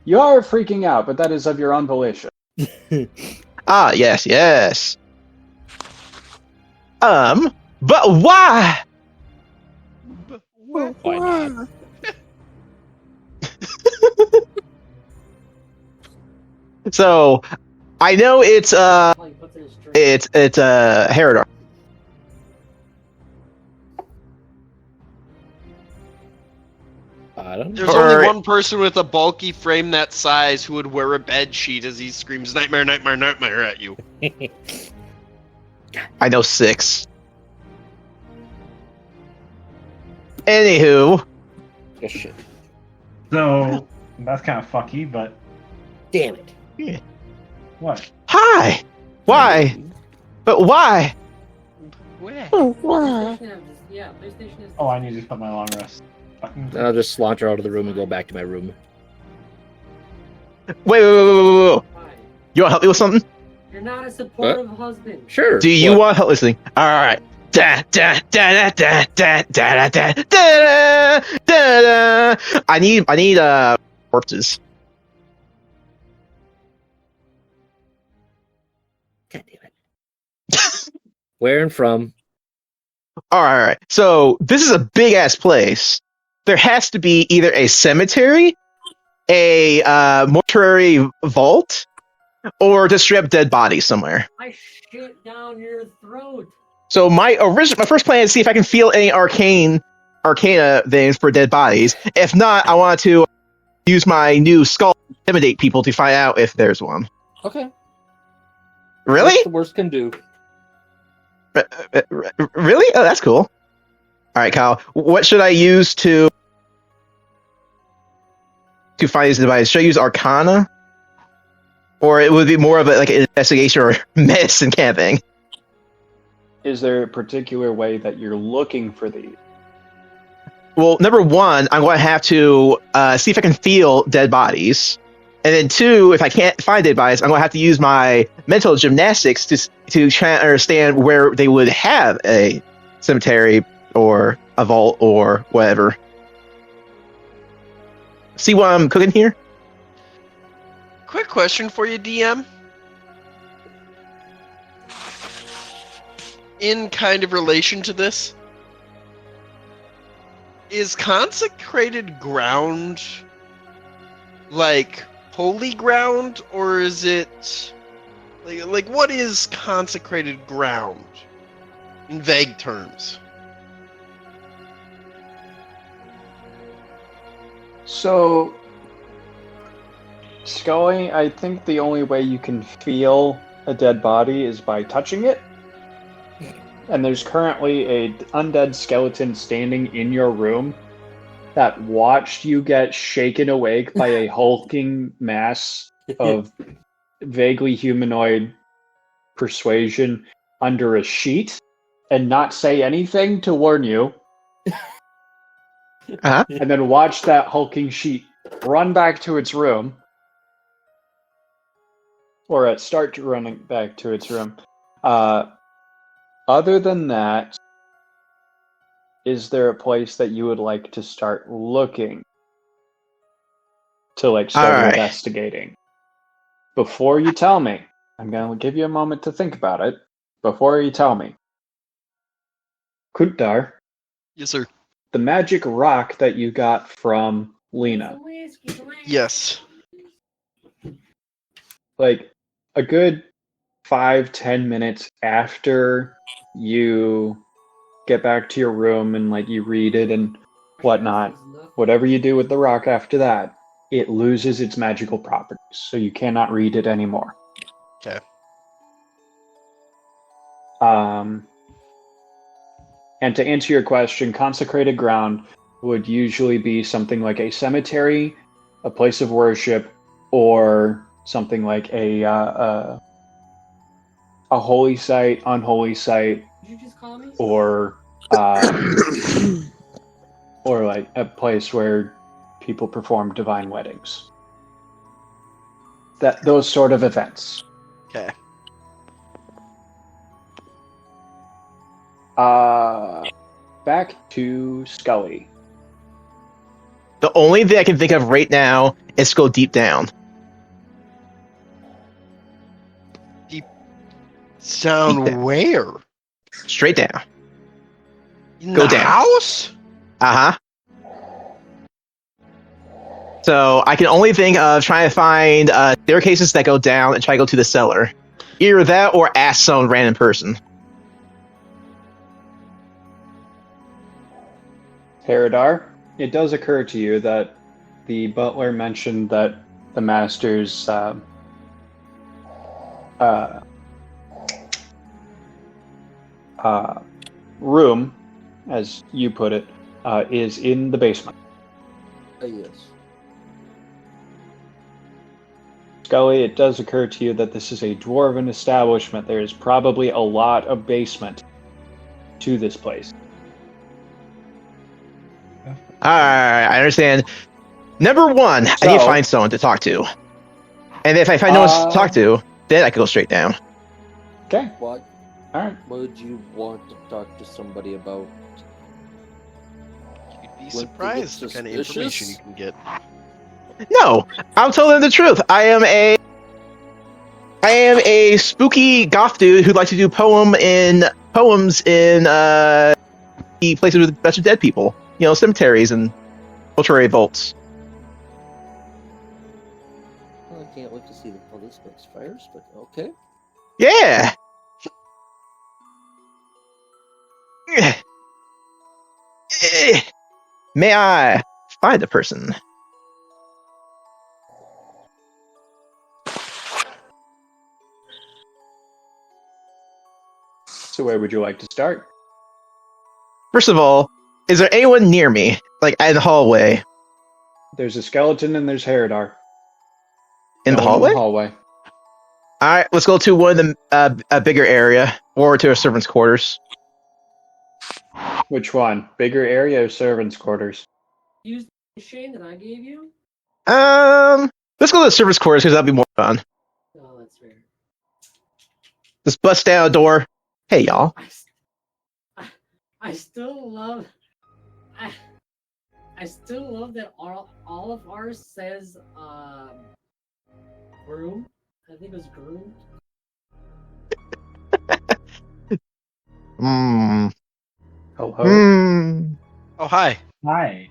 You are freaking out, but that is of your own volition. Ah, yes. But why? Why not? So, I know it's Herodar. I don't know. there's only one person with a bulky frame that size who would wear a bed sheet as he screams "Nightmare, nightmare, nightmare" at you. I know 6. Anywho, Oh, shit. So that's kind of fucky, but Damn it. what? hi. Why? But why? Where? Yeah, PlayStation is. Oh, I need to put my long rest. Fucking. I'll just saunter out of the room and go back to my room. Wait. You want to help me with something? You're not a supportive husband. Sure. Do you What? want help listening? All right. Da da da da da da da da da da da. I need corpses. God damn it. Where and from? All right. So this is a big ass place. There has to be either a cemetery, a mortuary vault, or just straight up dead bodies somewhere. I shit down your throat. So my first plan is to see if I can feel any arcana things for dead bodies. If not, I want to use my new skull to intimidate people to find out if there's one. Okay. Really? What's the worst can do? Really? Oh, that's cool. All right, Kyle. What should I use to find these devices? Should I use Arcana, or it would be more of like an investigation or medicine kind of thing? Is there a particular way that you're looking for these? Well, number one, I'm going to have to see if I can feel dead bodies, and then two, if I can't find dead bodies, I'm going to have to use my mental gymnastics to try and understand where they would have a cemetery or a vault or whatever. See what I'm cooking here? Quick question for you, DM. In kind of relation to this, is consecrated ground like holy ground, or is it like what is consecrated ground in vague terms? So, Scully, I think the only way you can feel a dead body is by touching it. And there's currently a undead skeleton standing in your room that watched you get shaken awake by a hulking mass of vaguely humanoid persuasion under a sheet and not say anything to warn you. Uh-huh. And then watch that hulking sheet run back to its room. Or start running back to its room. Other than that, is there a place that you would like to start looking to start investigating? Before you tell me, I'm going to give you a moment to think about it. Before you tell me, Kutdar, Yes, sir. the magic rock that you got from Lena, Yes. like a good 5-10 minutes after you get back to your room and you read it and whatnot, whatever you do with the rock after that, it loses its magical properties, so you cannot read it anymore. Okay. And to answer your question, consecrated ground would usually be something like a cemetery, a place of worship, or something like a holy site, unholy site, Did you just call me? or or like a place where people perform divine weddings. Those sort of events. Okay. Back to Scully. The only thing I can think of right now is to go deep down. Sound Deep down. where? Straight down. In Go the down. house? Uh-huh. So I can only think of trying to find staircases that go down and try to go to the cellar. Either that or ask some random person. Herodar, it does occur to you that the butler mentioned that the master's room, as you put it, is in the basement. Yes. Scully, it does occur to you that this is a dwarven establishment. There is probably a lot of basement to this place. Alright, I understand. Number one, I need to find someone to talk to. And if I find no one to talk to, then I can go straight down. Okay. What? All right. What would you want to talk to somebody about? You'd be What, surprised the is it kind of information you suspicious? can get. No, I'll tell them the truth. I am a spooky goth dude who likes to do poems in places with a bunch of dead people. You know, cemeteries and mortuary vaults. Well, I can't wait to see how this fires, but okay. Yeah. May I find a person? So where would you like to start? First of all, is there anyone near me, like in the hallway? There's a skeleton and there's Herodar. In the No one hallway? In the hallway. All right, let's go to one of the a bigger area, or to a servant's quarters. Which one? Bigger area or servants' quarters? Use the shame that I gave you? Let's go to the servant's quarters because that'll be more fun. Oh, that's fair. Let's bust down a door. Hey, y'all. I still love. I still love that all of ours says groom. I think it was groom. Hmm. Hello. Hmm. Oh, hi. Hi.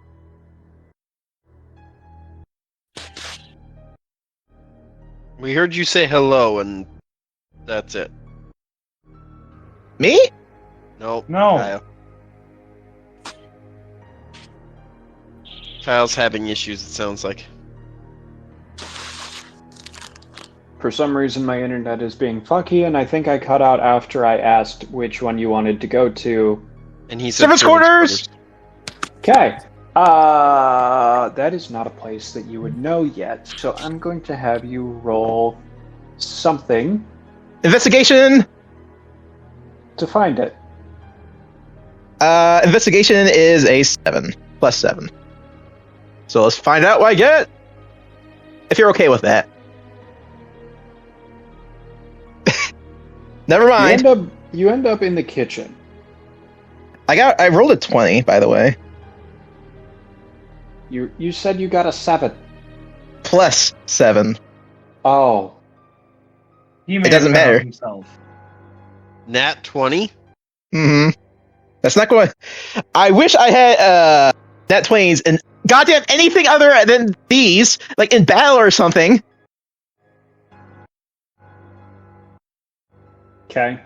We heard you say hello, and that's it. Me? Nope. No. Kyle. Kyle's having issues, it sounds like. For some reason, my internet is being fucky, and I think I cut out after I asked which one you wanted to go to. And he said Servants' quarters! Okay. That is not a place that you would know yet, so I'm going to have you roll something Investigation! to find it. Investigation is a 7. Plus 7. So let's find out what I get. If you're okay with that. Never mind. You end up in the kitchen. I rolled a 20, by the way. You said you got a 7. Plus 7. Oh. He may It doesn't have found matter. himself. Nat 20? Mm-hmm. That's not going. I wish I had nat 20s and goddamn anything other than these, like in battle or something. Okay.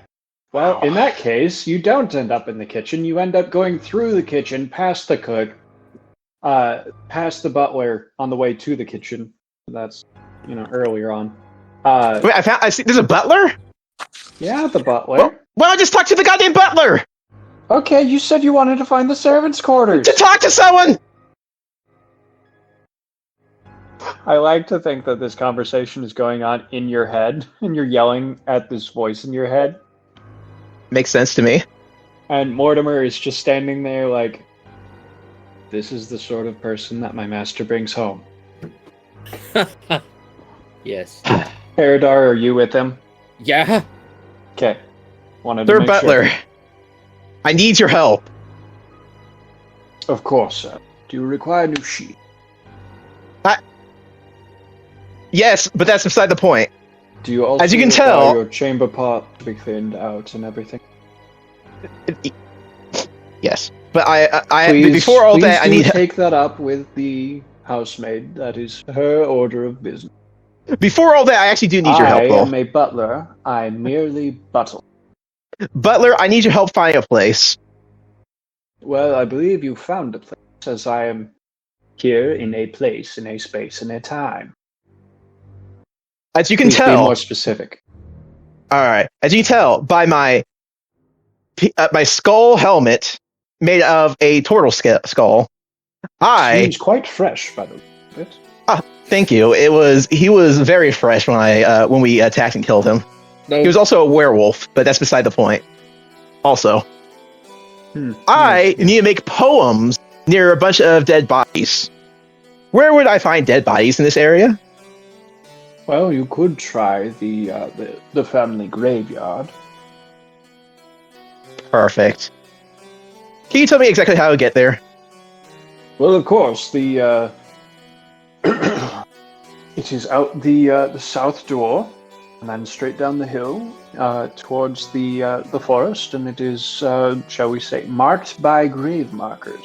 Well, in that case, you don't end up in the kitchen. You end up going through the kitchen, past the cook, past the butler on the way to the kitchen. That's earlier on. Wait, I see. There's a butler. Yeah, the butler. Well, why don't I just talk to the goddamn butler? Okay, you said you wanted to find the servants' quarters. To talk to someone. I like to think that this conversation is going on in your head, and you're yelling at this voice in your head. Makes sense to me. And Mortimer is just standing there like, this is the sort of person that my master brings home. Yes. Paradar, are you with him? Yeah. Okay. Wanted to Sir make Butler, sure. I need your help. Of course, sir. Do you require a new sheet? Yes, but that's beside the point. Do you also As you can require tell- your chamber pot to be cleaned out and everything? Yes, but I Please, before all please that, I do need. take that up with the housemaid. That is her order of business. Before all that, I actually do need your help, I Will. am a butler. I merely buttle. Butler, I need your help finding a place. Well, I believe you found a place, as I am here in a place, in a space, in a time. As you can Please be tell, more specific. all right. As you can tell by my skull helmet made of a turtle skull, Seems quite fresh, by the way. thank you. He was very fresh when we attacked and killed him. No. He was also a werewolf, but that's beside the point. Also, I need to make poems near a bunch of dead bodies. Where would I find dead bodies in this area? Well, you could try the family graveyard. Perfect. Can you tell me exactly how to get there? Well, of course, the it is out the south door, and then straight down the hill towards the forest, and it is, shall we say, marked by grave markers.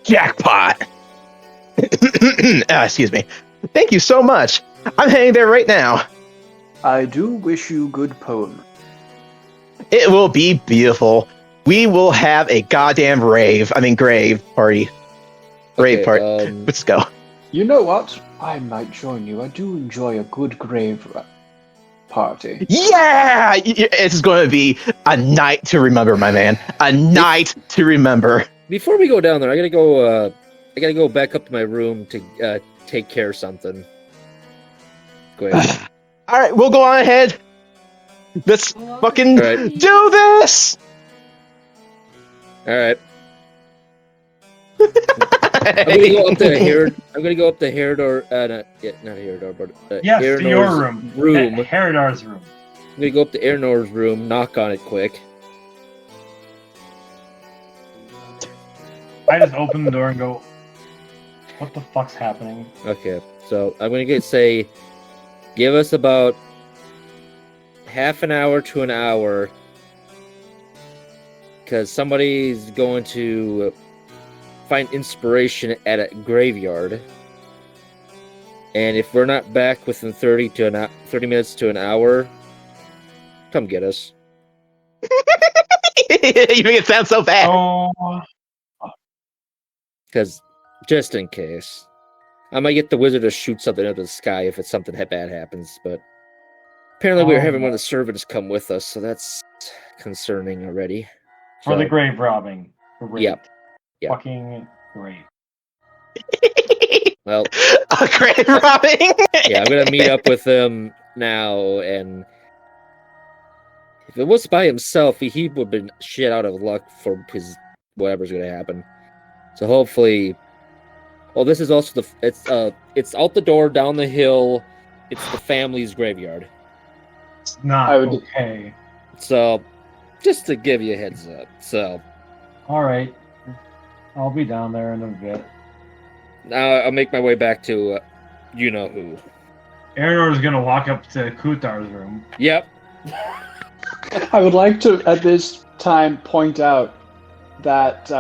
Jackpot! Excuse me. Thank you so much. I'm heading there right now. I do wish you good poem. It will be beautiful. We will have a goddamn grave party. Rave Okay, party. Let's go. You know what? I might join you. I do enjoy a good grave party. Yeah! It's going to be a night to remember, my man. A night to remember. Before we go down there, I gotta go back up to my room to take care of something. Go ahead. All right, we'll go on ahead. Let's fucking All right. do this. All right. I'm gonna go up to I'm gonna go up to Herodor. Not Herodor, but Yes, to your Eranor's room. Heridar's room. I'm gonna go up to Eranor's room, knock on it quick. I just open the door and go, what the fuck's happening? Okay, so I'm gonna say, give us about half an hour to an hour, because somebody's going to find inspiration at a graveyard, and if we're not back within 30 minutes to an hour, come get us. You make it sound so bad. Oh, Because, just in case. I might get the wizard to shoot something out of the sky if it's something bad happens, but apparently we're having one of the servants come with us, so that's concerning already. for the So, grave robbing. Great. Yep. Fucking great. well, A grave robbing. yeah, I'm gonna meet up with him now, and if it was by himself, he would have been shit out of luck for his whatever's gonna happen. So hopefully, well, this is also it's out the door down the hill. It's the family's graveyard. It's not I would- okay. So, just to give you a heads up. So Alright. I'll be down there in a bit. now I'll make my way back to you know who. Eranor's gonna walk up to Kutdar's room. Yep. I would like to, at this time, point out that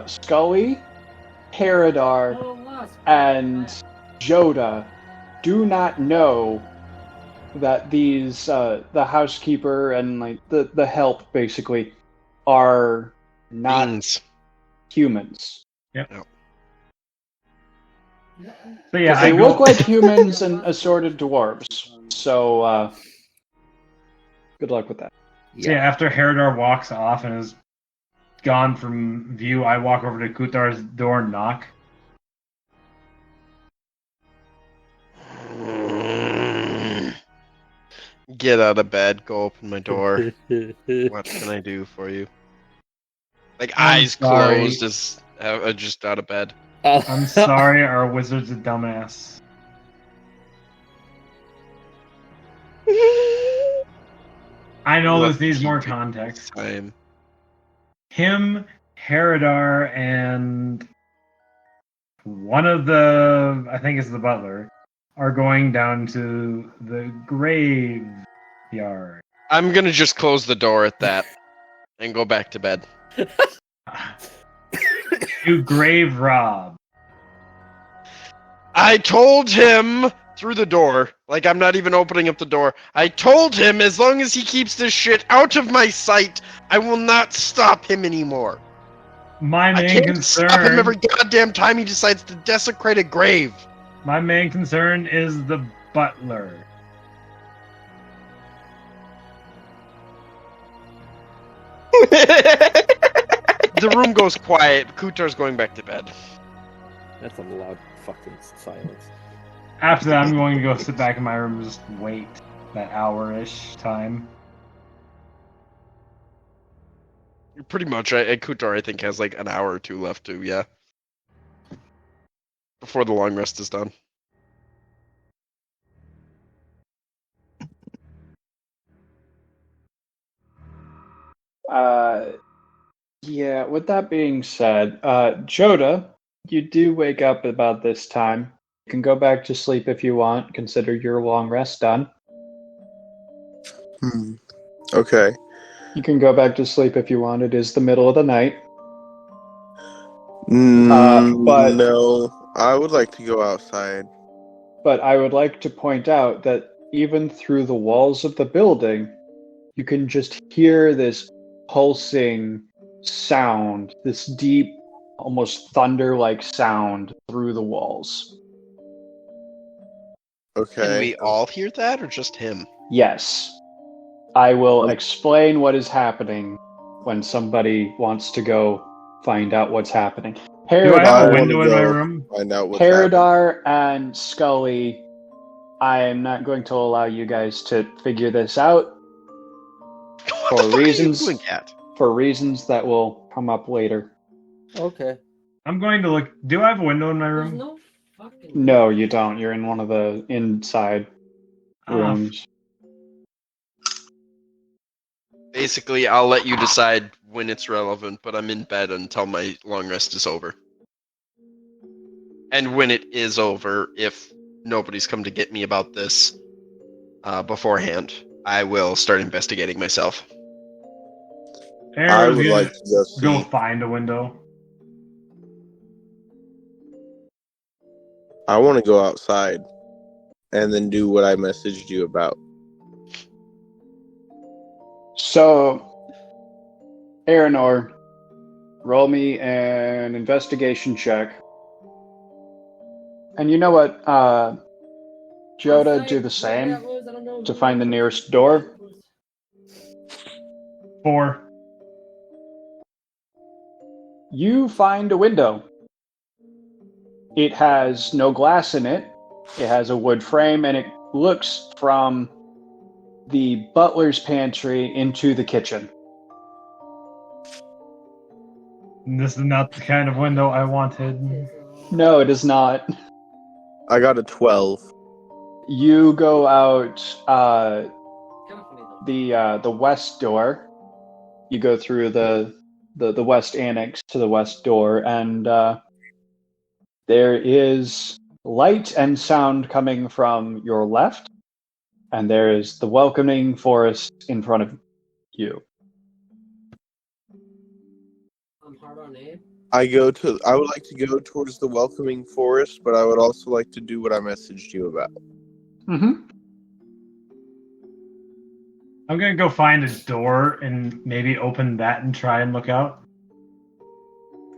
Scully, Paradar, and Joda do not know that these the housekeeper and like the help basically are not Beans. humans. Yep. No. So yeah, They I go, look like humans and assorted dwarves. So, good luck with that. So yeah, after Herodar walks off and is gone from view, I walk over to Kutdar's door and knock. Get out of bed. Go open my door. What can I do for you? Like I'm eyes sorry. closed, as just out of bed. I'm sorry, our wizard's a dumbass. I know this needs more context. Time. Him, Herodar, and one of the, I think it's the butler, are going down to the graveyard. I'm gonna just close the door at that and go back to bed. To grave rob. I told him through the door, like I'm not even opening up the door. I told him as long as he keeps this shit out of my sight, I will not stop him anymore. My I main can't stop him concern. every goddamn time he decides to desecrate a grave. My main concern is the butler. The room goes quiet. Kutar's going back to bed. That's a loud fucking silence. After that, I'm going to go sit back in my room and just wait that hour-ish time. Pretty much, Kutar, I think, has like an hour or two left to, yeah. Before the long rest is done. Yeah, with that being said, Joda, you do wake up about this time. You can go back to sleep if you want. Consider your long rest done. Okay. You can go back to sleep if you want. It is the middle of the night. But- No, I would like to go outside. But I would like to point out that even through the walls of the building, you can just hear this pulsing sound, this deep, almost thunder-like sound through the walls. Okay. Can we all hear that, or just him? Yes. I will explain what is happening when somebody wants to go find out what's happening. Do I Herodar, have a wanna window in my go room? Find out what's happening. Herodar and Scully, I am not going to allow you guys to figure this out What the fuck reasons- are you doing, Cat? for reasons that will come up later. Okay. I'm going to look. Do I have a window in my There's room? no fucking. No, you don't. You're in one of the inside rooms. Basically, I'll let you decide when it's relevant, but I'm in bed until my long rest is over. And when it is over, if nobody's come to get me about this beforehand, I will start investigating myself. Aaron I was would gonna like to go see. go find a window. I want to go outside and then do what I messaged you about. So, Aranor, roll me an investigation check. And you know what? Joda, do the same to find the nearest door. 4. You find a window. It has no glass in it. It has a wood frame, and it looks from the butler's pantry into the kitchen. This is not the kind of window I wanted. No, it is not. I got a 12. You go out the west door. You go through the west annex to the west door, and there is light and sound coming from your left, and there is the welcoming forest in front of you. I'm hard on Abe. I would like to go towards the welcoming forest, but I would also like to do what I messaged you about. Mm-hmm. I'm gonna go find a door and maybe open that and try and look out.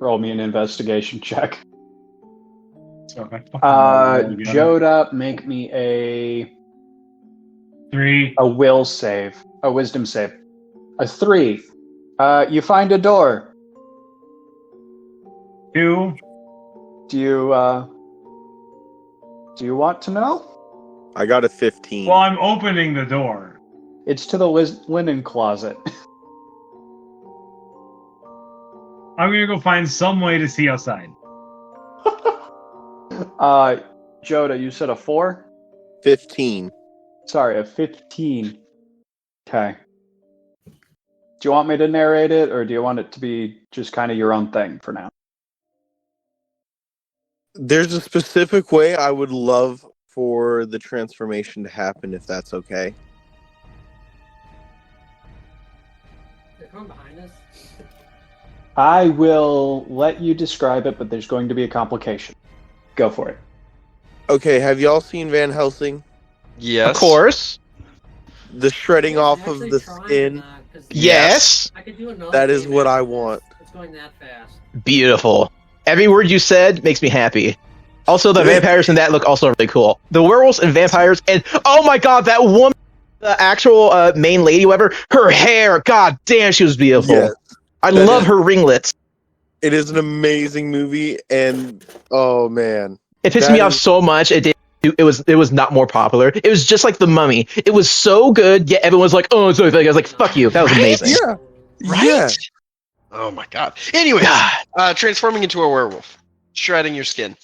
roll me an investigation check. So if I fucking roll again. Joda, make me a 3. will save, a wisdom save. A 3. You find a door. 2. Do you want to know? I got a 15. Well, I'm opening the door. It's to the linen closet. I'm gonna go find some way to see outside. Joda, you said a 4? 15. Sorry, a 15. Okay. Do you want me to narrate it, or do you want it to be just kind of your own thing for now? There's a specific way I would love for the transformation to happen, if that's okay. They're coming behind us. I will let you describe it, but there's going to be a complication. Go for it. Okay, have y'all seen Van Helsing? Yes. Of course. The shredding I'm off of actually the trying skin. that, 'cause Yes. I could do another That is game what after I this. want. It's going that fast. Beautiful. Every word you said makes me happy. Also, the vampires in that look also really cool. The werewolves and vampires, and oh my god, that woman, the actual main lady, whatever, her hair, god damn, she was beautiful. Yes, I that love is- her ringlets. it is an amazing movie, and oh man, It pissed that me off is- so much. It was not more popular. It was just like The Mummy. It was so good, yet everyone was like, "Oh, it's so good." I was like, "Fuck you, that was amazing." Yeah, Right? yeah. Oh my god. Anyways, God. transforming into a werewolf, shredding your skin.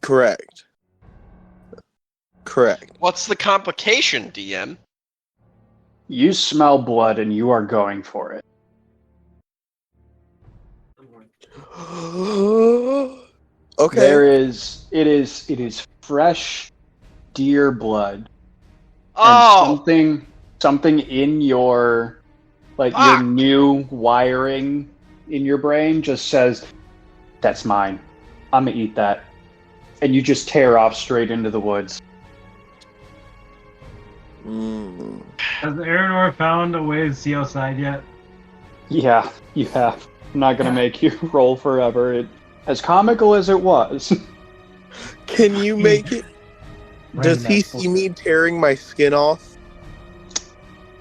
Correct. What's the complication, DM? You smell blood, and you are going for it. I'm going. Okay. It is fresh deer blood. Oh, And something in your your Fuck. new wiring in your brain just says, "That's mine. I'm gonna eat that," and you just tear off straight into the woods. Mm. Has Aranor found a way to see outside yet? Yeah, you have. I'm not gonna make you roll forever. As comical as it was. Can you make it? Does he see me tearing my skin off?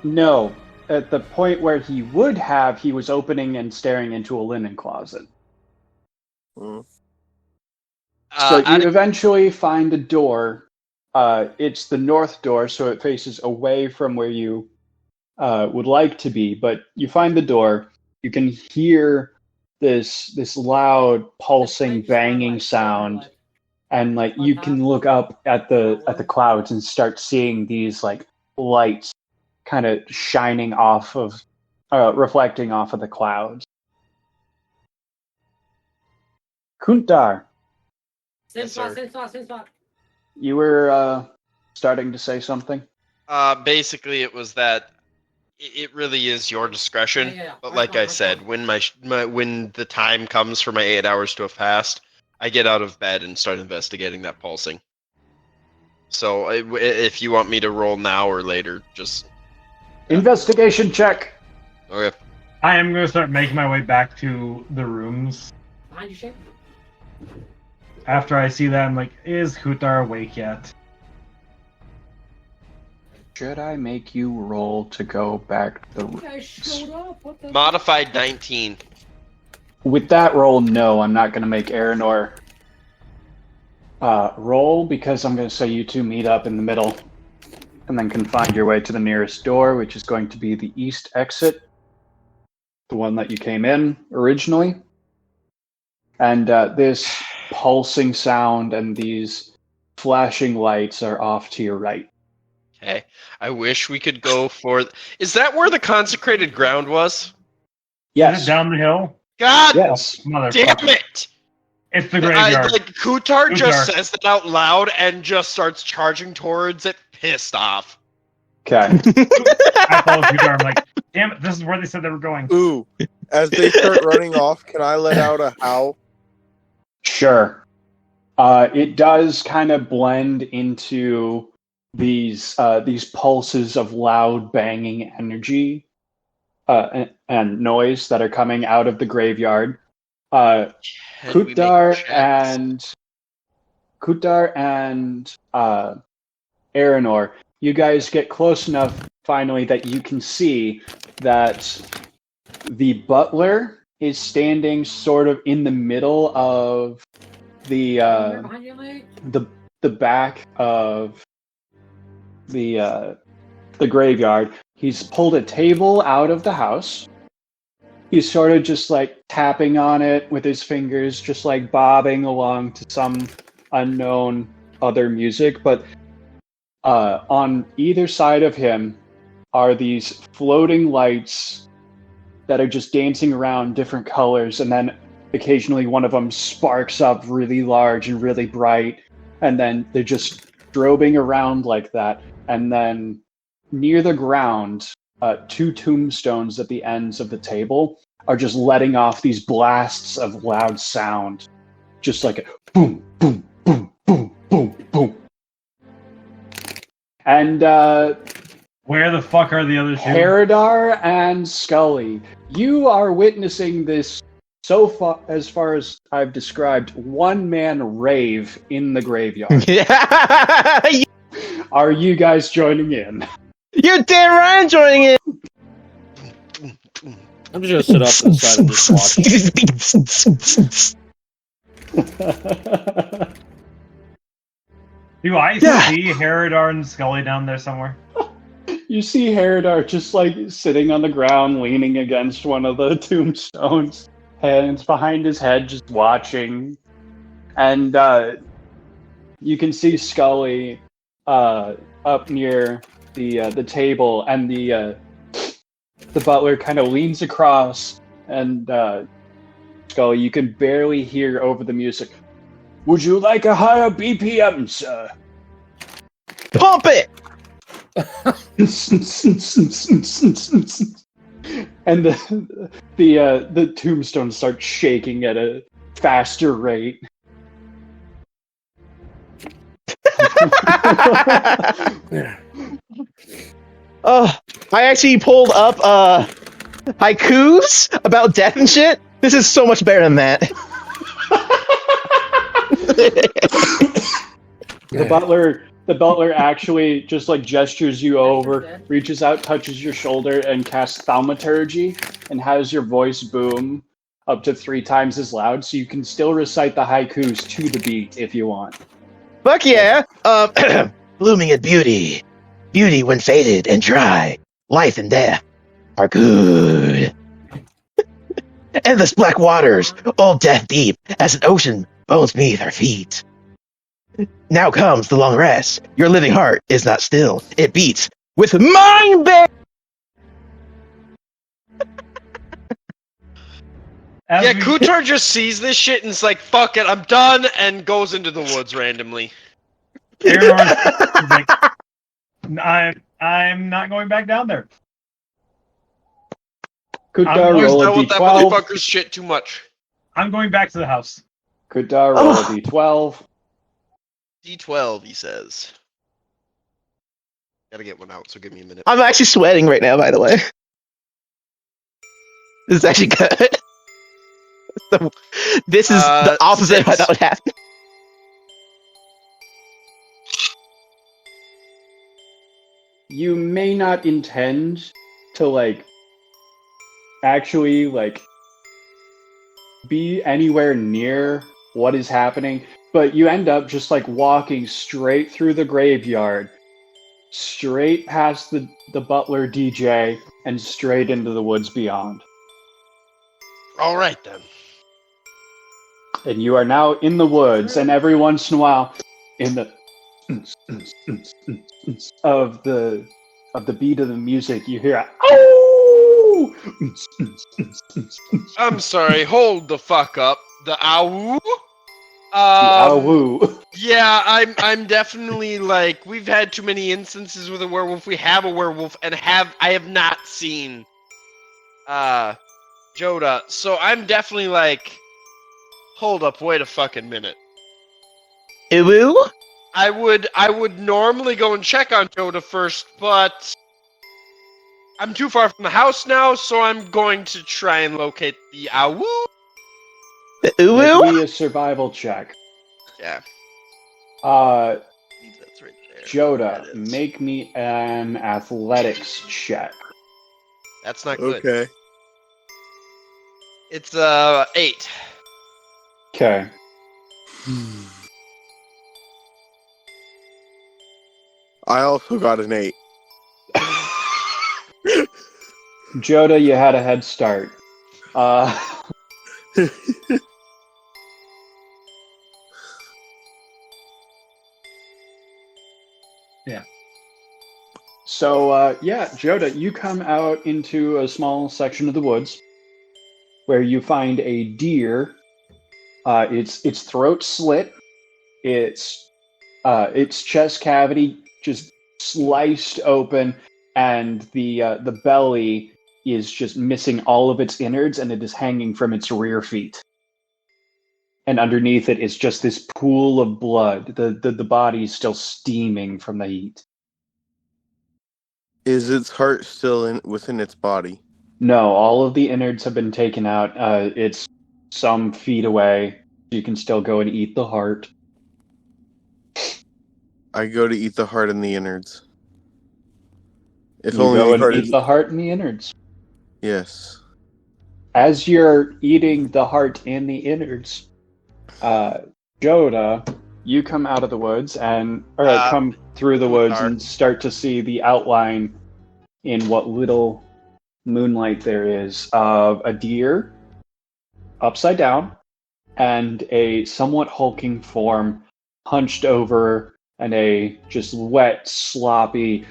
No. At the point where he would have, he was opening and staring into a linen closet. Mm. So you eventually find a door. It's the north door, so it faces away from where you would like to be. But you find the door. You can hear this loud, pulsing, banging sound, and you can look up at the clouds and start seeing these lights kind of shining off of, reflecting off of the clouds. Kutdar, Same Yes, spot, sir. same spot, same spot. you were starting to say something? Basically, it was that it really is your discretion. Yeah. But like I said, when when the time comes for my 8 hours to have passed, I get out of bed and start investigating that pulsing. So if you want me to roll now or later, just Investigation check. okay. I am going to start making my way back to the rooms. Behind you, Shane. After I see that, I'm like, is Kutdar awake yet? Should I make you roll to go back to the You guys showed up. What the? Modified 19. With that roll, no, I'm not going to make Aranor roll, because I'm going to say you two meet up in the middle and then can find your way to the nearest door, which is going to be the east exit, the one that you came in originally. And this pulsing sound and these flashing lights are off to your right. Okay. I wish we could go for. Is that where the consecrated ground was? Is Yes. it down the hill? God Yes. damn Motherfucker. it! It's the graveyard. Kutdar just Kutdar. says that out loud and just starts charging towards it, pissed off. Okay. I follow Kutdar. I'm like, damn it, this is where they said they were going. Ooh, as they start running off, can I let out a howl? Sure. It does kind of blend into these pulses of loud banging energy and noise that are coming out of the graveyard. Uh, And we make checks. Kutdar and Aranor, you guys get close enough finally that you can see that the butler is standing sort of in the middle of the back of the graveyard. He's pulled a table out of the house. He's sort of just like tapping on it with his fingers, just like bobbing along to some unknown other music. But on either side of him are these floating lights that are just dancing around different colors, and then occasionally one of them sparks up really large and really bright, and then they're just strobing around like that. And then near the ground, 2 tombstones at the ends of the table are just letting off these blasts of loud sound, just like a boom, boom, boom, boom, boom, boom. And Where the fuck are the other two? Herodar and Scully, you are witnessing this so far as I've described, one-man rave in the graveyard. Yeah. Are you guys joining in? You're damn right I'm joining in. I'm just gonna sit up inside and just watch. Do I see Herodar and Scully down there somewhere? You see Herodar just like sitting on the ground, leaning against one of the tombstones, hands behind his head, just watching. And you can see Scully up near the table, and the butler kind of leans across, and Scully, you can barely hear over the music. Would you like a higher BPM, sir? Pump it! And the tombstones start shaking at a faster rate. Oh, I actually pulled up haikus about death and shit. This is so much better than that. The butler actually just like gestures you over, reaches out, touches your shoulder, and casts thaumaturgy, and has your voice boom up to 3 times as loud, so you can still recite the haikus to the beat if you want. Fuck yeah! Blooming at beauty. Beauty when faded and dry. Life and death are good. Endless black waters, all death deep, as an ocean bones beneath our feet. Now comes the long rest. Your living heart is not still. It beats with mind bang! Yeah, Kutdar just sees this shit and is like, fuck it, I'm done, and goes into the woods randomly. Aaron's like, I'm not going back down there. Kutdar, roll a That d12. motherfucker's shit too much. I'm going back to the house. Kutdar, roll a d12. D12, he says. Gotta get one out, so give me a minute. I'm actually sweating right now, by the way. This is actually good. So, this is the opposite of how that would happen. You may not intend to, like, actually, like, be anywhere near what is happening, but you end up just, like, walking straight through the graveyard, straight past the butler DJ, and straight into the woods beyond. Alright then. And you are now in the woods, and every once in a while, in the of the beat of the music, you hear a "Oh!" I'm sorry, hold the fuck up. The ow. Ow. Yeah, I'm definitely like, we've had too many instances with a werewolf. We have a werewolf, and I have not seen Joda. So I'm definitely like, hold up, wait a fucking minute. Iwu? I would normally go and check on Joda first, but I'm too far from the house now, so I'm going to try and locate the owl. The Make uwu? me a survival check. Yeah, Uh, that's right there. Joda, That is. make me an athletics check. That's not good. Okay. It's 8. Okay. I also got an 8. Joda, you had a head start. Yeah. So, Joda, you come out into a small section of the woods where you find a deer. Its throat slit, its chest cavity just sliced open, and the belly is just missing all of its innards, and it is hanging from its rear feet. And underneath it is just this pool of blood. The body is still steaming from the heat. Is its heart still within its body? No, all of the innards have been taken out. It's some feet away. You can still go and eat the heart. I go to eat the heart and the innards. If You only go the and heart eat is... the heart and the innards. Yes. As you're eating the heart and the innards, Joda, you come out of the woods come through the woods and start to see the outline in what little moonlight there is of a deer upside down and a somewhat hulking form hunched over and a just wet, sloppy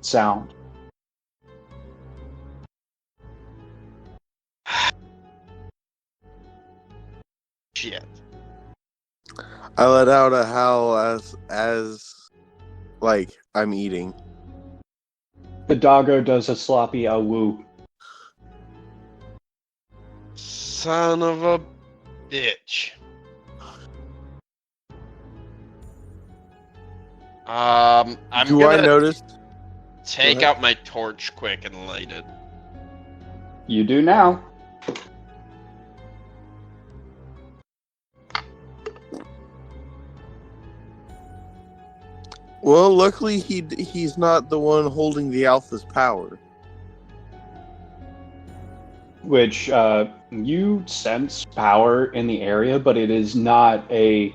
sound. Shit. I let out a howl as like I'm eating. The doggo does a sloppy woo. Son of a bitch. I'm Do gonna I notice? take out my torch quick and light it. You do now. Well, luckily he's not the one holding the alpha's power. Which you sense power in the area, but it is not a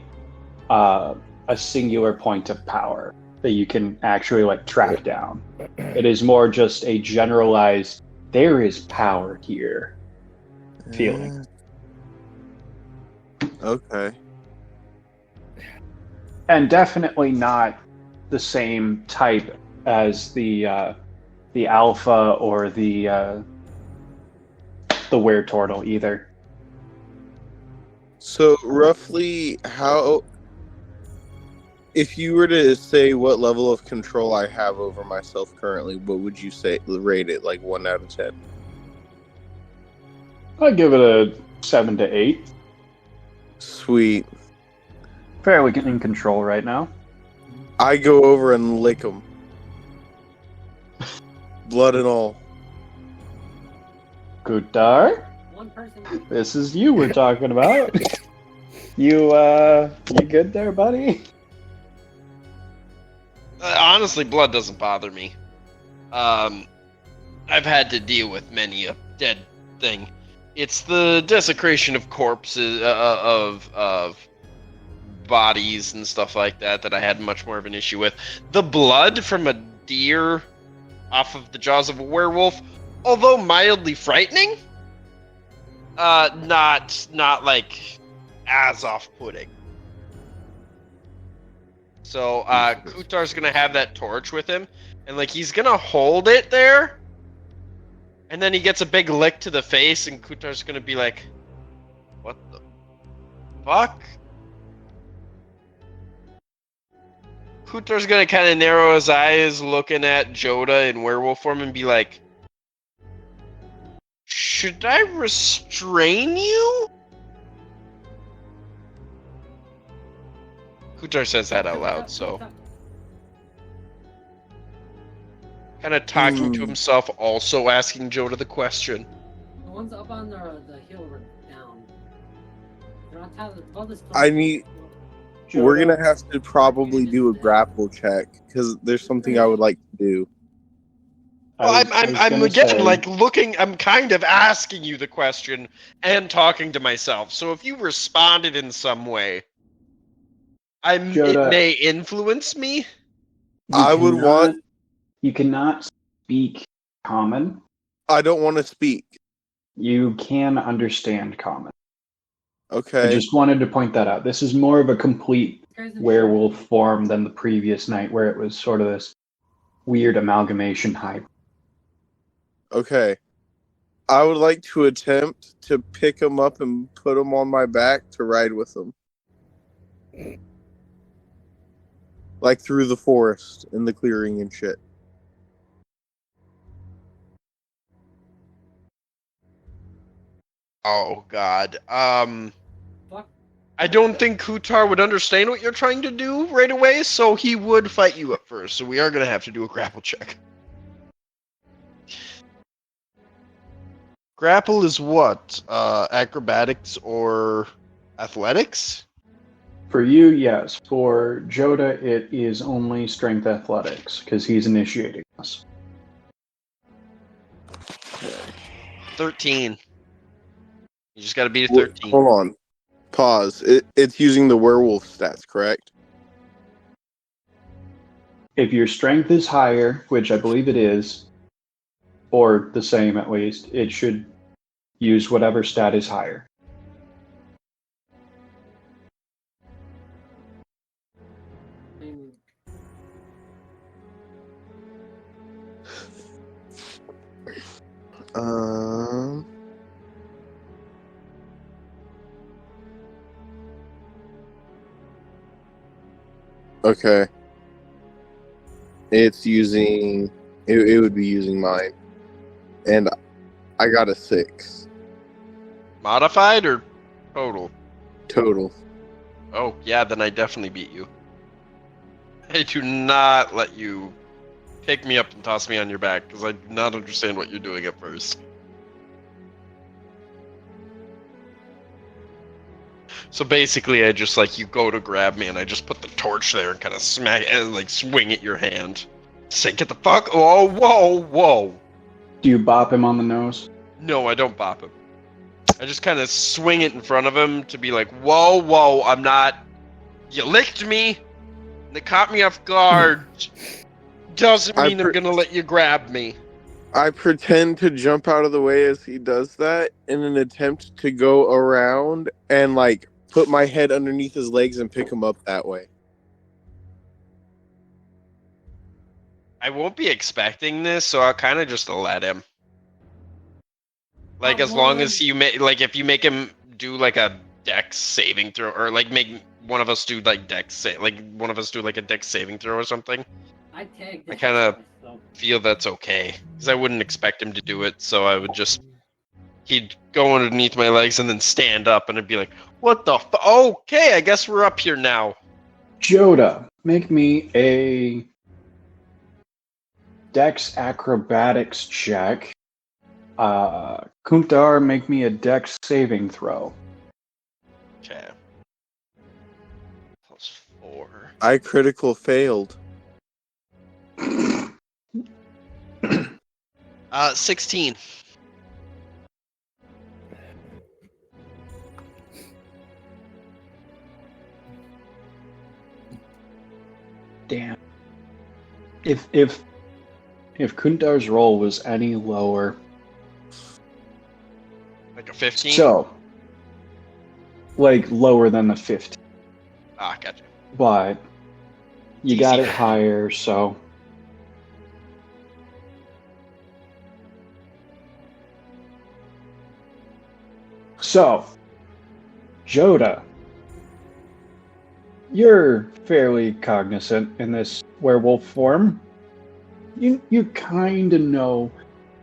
singular point of power that you can actually like track down. It is more just a generalized there is power here feeling. Okay. And definitely not the same type as the alpha or the were-turtle either. So roughly how, if you were to say what level of control I have over myself currently, what would you say, rate it, like 1 out of 10? I'd give it a 7 to 8. Sweet. Fairly in control right now. I go over and lick him. Blood and all. Kutdar? One person. This is you we're talking about. You good there, buddy? Honestly, blood doesn't bother me. I've had to deal with many a dead thing. It's the desecration of corpses, of bodies and stuff like that I had much more of an issue with. The blood from a deer off of the jaws of a werewolf, although mildly frightening, not like as off-putting. So Kutdar's gonna have that torch with him, and like he's gonna hold it there, and then he gets a big lick to the face, and Kutdar's gonna be like, "What the fuck?" Kutdar's gonna kind of narrow his eyes, looking at Joda in werewolf form, and be like, "Should I restrain you?" Kutdar says that out loud, so kind of talking to himself, also asking Joda the question. ones up on the hill are down. They're on top above this. We're gonna have to probably do a grapple check because there's something I would like to do. Well, I'm again like looking. I'm kind of asking you the question and talking to myself. So if you responded in some way, it may influence me. You cannot speak common. I don't want to speak. You can understand common. Okay. I just wanted to point that out. This is more of a complete werewolf form than the previous night, where it was sort of this weird amalgamation hype. Okay. I would like to attempt to pick him up and put him on my back to ride with him. Like through the forest and the clearing and shit. Oh God. I don't think Kutdar would understand what you're trying to do right away, so he would fight you at first. So we are gonna have to do a grapple check. Grapple is what? Acrobatics or athletics? For you, yes. For Joda, it is only strength athletics, because he's initiating us. 13. You just gotta beat a 13. Hold on. Pause. It's using the werewolf stats, correct? If your strength is higher, which I believe it is, or the same at least, it should use whatever stat is higher. Okay. It's using... It would be using mine. And I got a 6. Modified or total? Total. Oh, yeah, then I definitely beat you. I do not let you pick me up and toss me on your back, because I do not understand what you're doing at first. So basically, I just, like, you go to grab me, and I just put the torch there and kind of smack and, like, swing at your hand. Say, get the fuck... Oh, whoa, whoa! Do you bop him on the nose? No, I don't bop him. I just kind of swing it in front of him to be like, whoa, whoa, I'm not... You licked me, and it caught me off guard. Doesn't mean I'm gonna let you grab me. I pretend to jump out of the way as he does that in an attempt to go around and, like, put my head underneath his legs and pick him up that way. I won't be expecting this, so I'll kind of just let him. Like, as long as you make, like, if you make him do, like, a dex saving throw, or, like, make one of us do, like, one of us do, like, a dex saving throw or something. I kind of feel that's okay, because I wouldn't expect him to do it, so I would just... He'd go underneath my legs and then stand up, and I'd be like, what the okay, I guess we're up here now. Joda, make me a Dex acrobatics check. Kutdar, make me a Dex saving throw. Okay. +4. I critical failed. 16. Damn. If Kutdar's roll was any lower, Like a 15? so like lower than the 50, Ah, gotcha. but you Easy. got it higher, so Joda, you're fairly cognizant in this werewolf form. You kind of know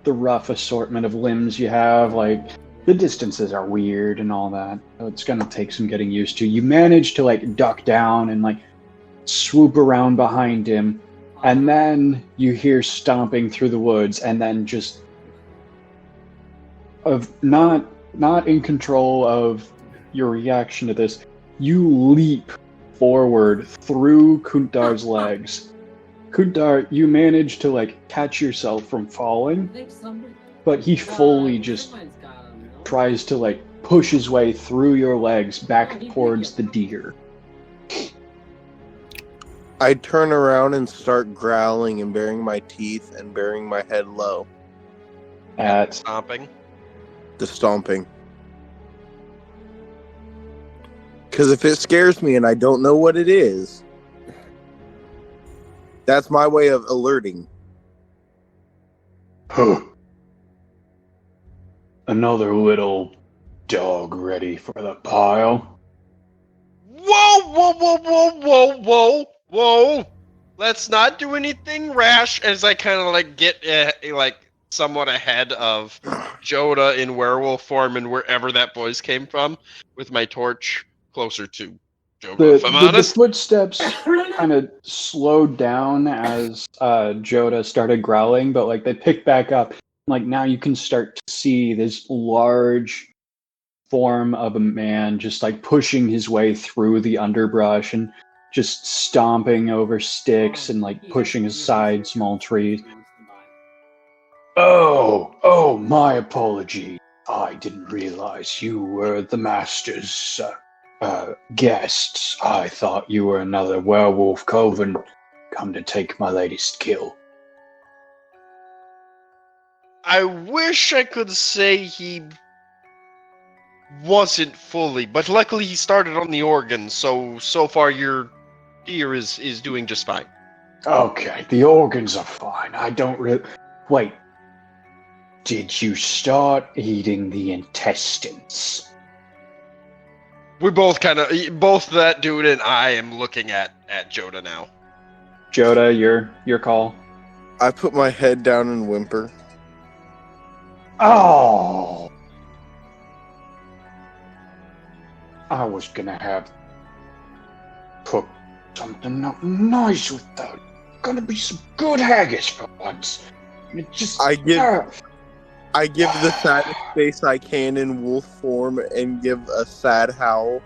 the rough assortment of limbs you have, like the distances are weird and all that. So it's gonna take some getting used to. You manage to like duck down and like swoop around behind him, and then you hear stomping through the woods, and then just of not in control of your reaction to this, you leap forward through Kutdar's legs. Kutdar, you manage to catch yourself from falling, but he fully just tries to push his way through your legs back towards the deer. I turn around and start growling and baring my teeth and baring my head low. At Stomping. The stomping. Because if it scares me and I don't know what it is, that's my way of alerting. Huh. Another little dog ready for the pile. Whoa! Let's not do anything rash. As I kind of get somewhat ahead of Joda in werewolf form and wherever that voice came from, with my torch closer to Joda. If I'm honest, the footsteps kind of slowed down as Joda started growling, but they picked back up. Now you can start to see this large form of a man just pushing his way through the underbrush and just stomping over sticks and pushing aside small trees. Oh, my apology. I didn't realize you were the master's guests. I thought you were another werewolf coven come to take my latest kill. I wish I could say he wasn't fully, but luckily he started on the organ, so far your deer is doing just fine. Okay, the organs are fine. I don't really... Wait. Did you start eating the intestines? We both both that dude and I am looking at Joda now. Joda, your call. I put my head down and whimper. Oh! I was gonna have cooked something up nice with that. Gonna be some good haggis for once. It just... I give the saddest face I can in wolf form and give a sad howl.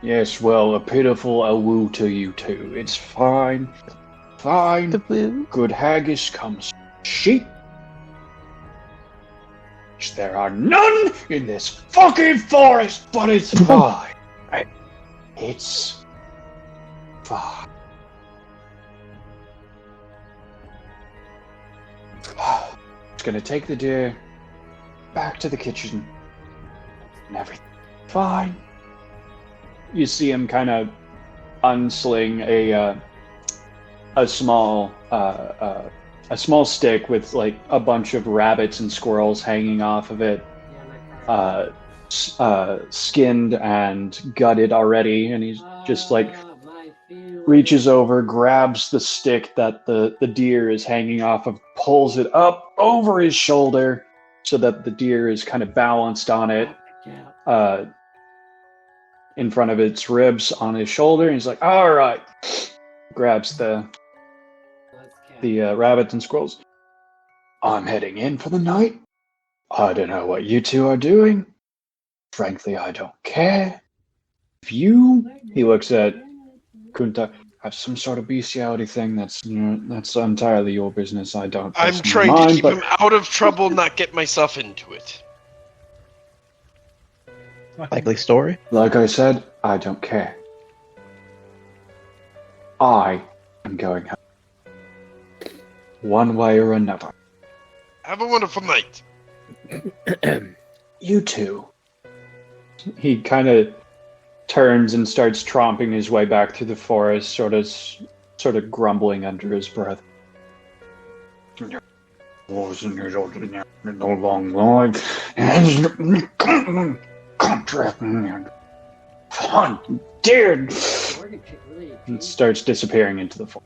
Yes, well, a pitiful awoo to you too. It's fine. Fine. Good haggis comes from sheep. There are none in this fucking forest, but it's fine. It's fine. It's gonna take the deer back to the kitchen and everything. Fine. You see him kind of unsling a small stick with a bunch of rabbits and squirrels hanging off of it, skinned and gutted already, and he's just reaches over, grabs the stick that the deer is hanging off of, pulls it up over his shoulder so that the deer is kind of balanced on it, in front of its ribs on his shoulder, and he's like, all right. Grabs the rabbits and squirrels. I'm heading in for the night. I don't know what you two are doing. Frankly, I don't care. If you, he looks at Kutdar, have some sort of bestiality thing, that's entirely your business. I don't. I'm trying to keep him out of trouble, not get myself into it. Likely story. Like I said, I don't care. I am going home. One way or another. Have a wonderful night. You too. He kind of turns and starts tromping his way back through the forest, sort of grumbling under his breath. Wasn't it no long life? Contract fun, dude. And starts disappearing into the forest.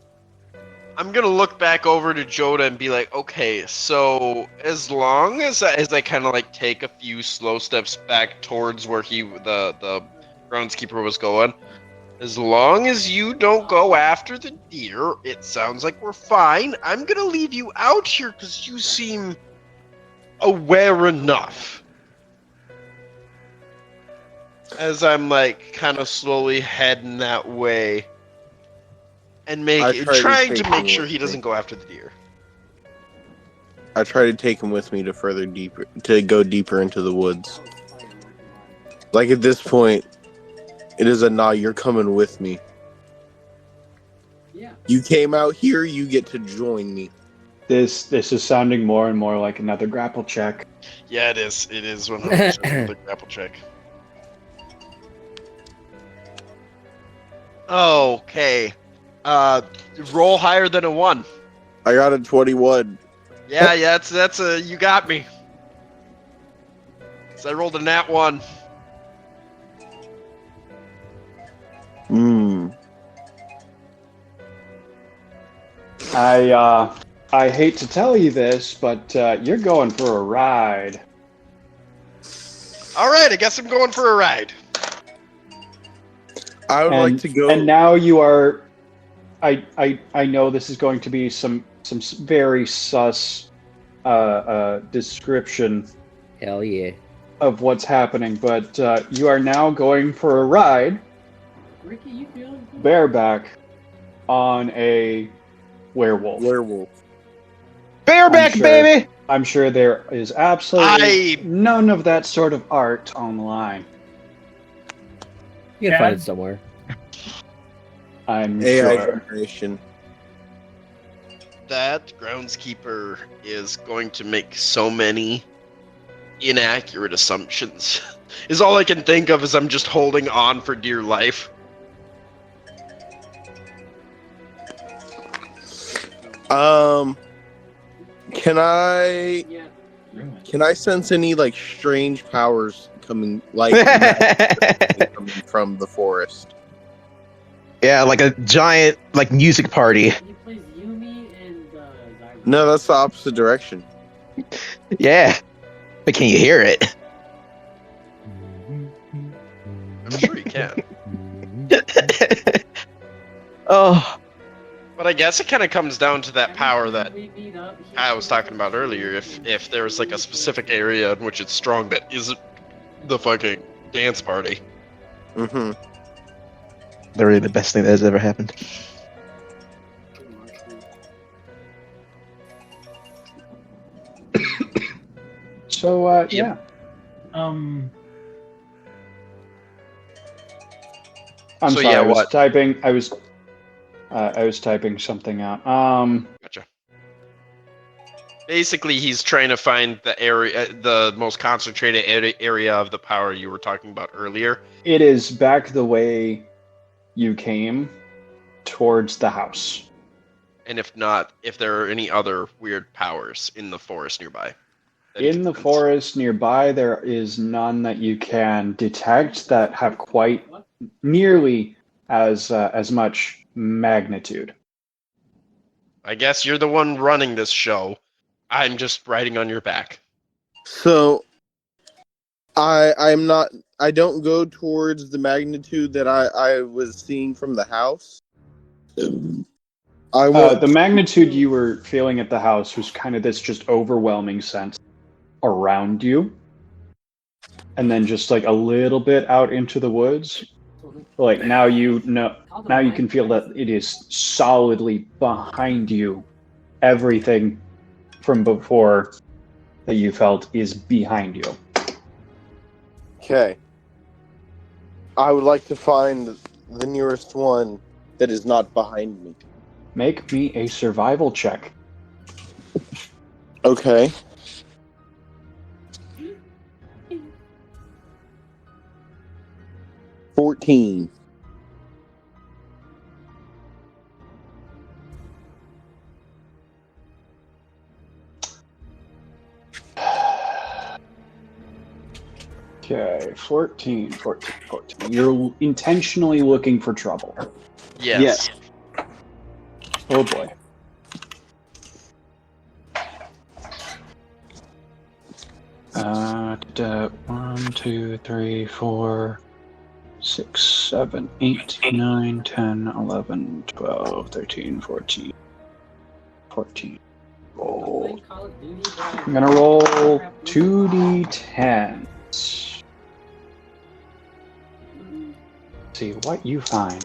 I'm gonna look back over to Joda and be like, okay, so as long as I kind of take a few slow steps back towards where the groundskeeper was going, as long as you don't go after the deer, it sounds like we're fine. I'm gonna leave you out here because you seem aware enough as I'm like kind of slowly heading that way and trying to make sure he doesn't go after the deer. I try to take him with me to go deeper into the woods. Like at this point, it is a nah, you're coming with me. Yeah. You came out here, you get to join me. This is sounding more and more like another grapple check. Yeah, it is. It is 100% the grapple check. Okay. Roll higher than a 1. I got a 21. Yeah, that's a you got me. So I rolled a nat 1. I hate to tell you this, but you're going for a ride. All right, I guess I'm going for a ride. I would like to go. And now you are. I know this is going to be some very sus description. Hell yeah. Of what's happening, but you are now going for a ride, Ricky, you feeling good? bareback, on a werewolf. Bareback, baby! I'm sure there is absolutely none of that sort of art online. You can find it somewhere. I'm AI sure. generation. That groundskeeper is going to make so many inaccurate assumptions. Is all I can think of as I'm just holding on for dear life. Can I Yeah. sense any like strange powers coming coming from the forest? Yeah, like a giant like music party. He plays Yumi and Zyra. No, that's the opposite direction. Yeah. But can you hear it? I'm sure you can. Oh. But I guess it kind of comes down to that power that We meet up, he- I was talking about earlier. If there's like a specific area in which it's strong that isn't the fucking dance party. Mm-hmm. Literally the best thing that has ever happened. So yeah. I'm So, sorry. yeah, I was what? typing. I was typing something out. Gotcha. Basically, he's trying to find the most concentrated area of the power you were talking about earlier. It is back the way you came, towards the house. And if not, if there are any other weird powers in the forest nearby. that he In can the sense. forest nearby, there is none that you can detect that have quite nearly as much magnitude. I guess you're the one running this show. I'm just riding on your back. So, I don't go towards the magnitude that I was seeing from the house. The magnitude you were feeling at the house was kind of this just overwhelming sense around you, and then just like a little bit out into the woods. Like now you can feel that it is solidly behind you. Everything from before that you felt is behind you. Okay. I would like to find the nearest one that is not behind me. Make me a survival check. Okay. $14. Okay, 14. You're intentionally looking for trouble. Yes. Oh boy. One, two, three, 4, 6, 7, 8, 9, 10, 11, 12, 13, 14. roll. Call of Duty, but I'm gonna roll 2d10. See what you find.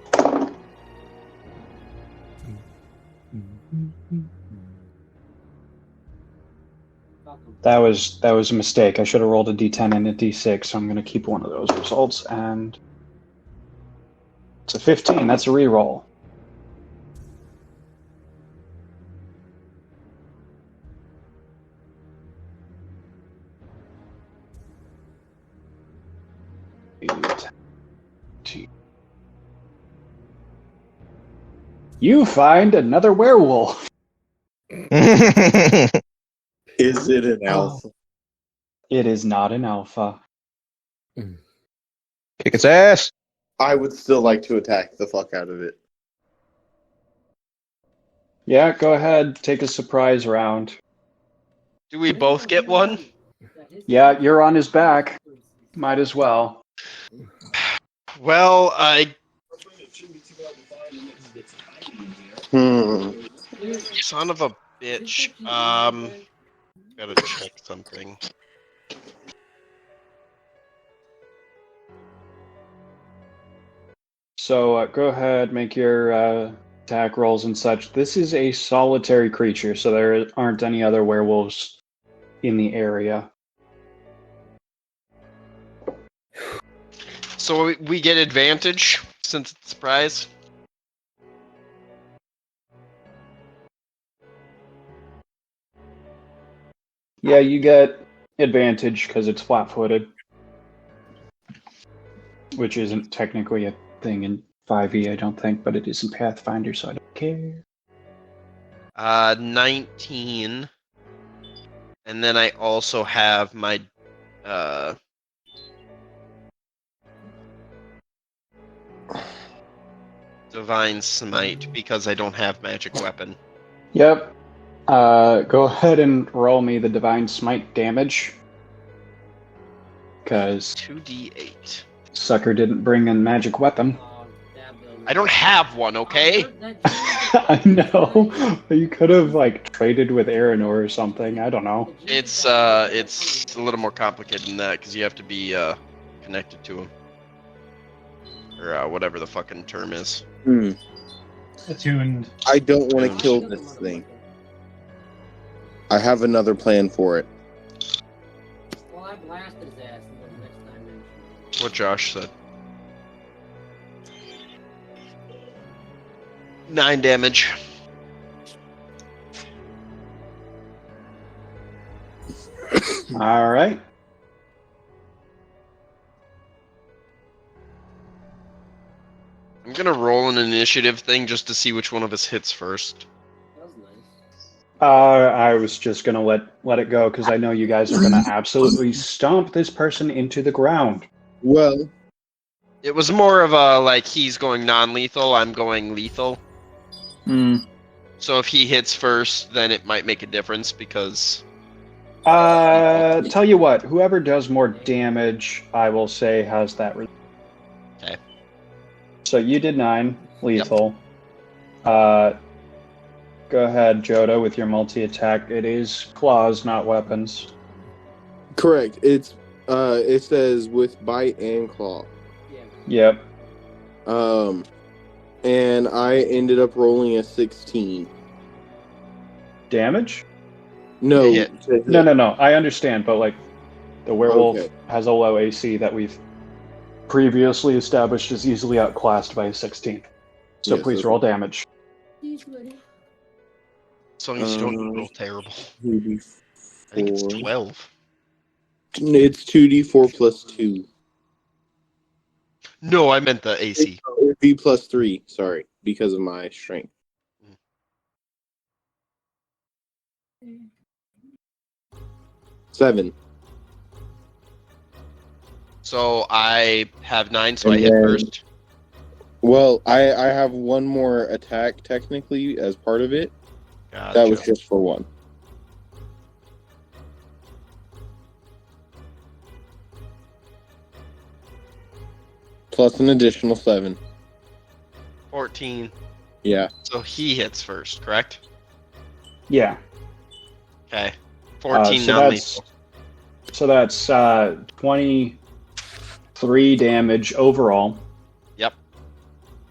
That was a mistake. I should have rolled a d10 and a d6, so I'm gonna keep one of those results, and it's a 15. That's a reroll. You find another werewolf. Is it an alpha? It is not an alpha. Kick its ass. I would still like to attack the fuck out of it. Yeah, go ahead. Take a surprise round. Do we both get one? Yeah, you're on his back. Might as well. Well, I son of a bitch. Gotta check something. So go ahead, make your attack rolls and such. This is a solitary creature, so there aren't any other werewolves in the area. So we get advantage since it's a surprise. Yeah, you get advantage because it's flat-footed, which isn't technically a thing in 5e, I don't think, but it is in Pathfinder, so I don't care. 19. And then I also have my Divine Smite because I don't have magic weapon. Yep. Go ahead and roll me the Divine Smite damage. Because 2d8. sucker didn't bring in magic weapon. I don't have one, okay? I know. You could have, traded with Aranor or something. I don't know. It's a little more complicated than that because you have to be connected to him. Or whatever the fucking term is. Attuned. I don't want to kill this thing. I have another plan for it. Well, I blast his ass and then next time mention. What Josh said. 9 damage. All right. I'm gonna roll an initiative thing just to see which one of us hits first. That was nice. I was just gonna let it go because I know you guys are gonna absolutely stomp this person into the ground. Well, It was more of a he's going non-lethal, I'm going lethal. So if he hits first, then it might make a difference because Tell you what, whoever does more damage, I will say has that. Okay. So you did 9 lethal. Go ahead, Jodo, with your multi-attack. It is claws, not weapons. correct. It says with bite and claw. Yeah. Yep. And I ended up rolling a 16. Damage? No, Hit. to hit. No. I understand, but the werewolf Okay. has a low AC that we've previously established is easily outclassed by a 16. So Yes, please okay. roll damage. as long as you don't roll terrible. 2d4. I think it's 12. It's 2d4 plus 2. No, I meant the AC. It would be plus 3, sorry, because of my strength. Seven. So I have 9, so I And hit then- first. Well, I have one more attack technically as part of it. Gotcha. That was just for 1. Plus an additional 7. 14. Yeah. So he hits first, correct? Yeah. Okay. 14 so non-lethal. that's 23 damage overall. Yep.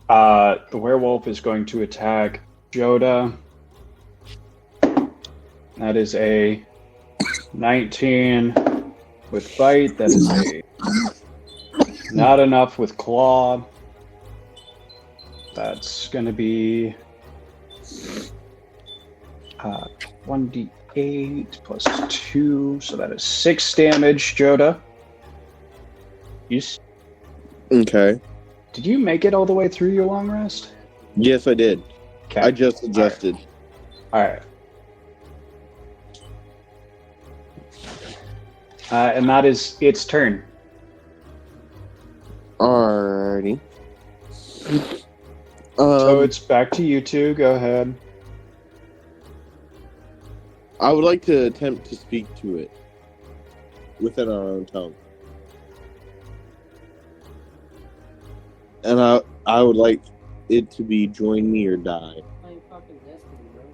The werewolf is going to attack Joda. That is a 19 with bite. That is a not enough with claw. That's going to be 1d8 plus 2, so that is 6 damage, Joda. Okay. Did you make it all the way through your long rest? Yes, I did. Okay. I just adjusted. All right. And that is its turn. Alrighty. So it's back to you two. Go ahead. I would like to attempt to speak to it within our own tongue. And I would like it to be join me or die. Playing fucking Destiny, bro.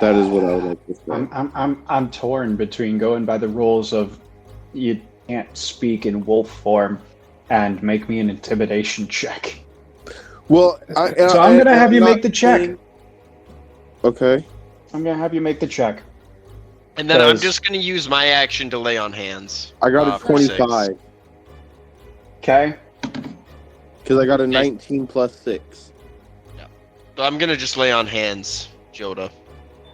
That is what I would like to say. I'm torn between going by the rules of you can't speak in wolf form and make me an intimidation check. Well, I'm going to have you make the check. Okay. I'm going to have you make the check. And then I'm Does- just going to use my action to lay on hands. I got a for 25 Okay? because I got a 19 plus 6. So I'm going to just lay on hands, Joda,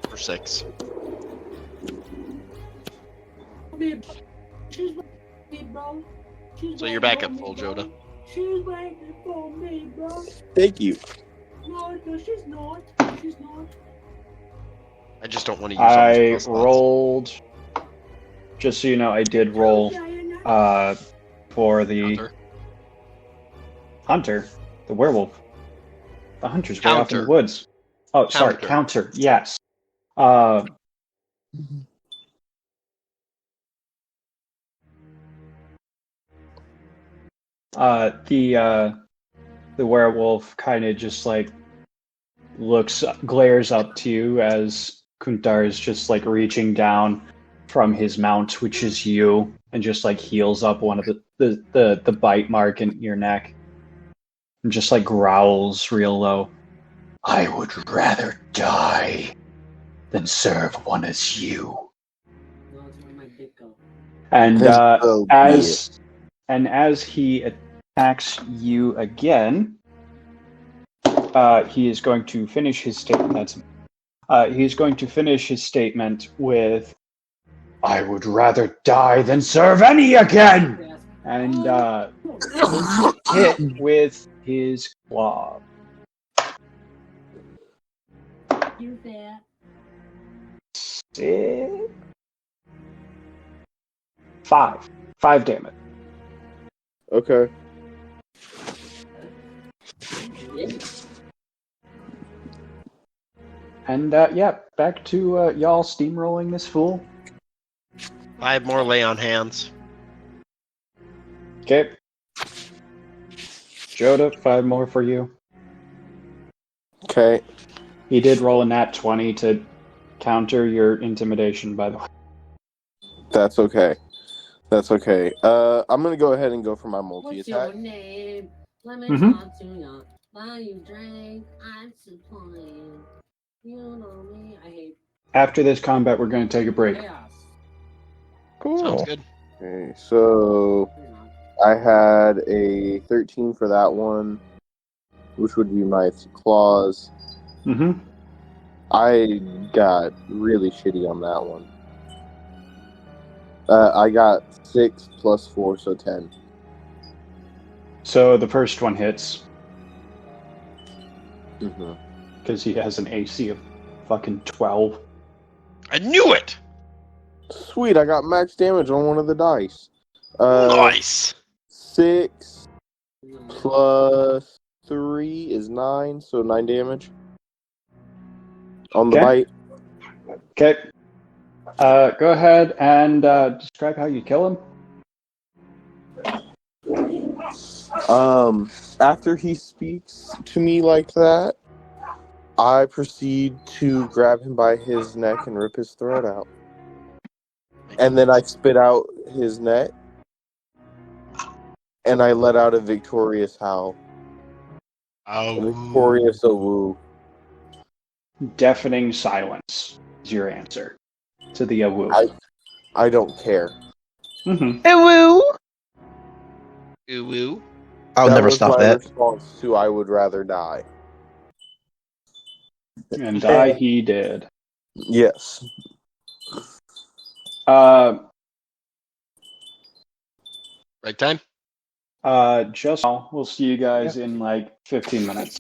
for 6. She's waiting for me, bro. So you're back up full, Joda. She's waiting for me, bro. Thank you. No, she's not. She's not. I just don't want to use all I those spell slots. rolled, just so you know, I did roll for the hunter, the werewolf. The hunter's way off in the Counter. woods. Oh, sorry, counter. Yes. The werewolf kind of just like glares up to you as Kutdar is just like reaching down from his mount, which is you, and just like heals up one of the bite mark in your neck, and just like growls real low. I would rather die than serve one as you. No, it's where my dick go. And Oh, as he attacks you again, he is going to finish his statement. He's going to finish his statement with, "I would rather die than serve any again," and hit with his claw. You there? 5 damage. Okay. And yeah, back to y'all steamrolling this fool. 5 more lay on hands. Okay. Joda, 5 more for you. Okay. He did roll a nat 20 to counter your intimidation, by the way. That's okay. That's okay. I'm gonna go ahead and go for my multi What's attack. your name? Let me Mhm. talk to you. While you drink, I'm supplying. You know me. I hate After this combat, we're going to take a break. chaos. Sounds good. Okay, so You're not. I had a 13 for that one, which would be my claws. Mm-hmm. I got really shitty on that one. I got 6 plus 4, so 10. So the first one hits, Mm-hmm. because he has an AC of fucking 12. I knew it! Sweet, I got max damage on one of the dice. Nice! 6 plus 3 is 9, so 9 damage. On the Okay. bite. Okay. Go ahead and describe how you kill him. After he speaks to me like that, I proceed to grab him by his neck and rip his throat out. And then I spit out his neck, and I let out a victorious howl. A victorious awoo. Deafening silence is your answer to the awoo. I don't care. Mm-hmm. Hey, woo! Ooh woo. I'll never stop my that. response to I would rather die. And die he did. Yes. Right time? Just now, we'll see you guys in like 15 minutes.